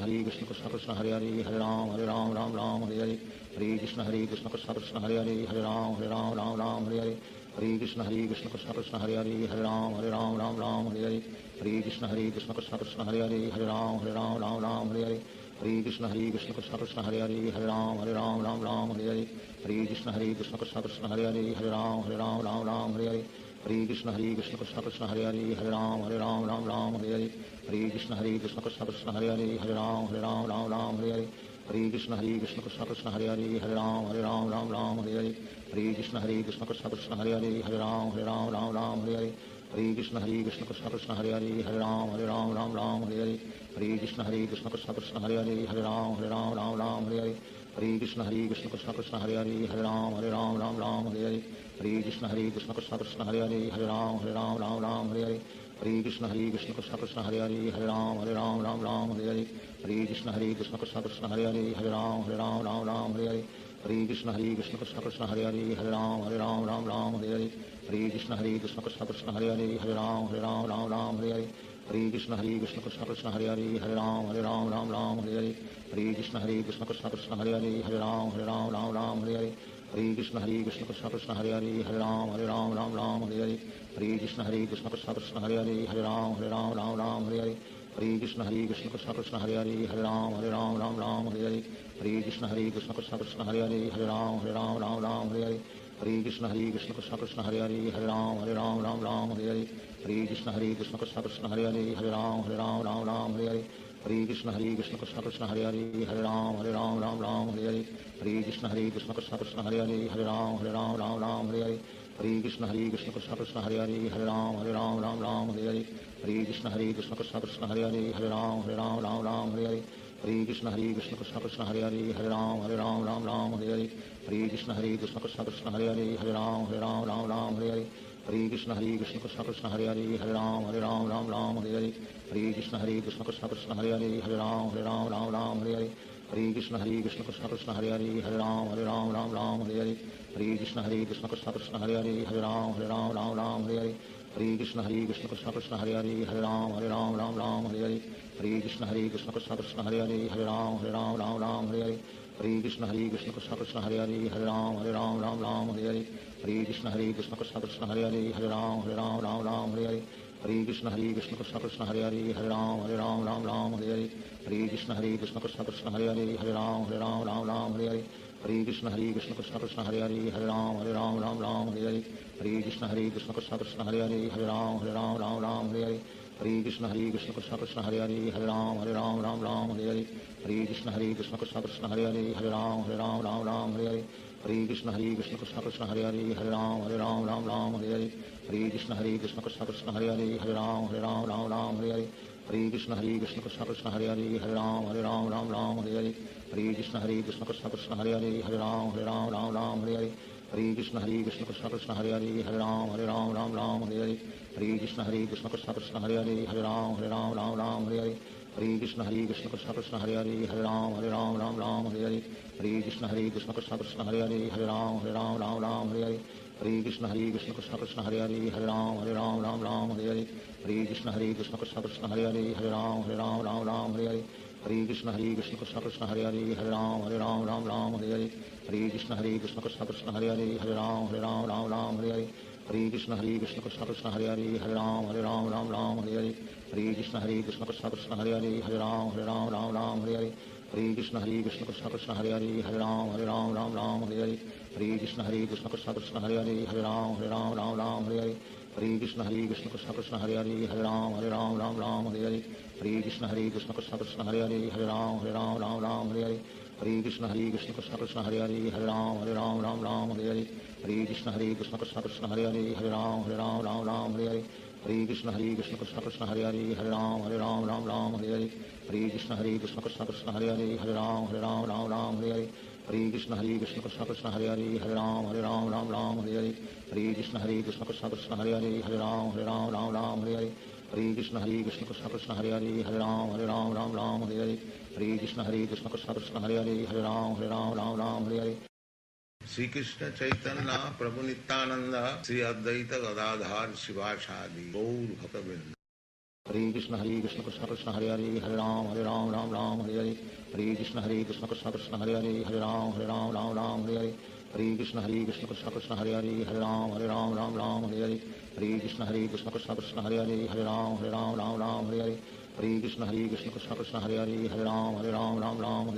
हरे कृष्ण कृष्ण कृष्ण हरे हरे राम राम हरे हरे हरे कृष्ण कृष्ण कृष्ण हरे हरे राम राम हरे हरे हरे कृष्ण कृष्ण कृष्ण हरे हरे राम राम हरे हरे हरे कृष्ण कृष्ण कृष्ण हरे हरे राम राम हरे हरे हरे कृष्ण कृष्ण कृष्ण हरे हरे राम राम हरे हरे हरे कृष्ण कृष्ण कृष्ण हरे हरे राम राम हरे हरे हरे कृष्ण कृष्ण कृष्ण हरे हरे राम राम हरे हरे हरे कृष्ण कृष्ण कृष्ण हरे हरे राम राम हरे हरे हरे कृष्ण कृष्ण कृष्ण हरे हरे राम राम हरे हरे हरे कृष्ण कृष्ण कृष्ण हरे हरे राम राम हरे हरे हरे कृष्ण कृष्ण कृष्ण हरे हरे राम राम हरे हरे हरे कृष्ण कृष्ण कृष्ण हरे हरे राम राम हरे हरे हरे कृष्ण कृष्ण कृष्ण हरे हरे राम राम हरे हरे हरे कृष्ण कृष्ण कृष्ण हरे हरे राम राम हरे हरे हरे कृष्ण कृष्ण कृष्ण हरे हरे राम राम हरे हरे हरे कृष्ण कृष्ण कृष्ण हरे हरे राम राम हरे हरे हरे कृष्ण कृष्ण कृष्ण हरे हरे राम राम हरे हरे हरे कृष्ण कृष्ण कृष्ण हरे हरे राम राम हरे हरे हरे कृष्ण कृष्ण कृष्ण हरे हरे राम राम हरे हरे हरे कृष्ण कृष्ण कृष्ण हरे हरे राम राम हरे हरे हरे कृष्ण कृष्ण कृष्ण हरे हरे राम राम हरे हरे हरे कृष्ण कृष्ण कृष्ण हरे हरे राम राम हरे हरे हरे कृष्ण कृष्ण कृष्ण हरे हरे राम राम हरे हरे हरे कृष्ण कृष्ण कृष्ण हरे हरे राम राम हरे हरे हरे कृष्ण कृष्ण कृष्ण हरे हरे राम राम हरे हरे हरे कृष्ण कृष्ण कृष्ण हरे हरे राम राम हरे हरे हरे कृष्ण कृष्ण कृष्ण हरे हरे राम राम हरे हरे हरे कृष्ण कृष्ण कृष्ण हरे हरे राम राम हरे हरे हरे कृष्ण कृष्ण कृष्ण हरे हरे राम राम हरे हरे हरे कृष्ण कृष्ण कृष्ण हरे हरे राम राम हरे हरे हरे कृष्ण कृष्ण कृष्ण हरे हरे राम राम हरे हरे हरे कृष्ण कृष्ण कृष्ण हरे हरे राम राम हरे हरे हरे कृष्ण कृष्ण कृष्ण हरे हरे राम राम हरे हरे हरे कृष्ण कृष्ण कृष्ण हरे हरे राम राम हरे हरे हरे कृष्ण कृष्ण कृष्ण हरे हरे राम राम हरे हरे हरे कृष्ण कृष्ण कृष्ण हरे हरे राम राम हरे हरे हरे कृष्ण कृष्ण कृष्ण हरे हरे राम राम हरे हरे हरे कृष्ण कृष्ण कृष्ण हरे हरे राम राम हरे हरे हरे कृष्ण कृष्ण कृष्ण हरे हरे राम राम हरे हरे हरे कृष्ण कृष्ण कृष्ण हरे हरे राम राम हरे हरे हरे कृष्ण कृष्ण कृष्ण हरे हरे राम राम हरे हरे हरे कृष्ण कृष्ण कृष्ण हरे हरे राम राम हरे हरे हरे कृष्ण कृष्ण कृष्ण हरे हरे राम राम हरे हरे हरे कृष्ण कृष्ण कृष्ण हरे हरे राम राम हरे हरे हरे कृष्ण कृष्ण कृष्ण हरे हरे राम राम हरे हरे हरे कृष्ण कृष्ण कृष्ण हरे हरे राम राम हरे हरे हरे कृष्ण कृष्ण कृष्ण हरे हरे राम राम हरे हरे हरे कृष्ण कृष्ण कृष्ण हरे हरे राम राम हरे हरे हरे कृष्ण कृष्ण कृष्ण हरे हरे राम राम हरे हरे हरे कृष्ण कृष्ण कृष्ण हरे हरे राम राम हरे हरे हरे कृष्ण कृष्ण कृष्ण हरे हरे राम राम हरे हरे हरे कृष्ण कृष्ण कृष्ण हरे हरे राम राम हरे हरे हरे कृष्ण कृष्ण कृष्ण हरे हरे राम राम हरे हरे हरे कृष्ण कृष्ण कृष्ण हरे हरे राम राम हरे हरे हरे कृष्ण कृष्ण कृष्ण हरे हरे राम राम हरे हरे हरे कृष्ण कृष्ण कृष्ण हरे हरे राम राम हरे हरे हरे कृष्ण कृष्ण कृष्ण हरे हरे राम राम हरे हरे हरे कृष्ण कृष्ण कृष्ण हरे हरे राम राम हरे हरे हरे कृष्ण कृष्ण कृष्ण हरे हरे राम राम हरे हरे हरे कृष्ण कृष्ण कृष्ण हरे हरे हरे राम राम राम हरे हरे हरे कृष्ण कृष्ण कृष्ण हरे हरे हरे राम राम हरे हरे हरे कृष्ण कृष्ण कृष्ण हरे हरे हरे राम राम हरे हरे हरे कृष्ण कृष्ण कृष्ण हरे हरे हरे राम हरे हरे हरे कृष्ण कृष्ण कृष्ण हरे हरे हरे राम हरे हरे हरे कृष्ण कृष्ण कृष्ण हरे हरे हरे राम हरे हरे हरे कृष्ण कृष्ण कृष्ण हरे हरे हरे राम हरे हरे हरे कृष्ण कृष्ण कृष्ण हरे हरे हरे राम हरे हरे हरे कृष्ण कृष्ण कृष्ण हरे हरे हरे राम हरे हरे हरे कृष्ण कृष्ण कृष्ण हरे हरे हरे राम हरे हरे हरे कृष्ण कृष्ण कृष्ण हरे हरे हरे राम हरे हरे हरे कृष्ण कृष्ण कृष्ण हरे हरे हरे राम हरे हरे श्री कृष्ण चैतन्य प्रभु नित्यानंद श्री अद्वैत गदाधार शिवासादि गौर भक्तवृंद। हरे कृष्ण कृष्ण कृष्ण हरे हरे हरे राम हरे हरे हरे कृष्ण कृष्ण कृष्ण हरे हरे हरे राम हरे हरे हरे कृष्ण कृष्ण कृष्ण हरे हरे हरे राम हरे हरे हरे कृष्ण कृष्ण कृष्ण हरे हरे हरे राम हरे हरे हरे कृष्ण कृष्ण कृष्ण हरे हरे हरे राम हरे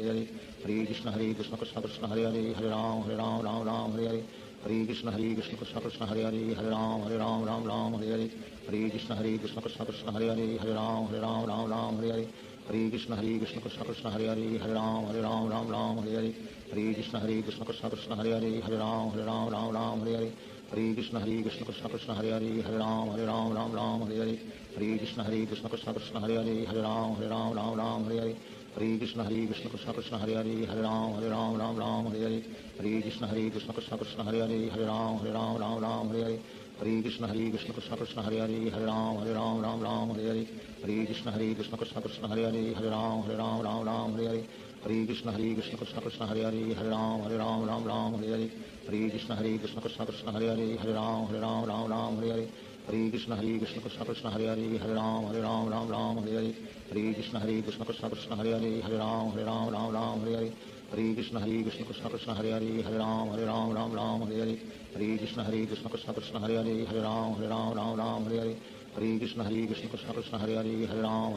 हरे हरे कृष्ण कृष्ण कृष्ण हरे हरे हरे राम हरे हरे हरे कृष्ण कृष्ण कृष्ण हरे हरे हरे राम हरे हरे हरे कृष्ण कृष्ण कृष्ण हरे हरे हरे राम हरे हरे हरे कृष्ण कृष्ण कृष्ण हरे हरे हरे राम हरे हरे हरे कृष्ण कृष्ण कृष्ण हरे हरे हरे राम हरे हरे हरे कृष्ण कृष्ण कृष्ण हरे हरे हरे राम हरे हरे हरे कृष्ण कृष्ण कृष्ण हरे हरे हरे राम हरे हरे हरे कृष्ण कृष्ण कृष्ण हरे हरे हरे राम हरे हरे हरे कृष्ण कृष्ण कृष्ण हरे हरे हरे राम हरे हरे हरे कृष्ण कृष्ण कृष्ण हरे हरे हरे राम हरे हरे हरे कृष्ण कृष्ण कृष्ण हरे हरे हरे राम हरे हरे हरे कृष्ण कृष्ण कृष्ण हरे हरे हरे राम हरे हरे हरे कृष्ण कृष्ण कृष्ण हरे हरे हरे राम हरे हरे हरे कृष्ण कृष्ण कृष्ण हरे हरे हरे राम हरे हरे हरे कृष्ण कृष्ण कृष्ण हरे हरे हरे राम हरे हरे हरे कृष्ण कृष्ण कृष्ण हरे हरे हरे राम हरे हरे हरे कृष्ण कृष्ण कृष्ण हरे हरे हरे राम हरे हरे हरे कृष्ण कृष्ण कृष्ण हरे हरे हरे राम हरे हरे हरे कृष्ण कृष्ण कृष्ण हरे हरे हरे राम हरे हरे हरे कृष्ण कृष्ण कृष्ण हरे हरे हरे राम हरे हरे हरे कृष्ण कृष्ण कृष्ण हरे हरे हरे राम हरे हरे हरे कृष्ण कृष्ण कृष्ण हरे हरे हरे राम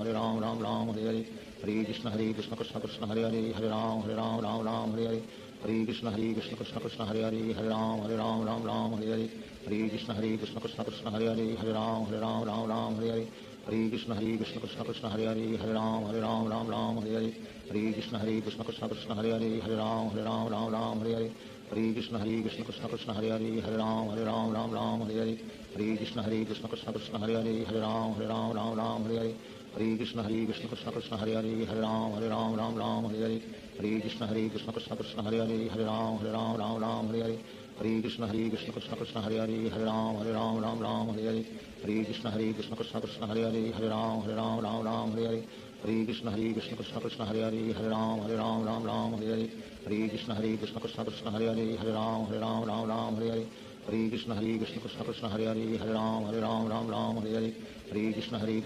हरे हरे हरे कृष्ण कृष्ण कृष्ण हरे हरे हरे राम हरे हरे हरे कृष्ण कृष्ण कृष्ण हरे हरे हरे राम हरे हरे हरे कृष्ण कृष्ण कृष्ण हरे हरे हरे राम हरे हरे हरे कृष्ण कृष्ण कृष्ण हरे हरे हरे राम हरे हरे हरे कृष्ण कृष्ण कृष्ण हरे हरे हरे राम हरे हरे हरे कृष्ण कृष्ण कृष्ण हरे हरे हरे राम हरे हरे हरे कृष्ण कृष्ण कृष्ण हरे हरे हरे राम हरे हरे हरे कृष्ण कृष्ण कृष्ण हरे हरे हरे राम हरे हरे हरे कृष्ण कृष्ण कृष्ण हरे हरे हरे राम हरे हरे हरे कृष्ण कृष्ण कृष्ण हरे हरे हरे राम हरे हरे हरे कृष्ण कृष्ण कृष्ण हरे हरे हरे राम हरे हरे हरे कृष्ण कृष्ण कृष्ण हरे हरे हरे राम हरे हरे हरे कृष्ण कृष्ण कृष्ण हरे हरे हरे राम हरे हरे हरे कृष्ण कृष्ण कृष्ण हरे हरे हरे राम हरे हरे हरे कृष्ण कृष्ण कृष्ण हरे हरे हरे राम हरे हरे हरे कृष्ण कृष्ण कृष्ण हरे हरे हरे राम हरे हरे हरे कृष्ण कृष्ण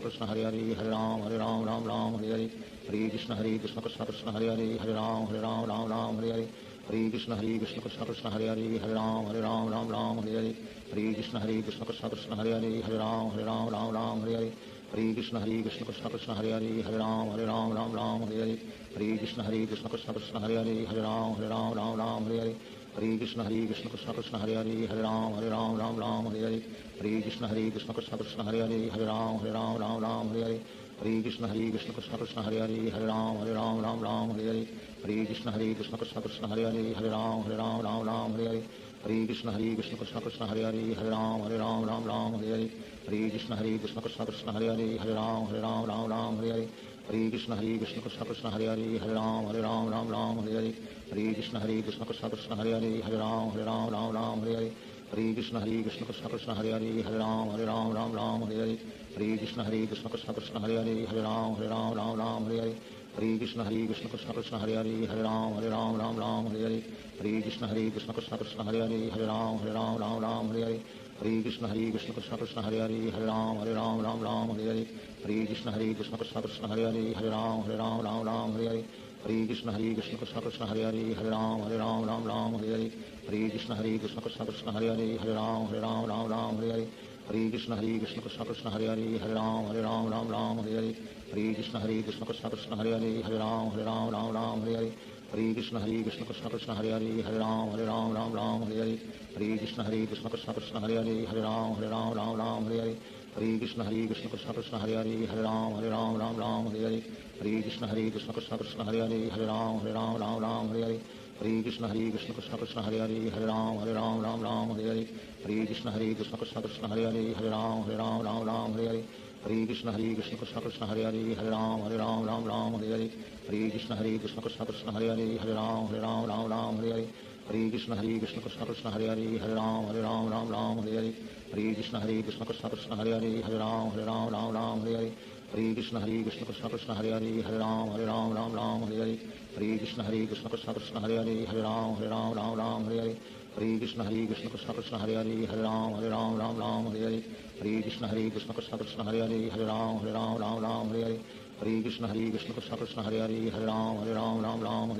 कृष्ण हरे हरे हरे राम हरे हरे हरे कृष्ण कृष्ण कृष्ण हरे हरे हरे राम हरे हरे हरे कृष्ण कृष्ण कृष्ण हरे हरे हरे राम हरे हरे हरे कृष्ण कृष्ण कृष्ण हरे हरे हरे राम हरे हरे हरे कृष्ण कृष्ण कृष्ण हरे हरे हरे राम हरे हरे हरे कृष्ण कृष्ण कृष्ण हरे हरे हरे राम हरे हरे हरे कृष्ण कृष्ण कृष्ण हरे हरे हरे राम हरे हरे हरे कृष्ण कृष्ण कृष्ण हरे हरे हरे राम हरे हरे हरे कृष्ण कृष्ण कृष्ण हरे हरे हरे राम हरे हरे हरे कृष्ण कृष्ण कृष्ण हरे हरे हरे राम हरे हरे हरे कृष्ण कृष्ण कृष्ण हरे हरे हरे राम हरे हरे हरे कृष्ण कृष्ण कृष्ण हरे हरे हरे राम हरे हरे हरे कृष्ण कृष्ण कृष्ण हरे हरे हरे राम हरे हरे हरे कृष्ण कृष्ण कृष्ण हरे हरे हरे राम हरे हरे हरे कृष्ण कृष्ण कृष्ण हरे हरे हरे राम हरे हरे हरे कृष्ण कृष्ण कृष्ण हरे हरे हरे राम हरे हरे हरे कृष्ण कृष्ण कृष्ण हरे हरे हरे राम हरे हरे हरे कृष्ण कृष्ण कृष्ण हरे हरे हरे राम राम राम हरे हरे हरे कृष्ण कृष्ण कृष्ण हरे हरे हरे राम राम हरे हरे हरे कृष्ण कृष्ण कृष्ण हरे हरे हरे राम राम हरे हरे हरे कृष्ण कृष्ण कृष्ण हरे हरे हरे राम राम हरे हरे हरे कृष्ण कृष्ण कृष्ण हरे हरे हरे राम राम हरे हरे हरे कृष्ण कृष्ण कृष्ण हरे हरे हरे राम राम हरे हरे हरे कृष्ण कृष्ण कृष्ण हरे हरे हरे राम राम हरे हरे हरे कृष्ण कृष्ण कृष्ण हरे हरे हरे राम हरे हरे हरे कृष्ण कृष्ण कृष्ण हरे हरे हरे राम हरे हरे हरे कृष्ण कृष्ण कृष्ण हरे हरे हरे राम हरे हरे हरे कृष्ण कृष्ण कृष्ण हरे हरे हरे राम हरे हरे हरे कृष्ण कृष्ण कृष्ण हरे हरे हरे राम हरे हरे हरे कृष्ण कृष्ण कृष्ण हरे हरे हरे राम हरे हरे हरे कृष्ण कृष्ण कृष्ण हरे हरे हरे राम हरे हरे हरे कृष्ण कृष्ण कृष्ण हरे हरे हरे राम हरे हरे हरे कृष्ण कृष्ण कृष्ण हरे हरे हरे राम हरे हरे हरे कृष्ण कृष्ण कृष्ण हरे हरे हरे राम हरे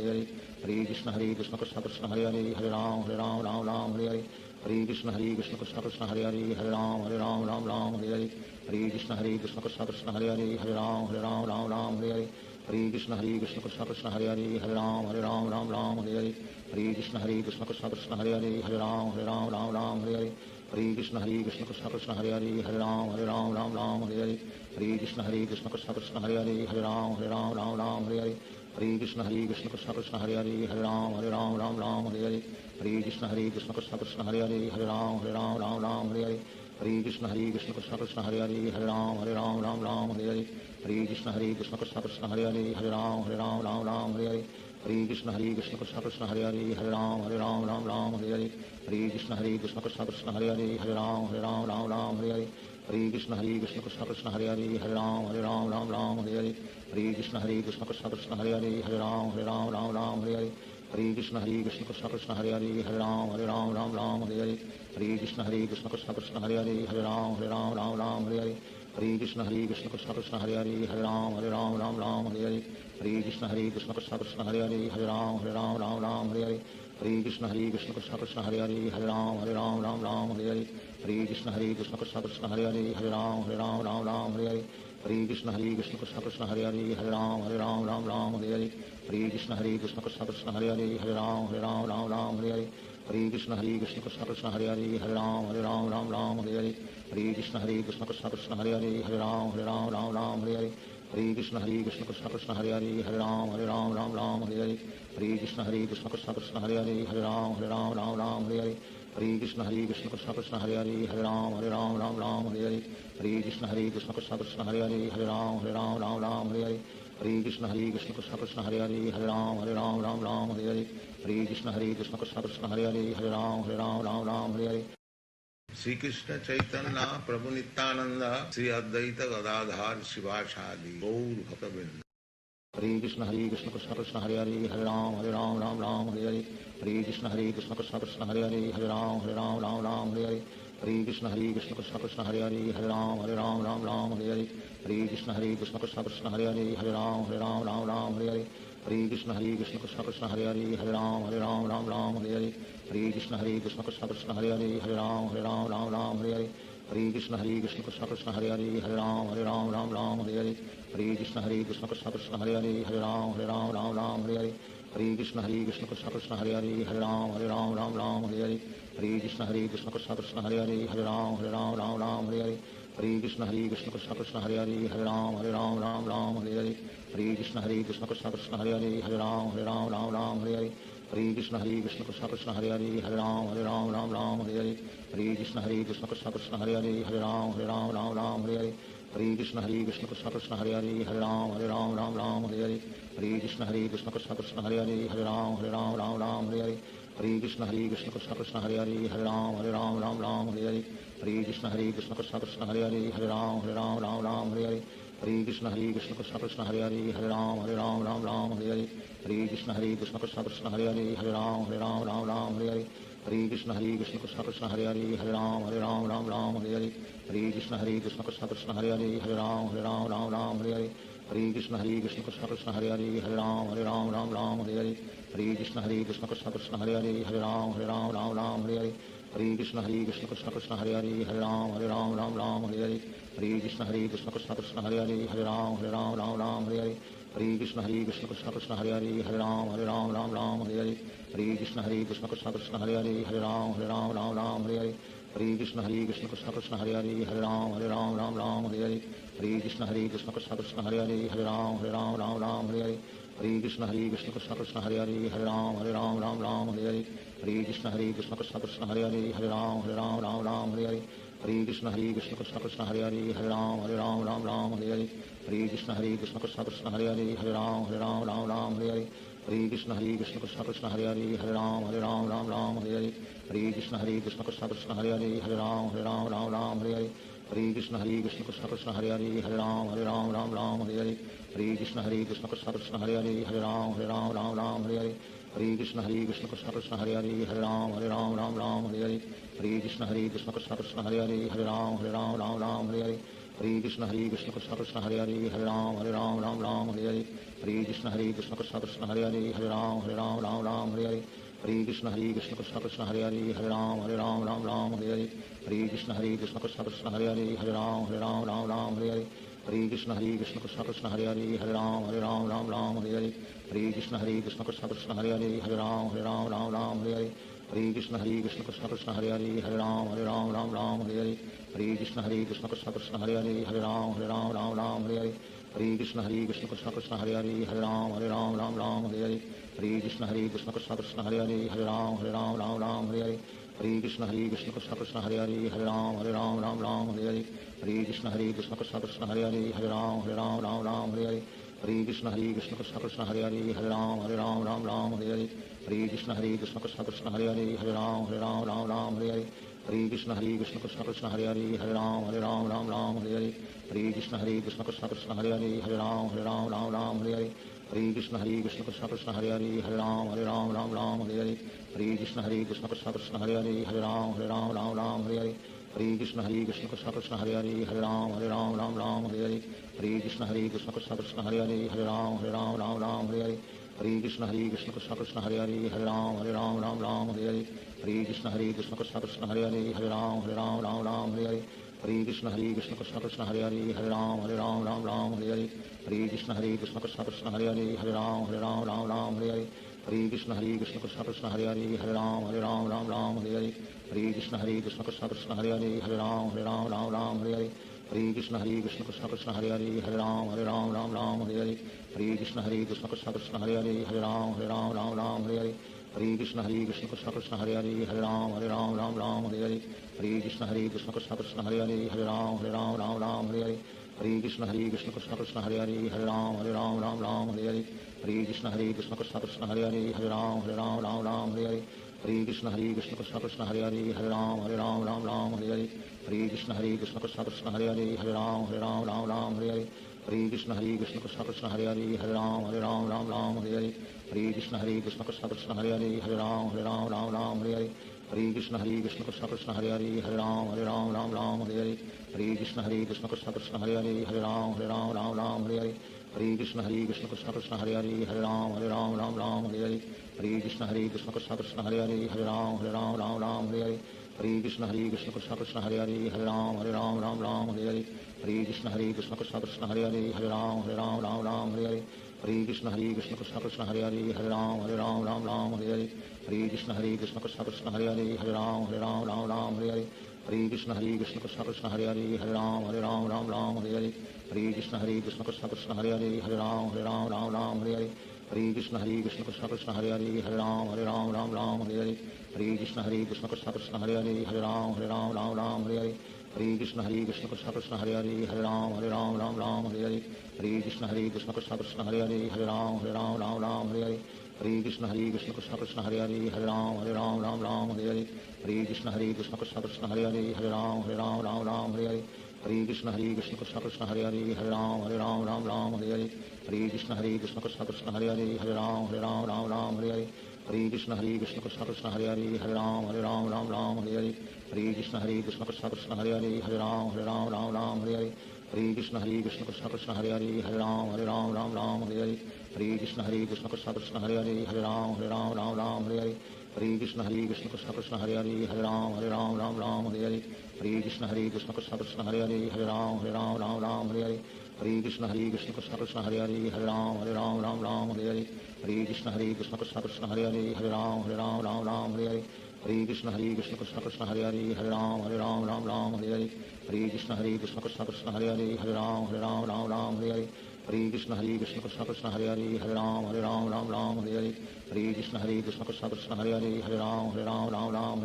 हरे हरे कृष्ण कृष्ण कृष्ण हरे हरे हरे राम हरे हरे हरे कृष्ण कृष्ण कृष्ण हरे हरे हरे राम हरे हरे हरे कृष्ण कृष्ण कृष्ण हरे हरे हरे राम हरे हरे हरे कृष्ण कृष्ण कृष्ण हरे हरे हरे राम हरे हरे हरे कृष्ण कृष्ण कृष्ण हरे हरे हरे राम हरे हरे हरे कृष्ण कृष्ण कृष्ण हरे हरे हरे राम हरे हरे हरे कृष्ण कृष्ण कृष्ण हरे हरे हरे राम हरे हरे हरे कृष्ण कृष्ण कृष्ण हरे हरे हरे राम हरे हरे हरे कृष्ण कृष्ण कृष्ण हरे हरे हरे राम हरे हरे हरे कृष्ण कृष्ण कृष्ण हरे हरे हरे राम हरे हरे हरे कृष्ण कृष्ण कृष्ण हरे हरे हरे राम हरे हरे हरे कृष्ण कृष्ण कृष्ण हरे हरे हरे राम हरे हरे हरे कृष्ण कृष्ण कृष्ण हरे हरे हरे राम हरे हरे हरे कृष्ण कृष्ण कृष्ण हरे हरे हरे राम हरे हरे हरे कृष्ण कृष्ण कृष्ण हरे हरे हरे राम हरे हरे हरे कृष्ण कृष्ण कृष्ण हरे हरे हरे राम हरे हरे हरे कृष्ण कृष्ण कृष्ण हरे हरे हरे राम हरे हरे हरे कृष्ण कृष्ण कृष्ण हरे हरे हरे राम हरे हरे हरे कृष्ण कृष्ण कृष्ण हरे हरे हरे राम हरे हरे हरे कृष्ण कृष्ण कृष्ण हरे हरे हरे राम हरे हरे हरे कृष्ण कृष्ण कृष्ण हरे हरे हरे राम हरे हरे हरे कृष्ण कृष्ण कृष्ण हरे हरे हरे राम हरे हरे हरे कृष्ण कृष्ण कृष्ण हरे हरे हरे राम हरे हरे हरे कृष्ण कृष्ण कृष्ण हरे हरे हरे राम हरे हरे हरे कृष्ण कृष्ण कृष्ण हरे हरे हरे राम हरे हरे हरे कृष्ण कृष्ण कृष्ण हरे हरे हरे राम हरे हरे हरे कृष्ण कृष्ण कृष्ण हरे हरे हरे राम हरे हरे हरे कृष्ण कृष्ण कृष्ण हरे हरे हरे राम हरे हरे हरे कृष्ण कृष्ण कृष्ण हरे हरे हरे राम हरे हरे हरे कृष्ण कृष्ण कृष्ण हरे हरे हरे राम हरे हरे हरे कृष्ण कृष्ण कृष्ण हरे हरे हरे राम हरे हरे श्री कृष्ण चैतन्य प्रभु नित्यानंद श्री अद्वैत गदाधार शिवासादि गौर भक्तवृंद। हरे कृष्ण कृष्ण कृष्ण हरे हरे हरे राम हरे हरे हरे कृष्ण कृष्ण कृष्ण हरे हरे हरे राम हरे हरे हरे कृष्ण कृष्ण कृष्ण हरे हरे हरे राम हरे हरे हरे कृष्ण कृष्ण कृष्ण हरे हरे हरे राम हरे हरे हरे कृष्ण कृष्ण कृष्ण हरे हरे हरे राम हरे हरे हरे कृष्ण कृष्ण कृष्ण हरे हरे हरे राम हरे हरे हरे कृष्ण कृष्ण कृष्ण हरे हरे हरे राम हरे हरे हरे कृष्ण कृष्ण कृष्ण हरे हरे हरे राम हरे हरे हरे कृष्ण कृष्ण कृष्ण हरे हरे हरे राम हरे हरे हरे कृष्ण कृष्ण कृष्ण हरे हरे हरे राम हरे हरे हरे कृष्ण कृष्ण कृष्ण हरे हरे हरे राम हरे हरे हरे कृष्ण कृष्ण कृष्ण हरे हरे हरे राम हरे हरे हरे कृष्ण कृष्ण कृष्ण हरे हरे हरे राम हरे हरे हरे कृष्ण कृष्ण कृष्ण हरे हरे हरे राम हरे हरे हरे कृष्ण कृष्ण कृष्ण हरे हरे हरे राम हरे हरे हरे कृष्ण कृष्ण कृष्ण हरे हरे हरे राम हरे हरे हरे कृष्ण कृष्ण कृष्ण हरे हरे हरे राम हरे हरे हरे कृष्ण कृष्ण कृष्ण हरे हरे हरे राम हरे हरे हरे कृष्ण कृष्ण कृष्ण हरे हरे हरे राम हरे हरे हरे कृष्ण कृष्ण कृष्ण हरे हरे हरे राम हरे हरे हरे कृष्ण कृष्ण कृष्ण हरे हरे हरे राम हरे हरे हरे कृष्ण कृष्ण कृष्ण हरे हरे हरे राम हरे हरे हरे कृष्ण कृष्ण कृष्ण हरे हरे हरे राम हरे हरे हरे कृष्ण कृष्ण कृष्ण हरे हरे हरे राम हरे हरे हरे कृष्ण कृष्ण कृष्ण हरे हरे हरे राम राम राम हरे हरे हरे कृष्ण कृष्ण कृष्ण हरे हरे हरे राम राम हरे हरे हरे कृष्ण कृष्ण कृष्ण हरे हरे हरे राम राम हरे हरे हरे कृष्ण कृष्ण कृष्ण हरे हरे हरे राम हरे हरे हरे कृष्ण कृष्ण कृष्ण हरे हरे हरे राम राम हरे हरे हरे कृष्ण कृष्ण कृष्ण हरे हरे हरे राम हरे हरे हरे कृष्ण कृष्ण कृष्ण हरे हरे हरे राम हरे हरे हरे कृष्ण कृष्ण कृष्ण हरे हरे हरे राम हरे हरे हरे कृष्ण कृष्ण कृष्ण हरे हरे हरे राम हरे हरे हरे कृष्ण कृष्ण कृष्ण हरे हरे हरे राम हरे हरे हरे कृष्ण कृष्ण कृष्ण हरे हरे हरे राम हरे हरे हरे कृष्ण कृष्ण कृष्ण हरे हरे हरे राम हरे हरे हरे कृष्ण कृष्ण कृष्ण हरे हरे हरे राम हरे हरे हरे कृष्ण कृष्ण कृष्ण कृष्ण हरे हरे हरे राम हरे हरे हरे कृष्ण कृष्ण कृष्ण हरे हरे हरे राम हरे हरे हरे कृष्ण कृष्ण कृष्ण कृष्ण हरे हरे हरे राम हरे हरे हरे कृष्ण कृष्ण कृष्ण हरे हरे हरे राम हरे हरे हरे कृष्ण कृष्ण कृष्ण कृष्ण हरे हरे हरे राम हरे हरे हरे कृष्ण कृष्ण कृष्ण हरे हरे हरे राम हरे हरे हरे कृष्ण कृष्ण कृष्ण कृष्ण हरे हरे हरे राम हरे हरे हरे कृष्ण कृष्ण कृष्ण हरे हरे हरे राम हरे हरे हरे कृष्ण कृष्ण कृष्ण कृष्ण हरे हरे हरे राम हरे हरे हरे कृष्ण कृष्ण कृष्ण हरे हरे हरे राम हरे हरे हरे कृष्ण कृष्ण कृष्ण कृष्ण हरे हरे हरे राम हरे हरे हरे कृष्ण कृष्ण कृष्ण हरे हरे हरे राम हरे हरे हरे कृष्ण कृष्ण कृष्ण कृष्ण हरे हरे हरे राम हरे हरे हरे कृष्ण कृष्ण कृष्ण हरे हरे हरे राम हरे हरे हरे कृष्ण कृष्ण कृष्ण कृष्ण हरे हरे हरे राम हरे हरे हरे कृष्ण कृष्ण कृष्ण हरे हरे हरे राम हरे हरे हरे कृष्ण कृष्ण कृष्ण कृष्ण हरे हरे हरे राम हरे हरे हरे कृष्ण कृष्ण कृष्ण हरे हरे हरे राम हरे हरे हरे कृष्ण कृष्ण कृष्ण कृष्ण हरे हरे हरे राम हरे हरे हरे कृष्ण कृष्ण कृष्ण हरे हरे हरे राम हरे हरे हरे कृष्ण कृष्ण कृष्ण कृष्ण हरे हरे हरे राम हरे हरे हरे कृष्ण कृष्ण कृष्ण कृष्ण हरे हरे हरे राम हरे हरे हरे कृष्ण कृष्ण कृष्ण कृष्ण हरे हरे हरे राम हरे हरे हरे कृष्ण कृष्ण कृष्ण कृष्ण हरे हरे हरे राम हरे हरे हरे कृष्ण कृष्ण कृष्ण कृष्ण हरे हरे हरे राम हरे हरे हरे कृष्ण कृष्ण कृष्ण कृष्ण हरे हरे हरे राम हरे हरे हरे कृष्ण कृष्ण कृष्ण कृष्ण हरे हरे हरे राम हरे हरे हरे कृष्ण कृष्ण कृष्ण कृष्ण हरे हरे हरे राम हरे हरे हरे कृष्ण कृष्ण कृष्ण कृष्ण हरे हरे हरे राम हरे हरे हरे कृष्ण कृष्ण कृष्ण कृष्ण हरे हरे हरे राम हरे हरे हरे कृष्ण कृष्ण कृष्ण कृष्ण हरे हरे हरे राम हरे हरे हरे कृष्ण कृष्ण कृष्ण कृष्ण हरे हरे हरे राम हरे हरे हरे कृष्ण कृष्ण कृष्ण कृष्ण हरे हरे हरे राम हरे हरे हरे कृष्ण कृष्ण कृष्ण कृष्ण हरे हरे हरे राम हरे हरे हरे कृष्ण कृष्ण कृष्ण कृष्ण हरे हरे हरे राम हरे हरे हरे कृष्ण कृष्ण कृष्ण कृष्ण हरे हरे हरे राम हरे हरे हरे कृष्ण कृष्ण कृष्ण कृष्ण हरे हरे हरे राम हरे हरे हरे कृष्ण कृष्ण कृष्ण कृष्ण हरे हरे हरे राम हरे हरे हरे कृष्ण कृष्ण कृष्ण कृष्ण हरे हरे हरे राम हरे हरे हरे कृष्ण कृष्ण कृष्ण कृष्ण हरे हरे हरे राम हरे हरे हरे कृष्ण कृष्ण कृष्ण कृष्ण हरे हरे हरे राम हरे हरे हरे कृष्ण कृष्ण कृष्ण कृष्ण हरे हरे हरे राम हरे हरे हरे कृष्ण कृष्ण कृष्ण कृष्ण हरे हरे हरे राम हरे हरे हरे कृष्ण कृष्ण कृष्ण कृष्ण हरे हरे हरे राम हरे हरे हरे कृष्ण कृष्ण कृष्ण कृष्ण हरे हरे हरे राम हरे हरे हरे कृष्ण कृष्ण कृष्ण कृष्ण हरे हरे हरे राम हरे हरे हरे कृष्ण कृष्ण कृष्ण कृष्ण हरे हरे हरे राम हरे हरे हरे कृष्ण कृष्ण कृष्ण कृष्ण हरे हरे हरे राम हरे हरे हरे कृष्ण कृष्ण कृष्ण कृष्ण हरे हरे हरे राम हरे हरे हरे कृष्ण कृष्ण कृष्ण कृष्ण हरे हरे हरे राम हरे हरे हरे कृष्ण कृष्ण कृष्ण कृष्ण हरे हरे हरे राम हरे हरे हरे कृष्ण कृष्ण कृष्ण कृष्ण हरे हरे हरे राम हरे हरे हरे कृष्ण कृष्ण कृष्ण कृष्ण हरे हरे हरे राम हरे हरे हरे कृष्ण कृष्ण कृष्ण कृष्ण हरे हरे हरे राम हरे हरे हरे कृष्ण कृष्ण कृष्ण कृष्ण हरे हरे हरे राम हरे हरे हरे कृष्ण कृष्ण कृष्ण कृष्ण हरे हरे हरे राम हरे हरे हरे कृष्ण कृष्ण कृष्ण कृष्ण हरे हरे हरे राम हरे हरे हरे कृष्ण कृष्ण कृष्ण कृष्ण हरे हरे हरे राम हरे हरे हरे कृष्ण कृष्ण कृष्ण कृष्ण हरे हरे हरे राम हरे हरे हरे कृष्ण कृष्ण कृष्ण कृष्ण हरे हरे हरे राम हरे हरे हरे कृष्ण कृष्ण कृष्ण कृष्ण हरे हरे हरे राम हरे हरे हरे कृष्ण कृष्ण कृष्ण हरे हरे हरे राम राम राम हरे हरे हरे कृष्ण कृष्ण कृष्ण हरे हरे हरे राम राम राम हरे हरे हरे कृष्ण कृष्ण कृष्ण हरे हरे हरे राम राम हरे हरे हरे कृष्ण कृष्ण कृष्ण हरे हरे हरे राम हरे हरे हरे कृष्ण कृष्ण कृष्ण हरे हरे हरे राम हरे हरे हरे कृष्ण कृष्ण कृष्ण हरे हरे हरे राम हरे हरे हरे कृष्ण कृष्ण कृष्ण हरे हरे हरे राम हरे हरे हरे कृष्ण कृष्ण कृष्ण हरे हरे हरे राम हरे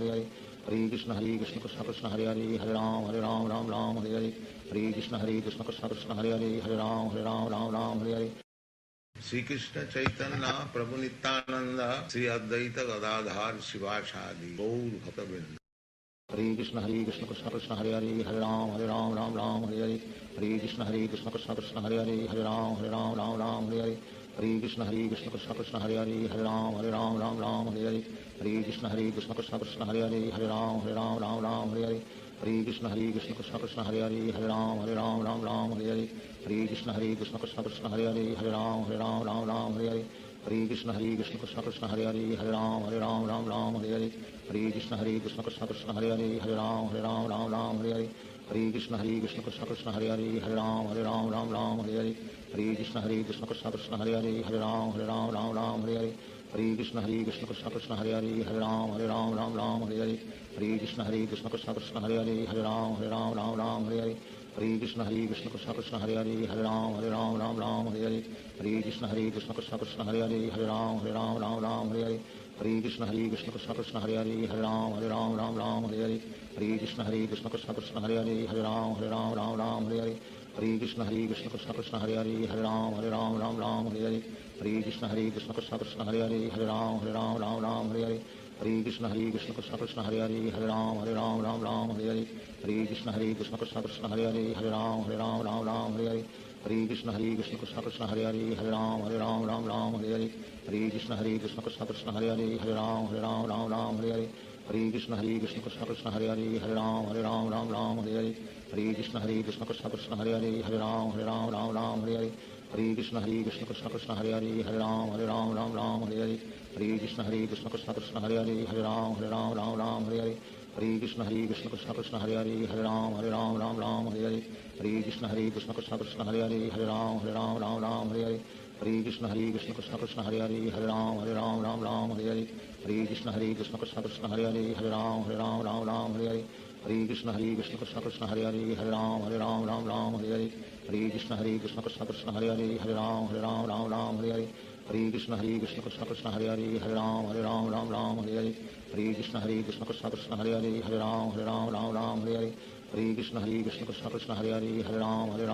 हरे हरे कृष्ण कृष्ण कृष्ण हरे हरे हरे राम हरे हरे हरे कृष्ण कृष्ण कृष्ण हरे हरे हरे राम हरे हरे श्री कृष्ण चैतन्य प्रभु नित्यानंद श्री अद्वैत गदाधार शिवासादि गौर भक्तवृंद। हरे कृष्ण कृष्ण कृष्ण हरे हरे हरे राम हरे हरे हरे कृष्ण कृष्ण कृष्ण हरे हरे हरे राम हरे हरे हरे कृष्ण कृष्ण कृष्ण हरे हरे हरे राम हरे हरे हरे कृष्ण कृष्ण कृष्ण हरे हरे हरे राम हरे हरे हरे कृष्ण कृष्ण कृष्ण हरे हरे हरे राम हरे हरे हरे कृष्ण कृष्ण कृष्ण हरे हरे हरे राम हरे हरे हरे कृष्ण कृष्ण कृष्ण हरे हरे हरे राम हरे हरे हरे कृष्ण कृष्ण कृष्ण हरे हरे हरे राम हरे हरे हरे कृष्ण कृष्ण कृष्ण हरे हरे हरे राम हरे हरे हरे कृष्ण कृष्ण कृष्ण हरे हरे हरे राम हरे हरे हरे कृष्ण कृष्ण कृष्ण हरे हरे हरे राम हरे हरे हरे कृष्ण कृष्ण कृष्ण हरे हरे हरे राम हरे हरे हरे कृष्ण कृष्ण कृष्ण हरे हरे हरे राम हरे हरे हरे कृष्ण कृष्ण कृष्ण हरे हरे हरे राम हरे हरे हरे कृष्ण कृष्ण कृष्ण हरे हरे हरे राम हरे हरे हरे कृष्ण कृष्ण कृष्ण हरे हरे हरे राम हरे हरे हरे कृष्ण कृष्ण कृष्ण हरे हरे हरे राम हरे हरे हरे कृष्ण कृष्ण कृष्ण हरे हरे हरे राम हरे हरे हरे कृष्ण कृष्ण कृष्ण हरे हरे हरे राम हरे हरे हरे कृष्ण कृष्ण कृष्ण हरे हरे हरे राम हरे हरे हरे कृष्ण कृष्ण कृष्ण हरे हरे हरे राम हरे हरे हरे कृष्ण कृष्ण कृष्ण हरे हरे हरे राम हरे हरे हरे कृष्ण कृष्ण कृष्ण हरे हरे हरे राम हरे हरे हरे कृष्ण कृष्ण कृष्ण हरे हरे हरे राम हरे हरे हरे कृष्ण कृष्ण कृष्ण हरे हरे हरे राम हरे हरे हरे कृष्ण कृष्ण कृष्ण हरे हरे हरे राम हरे हरे हरे कृष्ण कृष्ण कृष्ण हरे हरे हरे राम हरे हरे हरे कृष्ण कृष्ण कृष्ण हरे हरे हरे राम हरे हरे हरे कृष्ण कृष्ण कृष्ण हरे हरे हरे राम हरे हरे हरे कृष्ण कृष्ण कृष्ण हरे हरे हरे राम हरे हरे हरे कृष्ण कृष्ण कृष्ण हरे हरे हरे राम हरे हरे हरे कृष्ण कृष्ण कृष्ण हरे हरे हरे राम हरे हरे हरे कृष्ण कृष्ण कृष्ण हरे हरे हरे राम हरे हरे हरे कृष्ण कृष्ण कृष्ण हरे हरे हरे राम हरे हरे हरे कृष्ण कृष्ण कृष्ण हरे हरे हरे राम हरे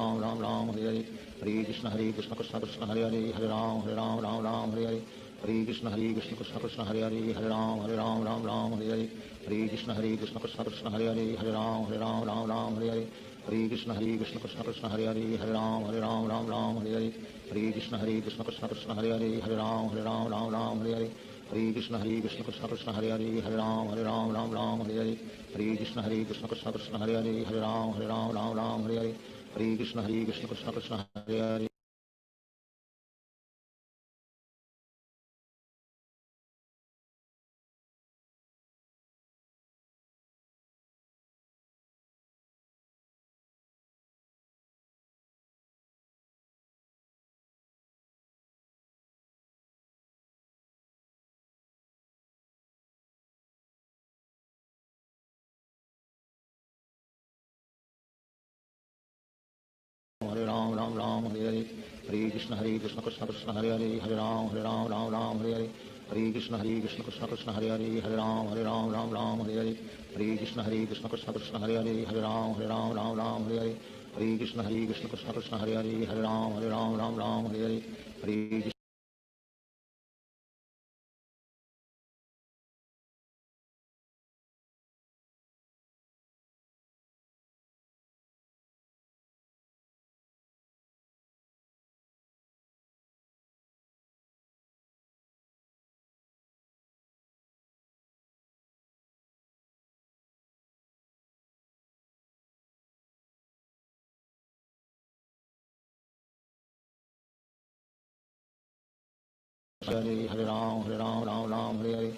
हरे हरे कृष्ण कृष्ण कृष्ण हरे हरे हरे राम हरे हरे हरे कृष्ण कृष्ण कृष्ण हरे हरे हरे राम हरे हरे हरे कृष्ण कृष्ण कृष्ण हरे हरे हरे राम हरे हरे हरे कृष्ण कृष्ण कृष्ण हरे हरे हरे राम हरे हरे हरे कृष्ण कृष्ण कृष्ण हरे हरे हरे राम हरे हरे हरे कृष्ण कृष्ण कृष्ण हरे हरे हरे राम हरे हरे हरे कृष्ण कृष्ण कृष्ण हरे हरे हरे राम हरे हरे हरे कृष्ण कृष्ण कृष्ण हरे हरे हरे राम हरे हरे हरे कृष्ण कृष्ण कृष्ण हरे हरे हरे राम हरे हरे हरे कृष्ण कृष्ण कृष्ण हरे हरे हरे राम हरे हरे हरे कृष्ण कृष्ण कृष्ण हरे हरे हरे राम हरे हरे हरे कृष्ण कृष्ण कृष्ण हरे हरे हरे राम हरे हरे हरे हरे हरे राम हरे हरे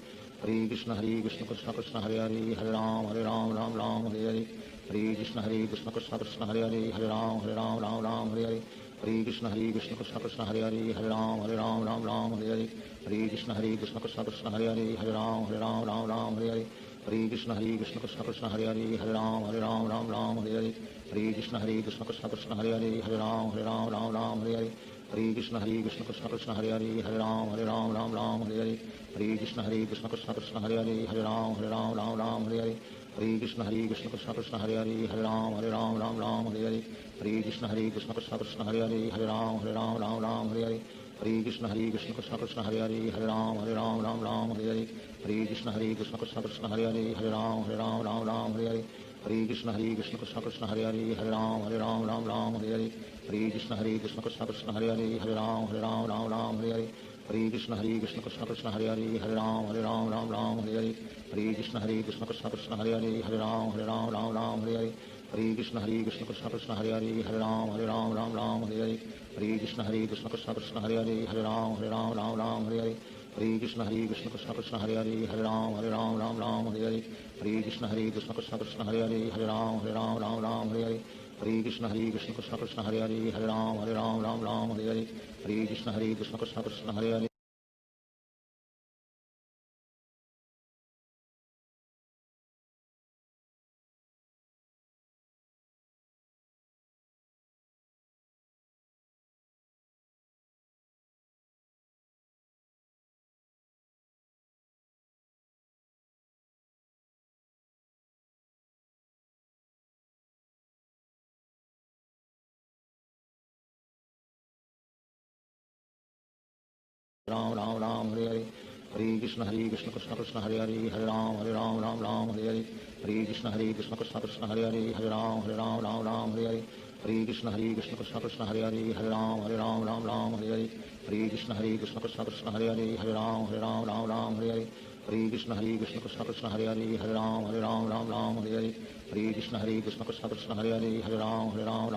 हरे कृष्ण कृष्ण कृष्ण हरे हरे राम राम राम हरे हरे हरे कृष्ण कृष्ण कृष्ण हरे हरे राम राम हरे हरे हरे कृष्ण कृष्ण कृष्ण हरे हरे राम राम हरे हरे हरे कृष्ण कृष्ण कृष्ण हरे राम राम हरे हरे हरे कृष्ण कृष्ण कृष्ण हरे राम हरे हरे हरे कृष्ण कृष्ण कृष्ण हरे राम हरे हरे हरे कृष्ण कृष्ण कृष्ण हरे राम हरे हरे हरे कृष्ण कृष्ण कृष्ण हरे राम हरे हरे हरे कृष्ण कृष्ण कृष्ण हरे राम हरे हरे हरे कृष्ण कृष्ण कृष्ण कृष्ण हरे राम हरे हरे हरे कृष्ण कृष्ण कृष्ण हरे राम हरे हरे हरे कृष्ण कृष्ण कृष्ण कृष्ण हरे राम हरे हरे हरे कृष्ण कृष्ण कृष्ण हरे राम हरे हरे हरे कृष्ण कृष्ण कृष्ण कृष्ण हरे राम हरे हरे हरे कृष्ण कृष्ण कृष्ण हरे राम हरे हरे हरे कृष्ण कृष्ण कृष्ण कृष्ण हरे राम हरे हरे हरे कृष्ण कृष्ण कृष्ण हरे राम हरे हरे हरे कृष्ण कृष्ण कृष्ण कृष्ण हरे राम हरे हरे हरे कृष्ण कृष्ण कृष्ण हरे राम हरे हरे हरे कृष्ण कृष्ण कृष्ण कृष्ण हरे राम हरे हरे हरे कृष्ण कृष्ण कृष्ण हरे राम हरे हरे हरे कृष्ण कृष्ण कृष्ण कृष्ण हरे राम हरे हरे हरे कृष्ण कृष्ण कृष्ण हरे राम हरे हरे हरे कृष्ण कृष्ण कृष्ण हरे राम हरे हरे हरे कृष्ण कृष्ण कृष्ण हरे राम हरे हरे हरे कृष्ण कृष्ण कृष्ण कृष्ण हरे राम हरे हरे हरे कृष्ण कृष्ण कृष्ण हरे राम हरे हरे हरे कृष्ण कृष्ण कृष्ण कृष्ण हरे राम हरे हरे हरे कृष्ण कृष्ण कृष्ण हरे राम हरे हरे हरे कृष्ण कृष्ण कृष्ण कृष्ण हरे राम हरे हरे हरे कृष्ण कृष्ण कृष्ण हरे राम हरे हरे हरे कृष्ण कृष्ण कृष्ण कृष्ण हरे राम हरे हरे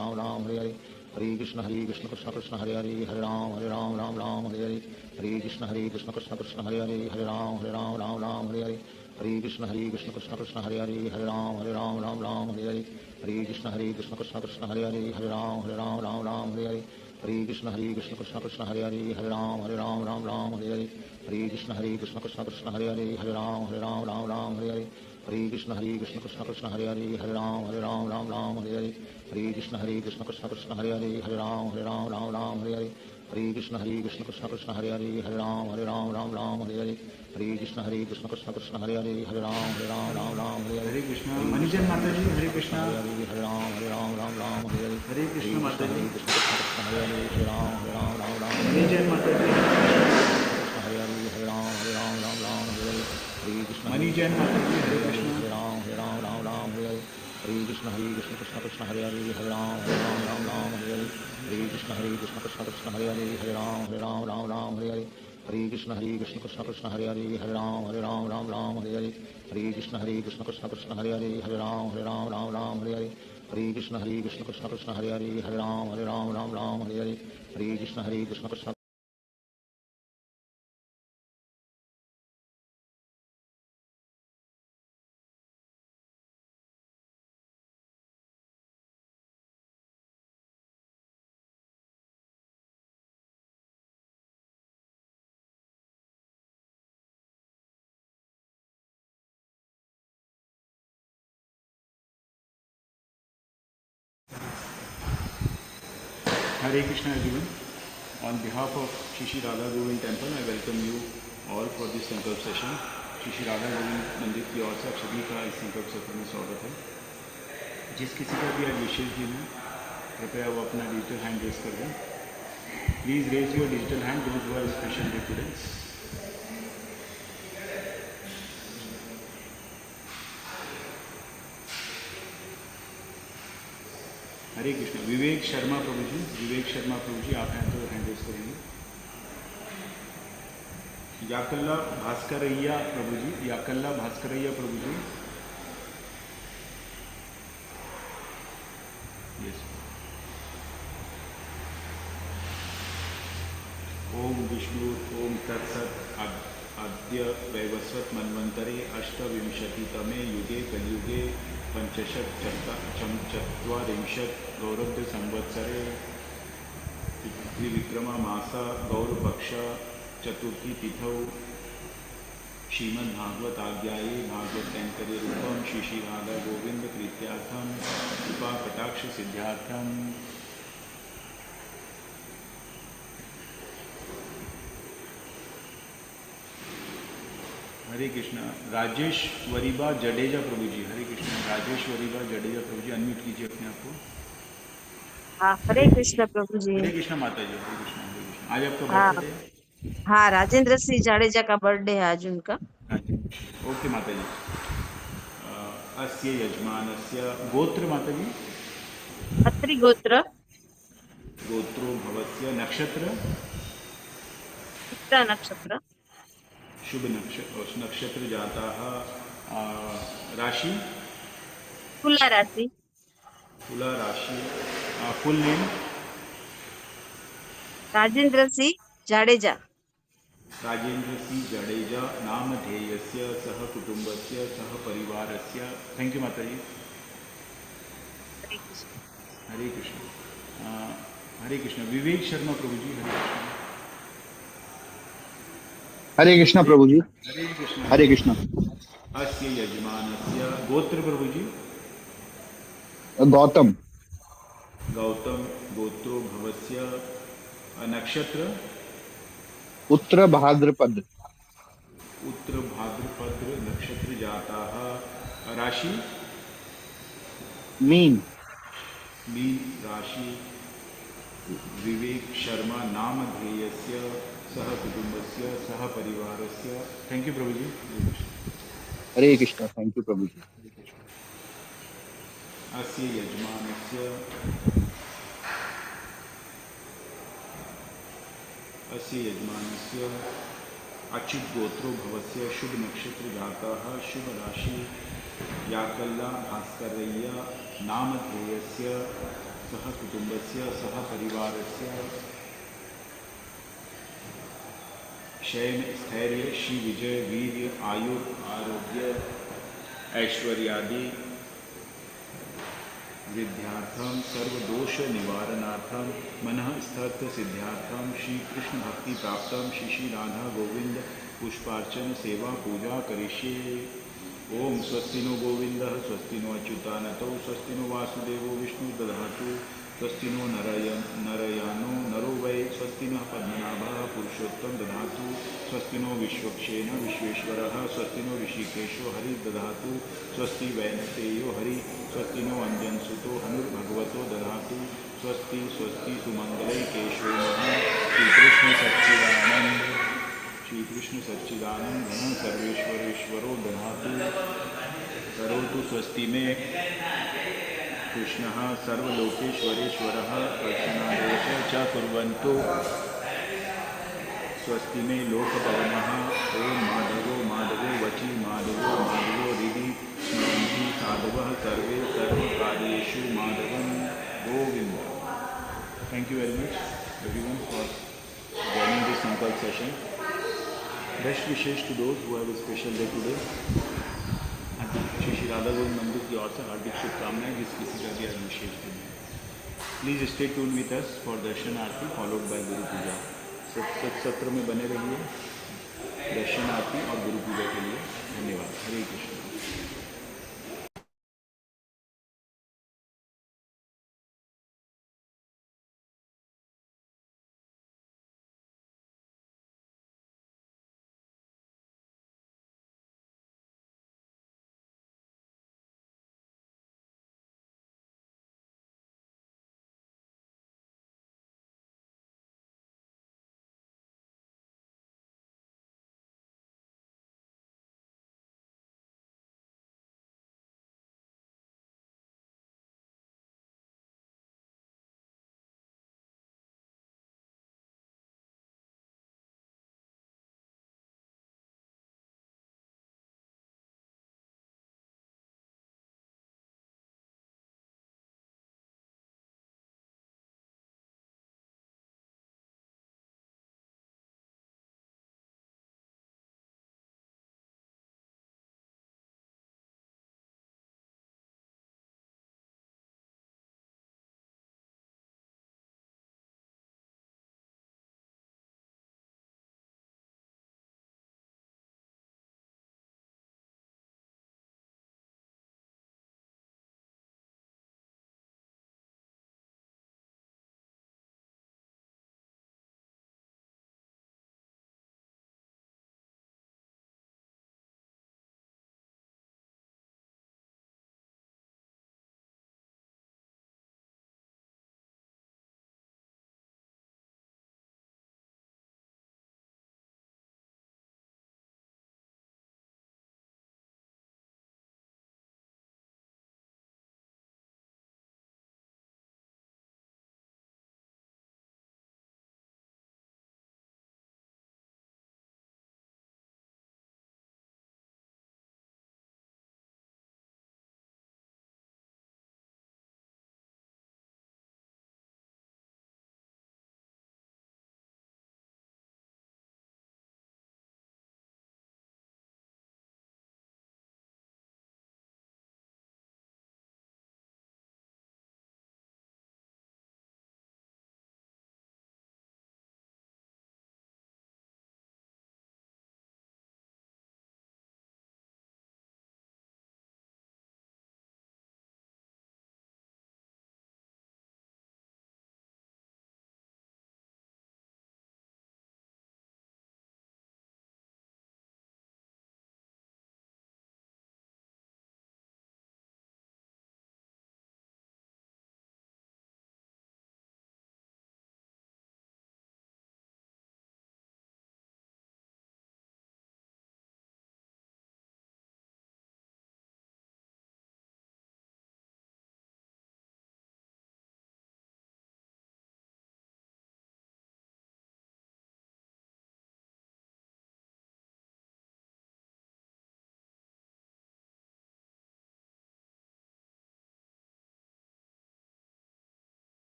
हरे कृष्ण कृष्ण कृष्ण हरे राम हरे हरे हरे कृष्ण कृष्ण कृष्ण कृष्ण हरे राम हरे हरे हरे कृष्ण कृष्ण कृष्ण हरे राम हरे हरे हरे कृष्ण कृष्ण कृष्ण कृष्ण हरे राम हरे हरे हरे कृष्ण कृष्ण कृष्ण हरे राम हरे हरे हरे कृष्ण कृष्ण कृष्ण कृष्ण हरे राम हरे हरे कृष्णा मनीजन माता जी हरे कृष्णा हरे राम हरे हरे हरे कृष्ण माता जी कृष्ण कृष्ण कृष्ण हरे राम मनीजन माता जी हरे राम हरे हरे हरे कृष्ण मनीजन माता जी Hare Krishna Ram Hare Hare Hare Krishna Krishna Krishna Hare Ram Hare Hare Hare Krishna Krishna Krishna Hare Ram Hare Hare Hare Krishna Krishna Krishna Hare Ram Hare Hare Hare Krishna Krishna Krishna Krishna Hare Ram Hare Hare Hare Krishna Krishna Krishna Krishna Hare Ram Hare Hare Hare Krishna Krishna Krishna Hare Krishna everyone. On behalf of Shri Radha Govind Temple, I welcome you all for this संकल्प सेशन. श्री राधा गोविंद मंदिर की ओर से आप सभी का इस संकल्प सत्र में स्वागत है. जिस किसी का भी आज विशेष दिन है, कृपया वो अपना डिजिटल हैंड रेज कर दें. Please raise your digital hand those who are special day today. Hare Krishna. Vivek Sharma प्रभु जी आप हैं तो हैंड रेज करेंगे. याकल्ला भास्करैया प्रभु जी. यस. ओम विष्णु ओम तत्सत. अद्य वैवस्वत मन्वन्तरे अष्टविंशतितमे युगे कलियुगे पंचशतचत्वारिंशत् गौरवसंवत्सरे त्रिविक्रममास गौरपक्ष चतुर्थी तिथौ श्रीमद्भागवत आज्ञाये भागवत कैंकर्य रूपम श्री श्री राधा गोविंद प्रीत्यार्थम कृपा कटाक्ष सिद्ध्यार्थम हरे कृष्ण। राजेश वरीबा जडेजा प्रभु जी, हरे कृष्ण। राजेश वरीबा जडेजा प्रभु जी, अनम्यूट कीजिए अपने आप को। हाँ, हरे कृष्ण प्रभु जी। हरे कृष्ण माता जी, हरे कृष्ण हरे कृष्ण। आज आपका हाँ बर्थडे है? हाँ, राजेंद्र सिंह जाडेजा का बर्थडे है आज उनका। हाँ जी, ओके माता जी। अस्य यजमानस्य गोत्र माता जी? अत्रि गोत्र, गोत्रो भवस्य नक्षत्र? चित्रा नक्षत्र, शुभ नक्षत्र जाता राशि? तुला राशि, तुला राशि। Full name? राजेंद्र सिंह जाडेजा। राजेंद्र सिंह जडेजा। नामधेयस्य सह कुटुंबस्य सह परिवारस्य। थैंक यू माता जी। हरे कृष्ण। हरे कृष्ण। हरे कृष्ण। विवेक शर्मा प्रभु जी, हरे कृष्ण। हरे कृष्ण प्रभु जी। हरे कृष्ण हरे कृष्ण। अस्य यजमानस्य गोत्र प्रभु जी? गौतम। गौतम गोत्रो भवस्य नक्षत्र? उत्तर भाद्रपद। उत्तर भाद्रपद नक्षत्र जाता राशि? मीन। मीन राशि। विवेक शर्मा नामधेयस्य सह कुटुंबस्य सह परिवारस्य। थैंक यू प्रभु जी। हरे कृष्ण। थैंक यू प्रभु जी। अस्य यजमानस्य अच्युत गोत्रो भवस्य शुभ नक्षत्र जातः शुभ राशि याकल्ला भास्करय्य नामधेयस्य सह कुटुंबस्य सह परिवारस्य। शयन स्थैर्य श्री विजय वीर्य आयुर आरोग्य ऐश्वर्यादि विद्यार्थम सर्वदोष निवारणार्थम मनः स्थर्थ सिद्ध्यार्थम श्री कृष्ण भक्ति प्राप्तम श्री श्री राधा गोविंद पुष्पार्चन सेवा पूजा करिष्ये। ओम स्वस्ति नो गोविंद स्वस्ति नो अच्युतानतौ स्वस्ति नो वासुदेवो विष्णु दधातु स्वस्ति नो नरयानो नरो वै स्वस्ति नः पद्मनाभः पुरुषोत्तम दधातु स्वस्ति नो विश्वक्षेण विश्वेश्वरः स्वस्ति नो ऋषिकेशो हरि दधातु स्वस्ति वैनतेयो हरि स्वस्ति नो अंजनसुतो हनुर्भगवतो दधातु स्वस्ति स्वस्ति सुमंगले केशो श्री कृष्ण सच्चिदानंद घन सर्वेश्वरेश्वरो दधातु करोतु स्वस्ति में कृष्णः सर्वलोकेश्वरेश्वरः दर्शनादेश च कुर्वन्तु स्वस्ति में लोकभवनः। ओम माधवो माधवो वची माधवो माधवो हृदि स्मरन्ति साधवः सर्वे सर्वकार्येषु माधवं Govind. Thank you very much everyone for joining this simple session. Best wishes to those who have a special day today. Shri Shri Radha Govind मंदिर की ओर से हार्दिक शुभकामनाएं जिस किसी का भी आज विशेष दिन है। Please stay tune with us for Darshan Aarti followed by गुरु पूजा। सत्र में बने रहिए दर्शन आरती और गुरु पूजा के लिए। धन्यवाद। हरे कृष्ण।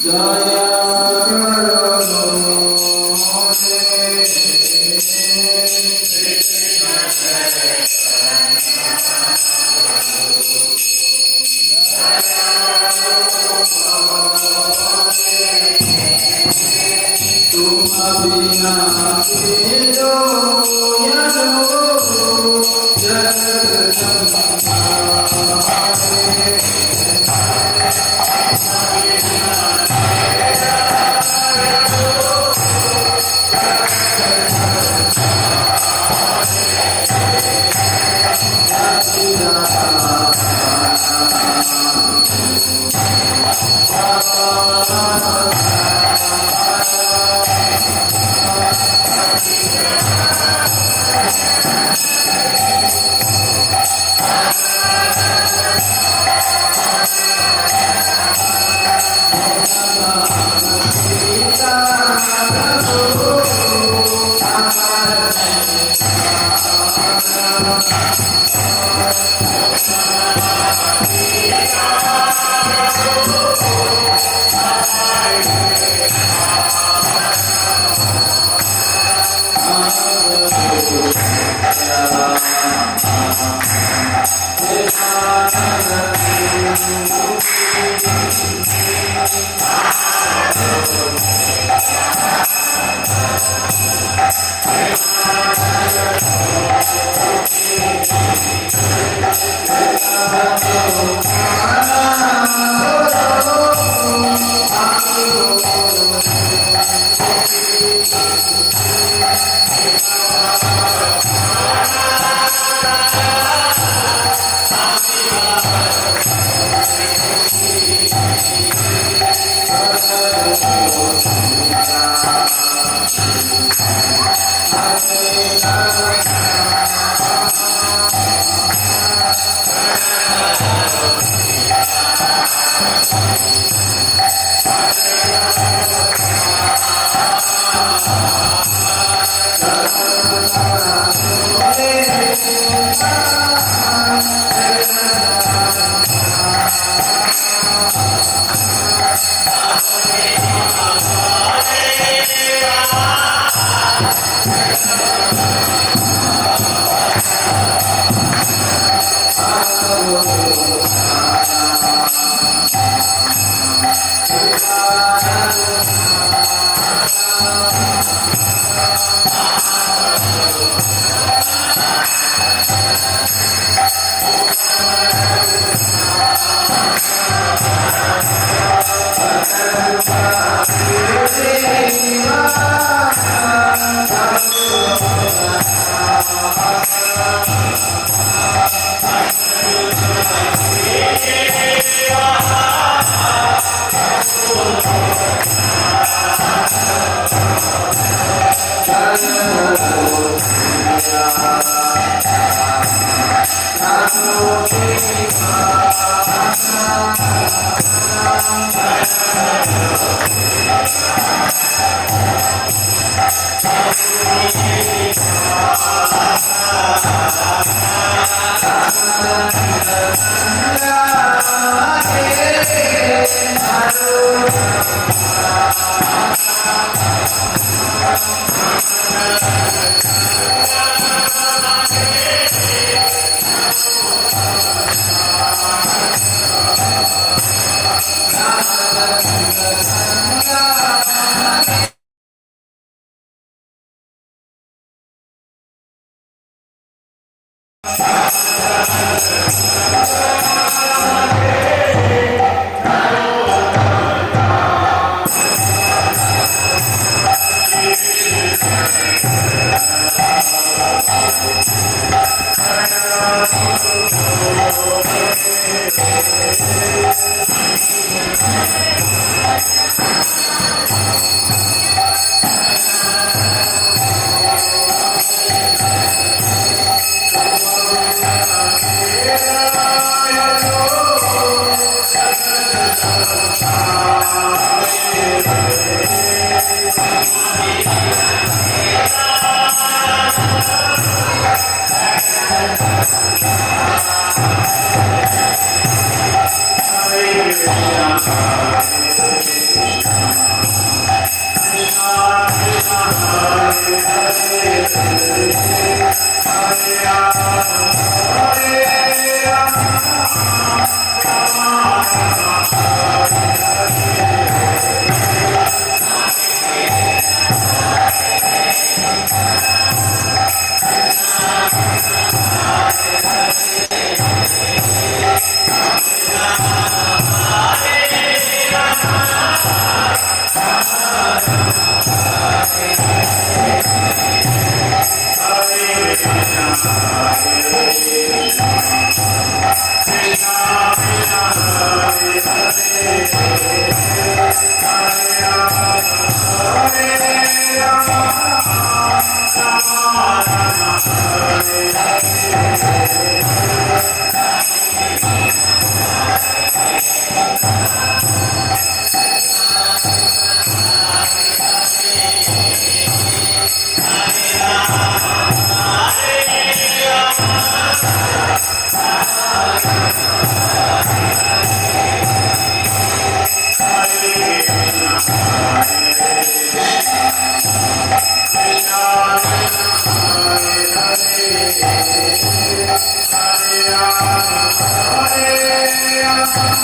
Jai Hare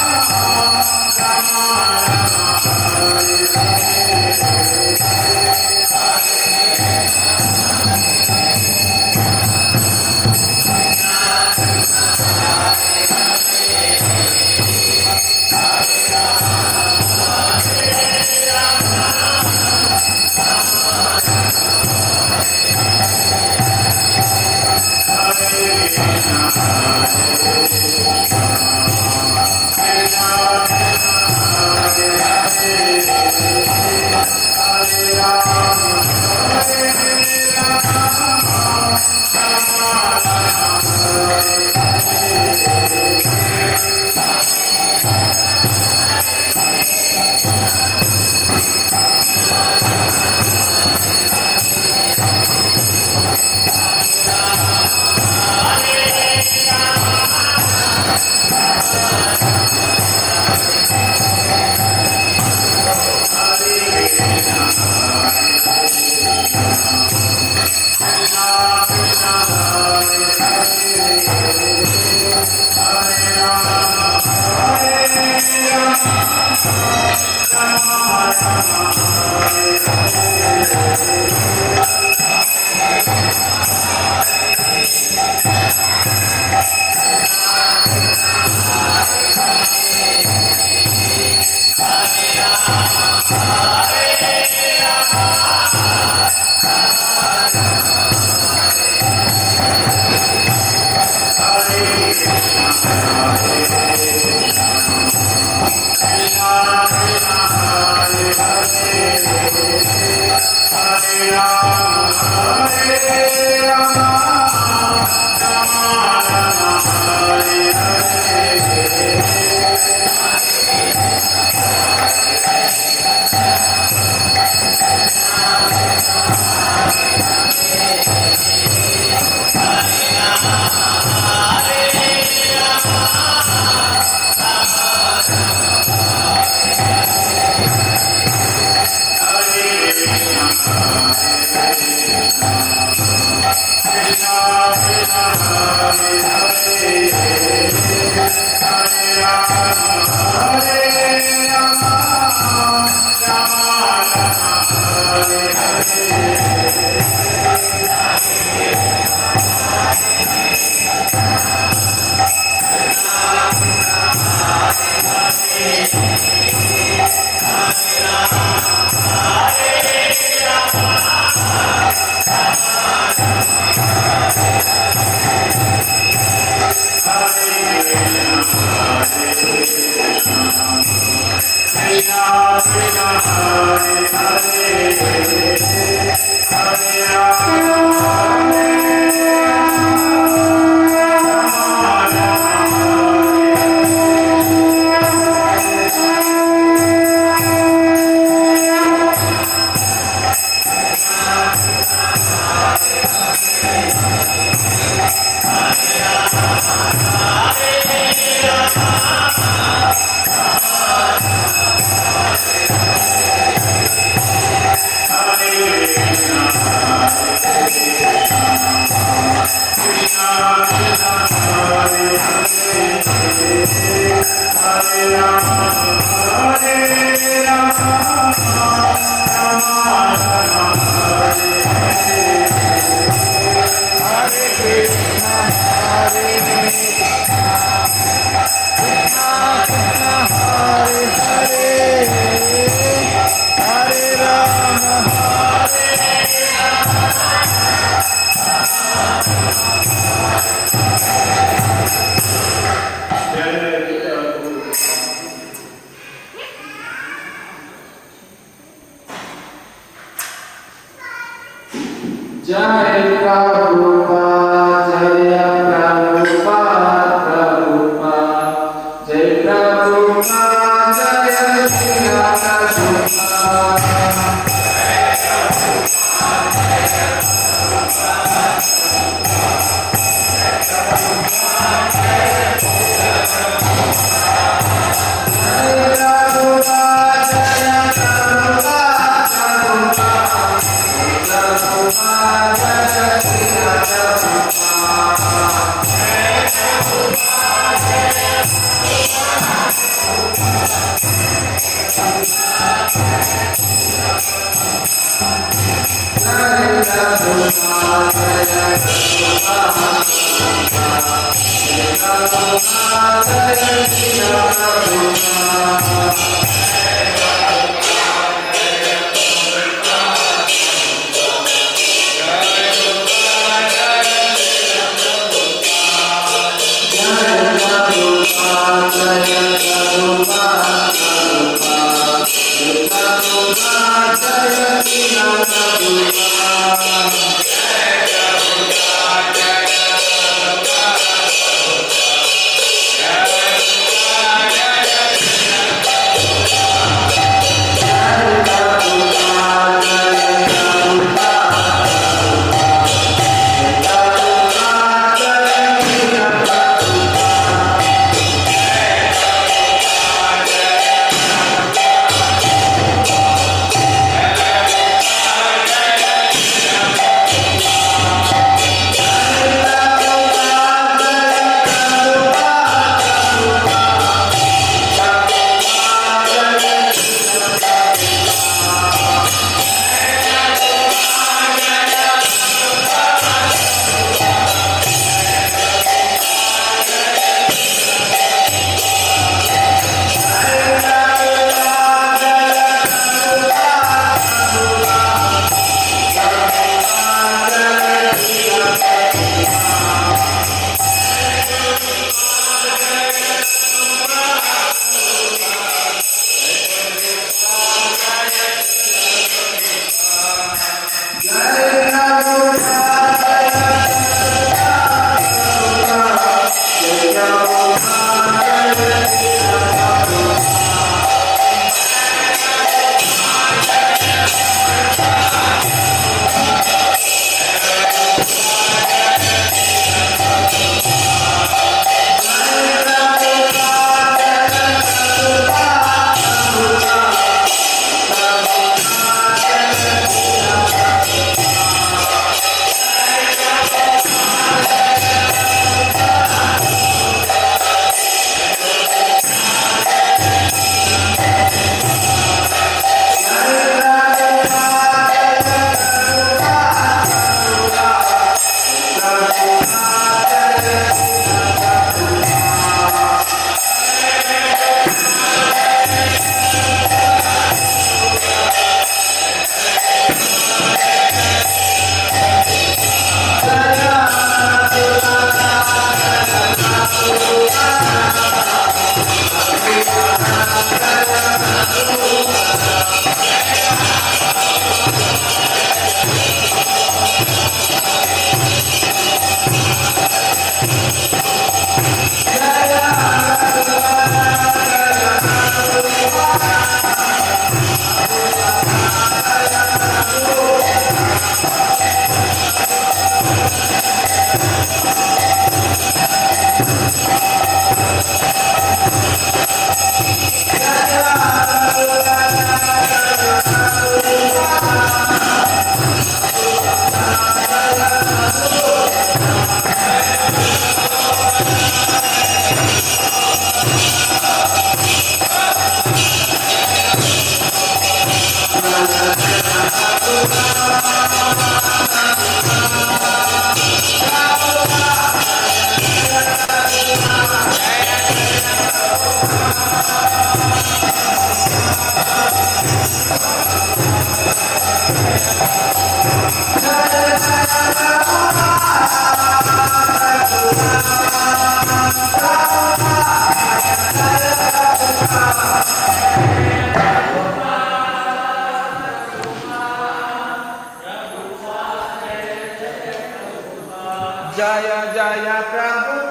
जय जय प्रभु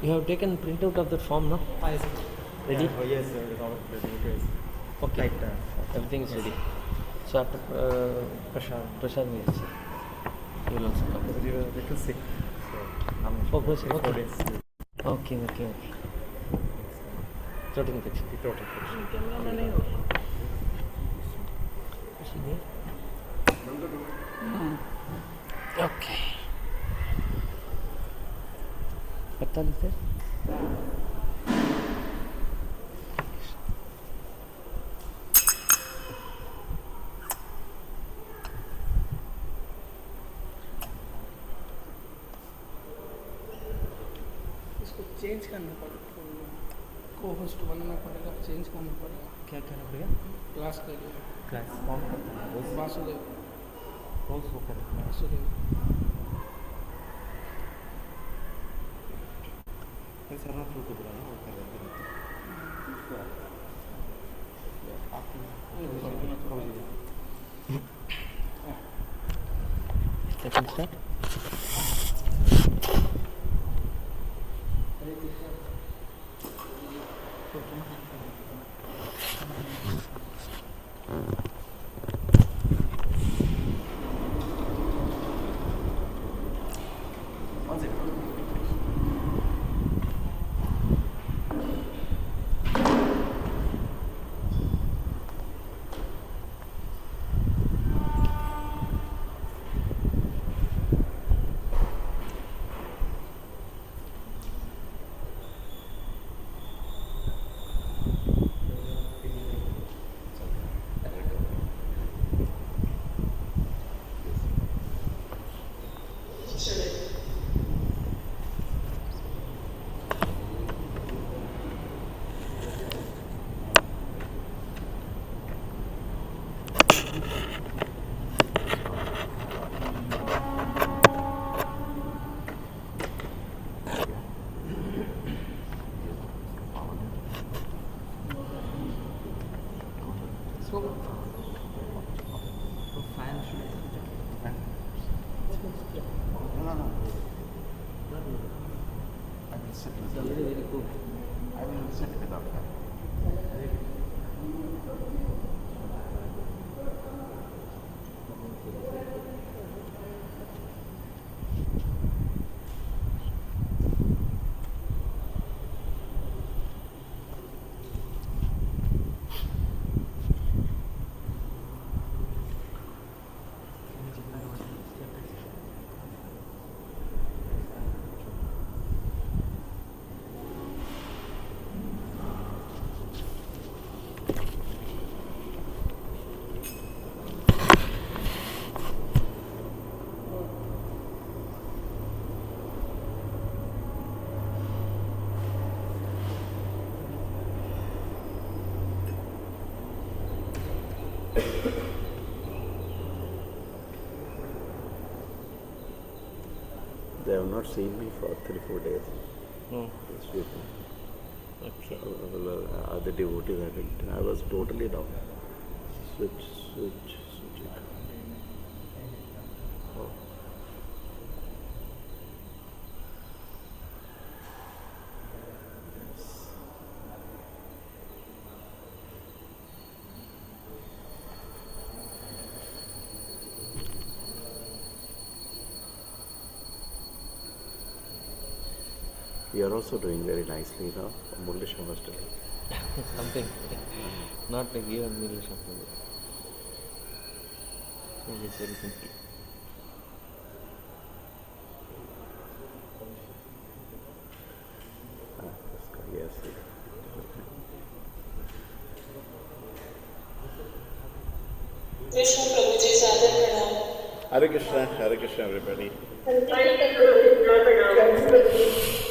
You have taken printout of the form, no? Ready? Yes, sir. Okay. Right. Everything is ready. So after Prashad will say. You will also come. You were a little sick. So I'm Oh, Prashad. 4 Okay. days. Okay. Throat infection. Throat infection. Is she there? Okay. Patal is there? इसको change करना पड़ेगा, को host बनाना पड़ेगा, change करना पड़ेगा। क्या करना पड़ेगा? क्लास के लिए क्लास कौन करता है? रोज वासुदेव रोज वो करता है। वासुदेव सर्व फ्रूट बुरा ना वो कर रहे I can start. They have not seen me for 3-4 days. Hmm. These people. Okay. The devotees had it. I was totally down. Switch. Oh. You are also doing very nicely now. Mulisha was telling. Something. Not like you and me, something. It's very simple. Yes. Krishna Prabhuji, Sadhar Pranam. Hare Krishna, everybody. Hare Krishna,